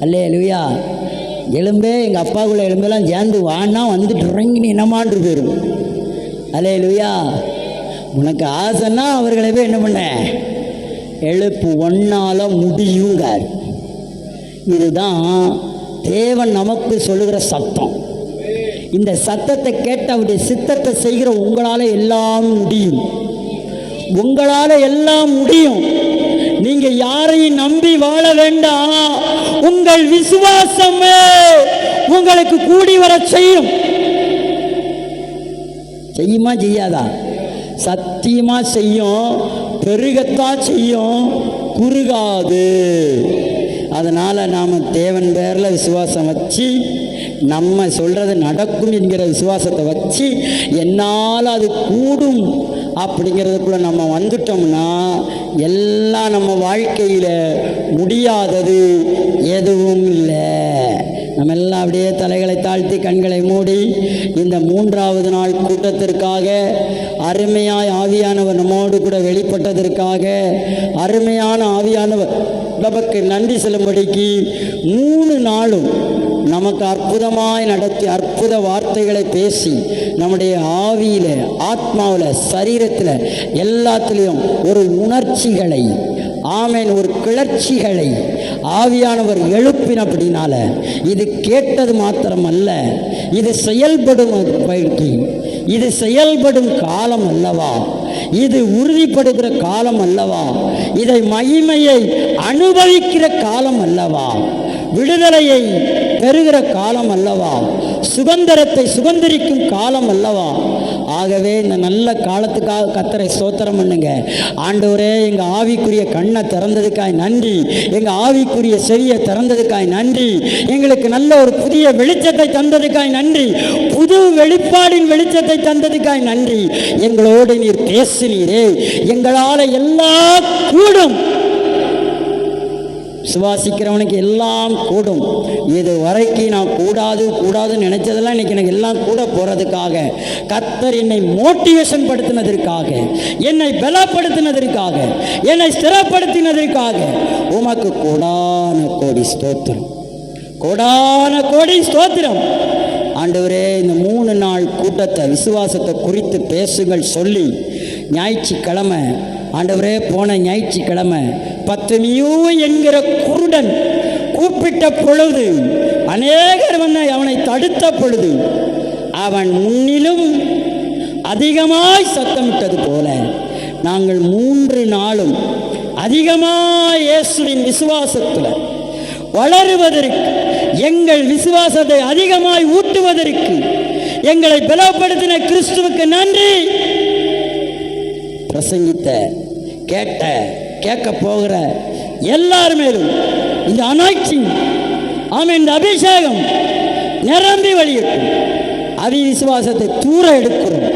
Speaker 4: அல்லேலூயா. எலும்பே எங்கள் அப்பாவுக்குள்ள எலும்பெல்லாம் சேர்ந்து வான்னா வந்துட்டு இறங்கின்னு என்னமான்று போயிடும். அல்லேலூயா. உனக்கு ஆசைன்னா அவர்களை போய் என்ன பண்ண எழுப்பு, ஒன்னால முடியுங்கார். இதுதான் தேவன் நமக்கு சொல்லுகிற சத்தம். இந்த சத்தத்தை கேட்ட அவருடைய சித்தத்தை செய்கிற உங்களால் எல்லாம் முடியும். உங்களால் எல்லாம் முடியும். நீங்க யாரையும் நம்பி வாழ வேண்டாம். உங்கள் விசுவாசமே உங்களுக்கு கூடி வர செய்யும். செய்யுமா செய்யாதா? சத்தியமா செய்யும். பெருகத்தான் செய்யும், குறுகாது. அதனால் நாம் தேவன் பேரில் விசுவாசம் வச்சு, நம்ம சொல்கிறது நடக்கும் என்கிற விசுவாசத்தை வச்சு, என்னால் அது கூடும் அப்படிங்கிறதுக்குள்ளே நம்ம வந்துட்டோம்னா எல்லாம் நம்ம வாழ்க்கையில் முடியாதது எதுவும் இல்லை. நம்ம எல்லாம் அப்படியே தலைகளை தாழ்த்தி கண்களை மூடி இந்த 3வது நாள் கூட்டத்திற்காக, அருமையாய் ஆவியானவர் நம்மோடு கூட வெளிப்பட்டதற்காக, அருமையான ஆவியானவர் நமக்கு நன்றி செல்லும்படிக்கு 3 நாளும் நமக்கு அற்புதமாய் நடத்தி அற்புத வார்த்தைகளை பேசி நம்முடைய ஆவியில், ஆத்மாவில், சரீரத்தில் எல்லாத்துலேயும் ஒரு உணர்ச்சிகளை, ஆமேன், ஒரு கிளர்ச்சிகளை ஆவியானவர் எழுப்பினபடினால இது கேட்டது மாத்திரமல்ல, இது செயல்படும் பயிற்சி. இது செயல்படும் காலம் அல்லவா? இது உறுதிப்படுகிற காலம் அல்லவா? இதை மகிமையை அனுபவிக்கிற காலம் அல்லவா? விடுதலையை பெறுகிற காலம் அல்லவா? சுதந்திரத்தை சுதந்திரிக்கும் காலம் அல்லவா? ஆகவே இந்த நல்ல காலத்துக்காக கர்த்தரை ஸ்தோத்திரம் பண்ணுங்க. ஆண்டவரே, எங்கள் ஆவிக்குரிய கண்ணை திறந்ததுக்காய் நன்றி. எங்கள் ஆவிக்குரிய செவியை திறந்ததுக்காய் நன்றி. எங்களுக்கு நல்ல ஒரு புதிய வெளிச்சத்தை தந்ததுக்காய் நன்றி. புது வெளிப்பாடின் வெளிச்சத்தை தந்ததுக்காய் நன்றி. எங்களோடு நீர் பேசினீரே. எங்களால் எல்லாம் கூடும். விசுவாசிக்கிறவனுக்கு எல்லாம் கூடும். இது வரைக்கும் நான் கூடாதுன்னு நினைச்சதெல்லாம் இன்னைக்கு எனக்கு எல்லாம் கூட போகிறதுக்காக, கர்த்தர் என்னை மோட்டிவேஷன் படுத்தினதற்காக, என்னை பலப்படுத்தினதற்காக, என்னை ஸ்திரப்படுத்தினதற்காக உமக்கு கோடான கோடி ஸ்தோத்திரம், கோடான கோடி ஸ்தோத்திரம். ஆண்டவரே, இந்த 3 நாள் கூட்டத்தை விசுவாசத்தை குறித்து பேசுங்கள் சொல்லி ஞாயிற்றுக்கிழமை, ஆண்டவரே, போன ஞாயிற்றுக்கிழமை பத்துமியூ என்கிற குருடன் கூப்பிட்ட பொழுது, அநேகர் வந்து அவனை தடுத்த பொழுது, அவன் முன்னிலும் அதிகமாய் சத்தமிட்டது போல நாங்கள் 3 நாளும் அதிகமாய் இயேசுவின் விசுவாசத்தில் வளருவதற்கு, எங்கள் விசுவாசத்தை அதிகமாய் ஊட்டுவதற்கு எங்களை பலப்படுத்தின கிறிஸ்துவுக்கு நன்றி. பிரசங்கித்த, கேட்ட, கேட்க போகிற எல்லார் மேலும் இந்த அனாய்ச்சிங், ஆமென், இந்த அபிஷேகம் நிரம்பி வழியட்டும். விசுவாசத்தை தூர எடுக்கிறோம்,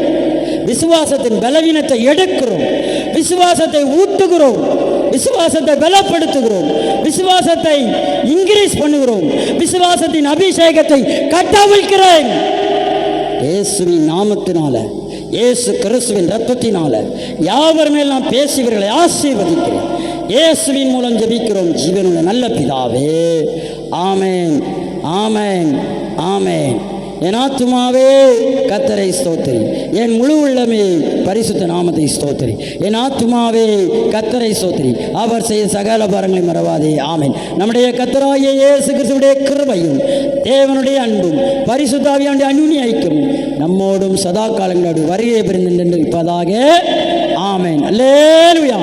Speaker 4: விசுவாசத்தின் பலவீனத்தை எடுக்கிறோம், விசுவாசத்தை ஊட்டுகிறோம், விசுவாசத்தை பலப்படுத்துகிறோம், விசுவாசத்தை இன்க்ரீஸ் பண்ணுகிறோம், விசுவாசத்தின் அபிஷேகத்தை கட்டவிழ்கிறேன். இயேசுவின் நாமத்தினால, இயேசு கிறிஸ்துவின் இரத்தத்தினால யாவர் மேல் நான் பேசுகிறவர்களை ஆசீர்வதிக்கிறேன். இயேசுவின் மூலம் ஜெபிக்கிறோம் ஜீவனுள்ள நல்ல பிதாவே. ஆமென், ஆமென், ஆமென். என் ஆத்துமாவே கர்த்தரை ஸ்தோத்திரி, என் முழு உள்ளமே பரிசுத்த நாமத்தை ஸ்தோத்திரி. என் ஆத்துமாவே கர்த்தரை ஸ்தோத்திரி, அவர் செய்த சகல பாரங்களை மறவாதே. ஆமென். நம்முடைய கர்த்தராகிய இயேசு கிறிஸ்துவுடைய கிருபையும் தேவனுடைய அன்பும் பரிசுத்த ஆவியானுடைய அந்யோன்ய ஐக்கியமும் நம்மோடும் சதா காலங்களோடு வருகை புரிந்து இருப்பதாக. ஆமென். அல்லேலூயா.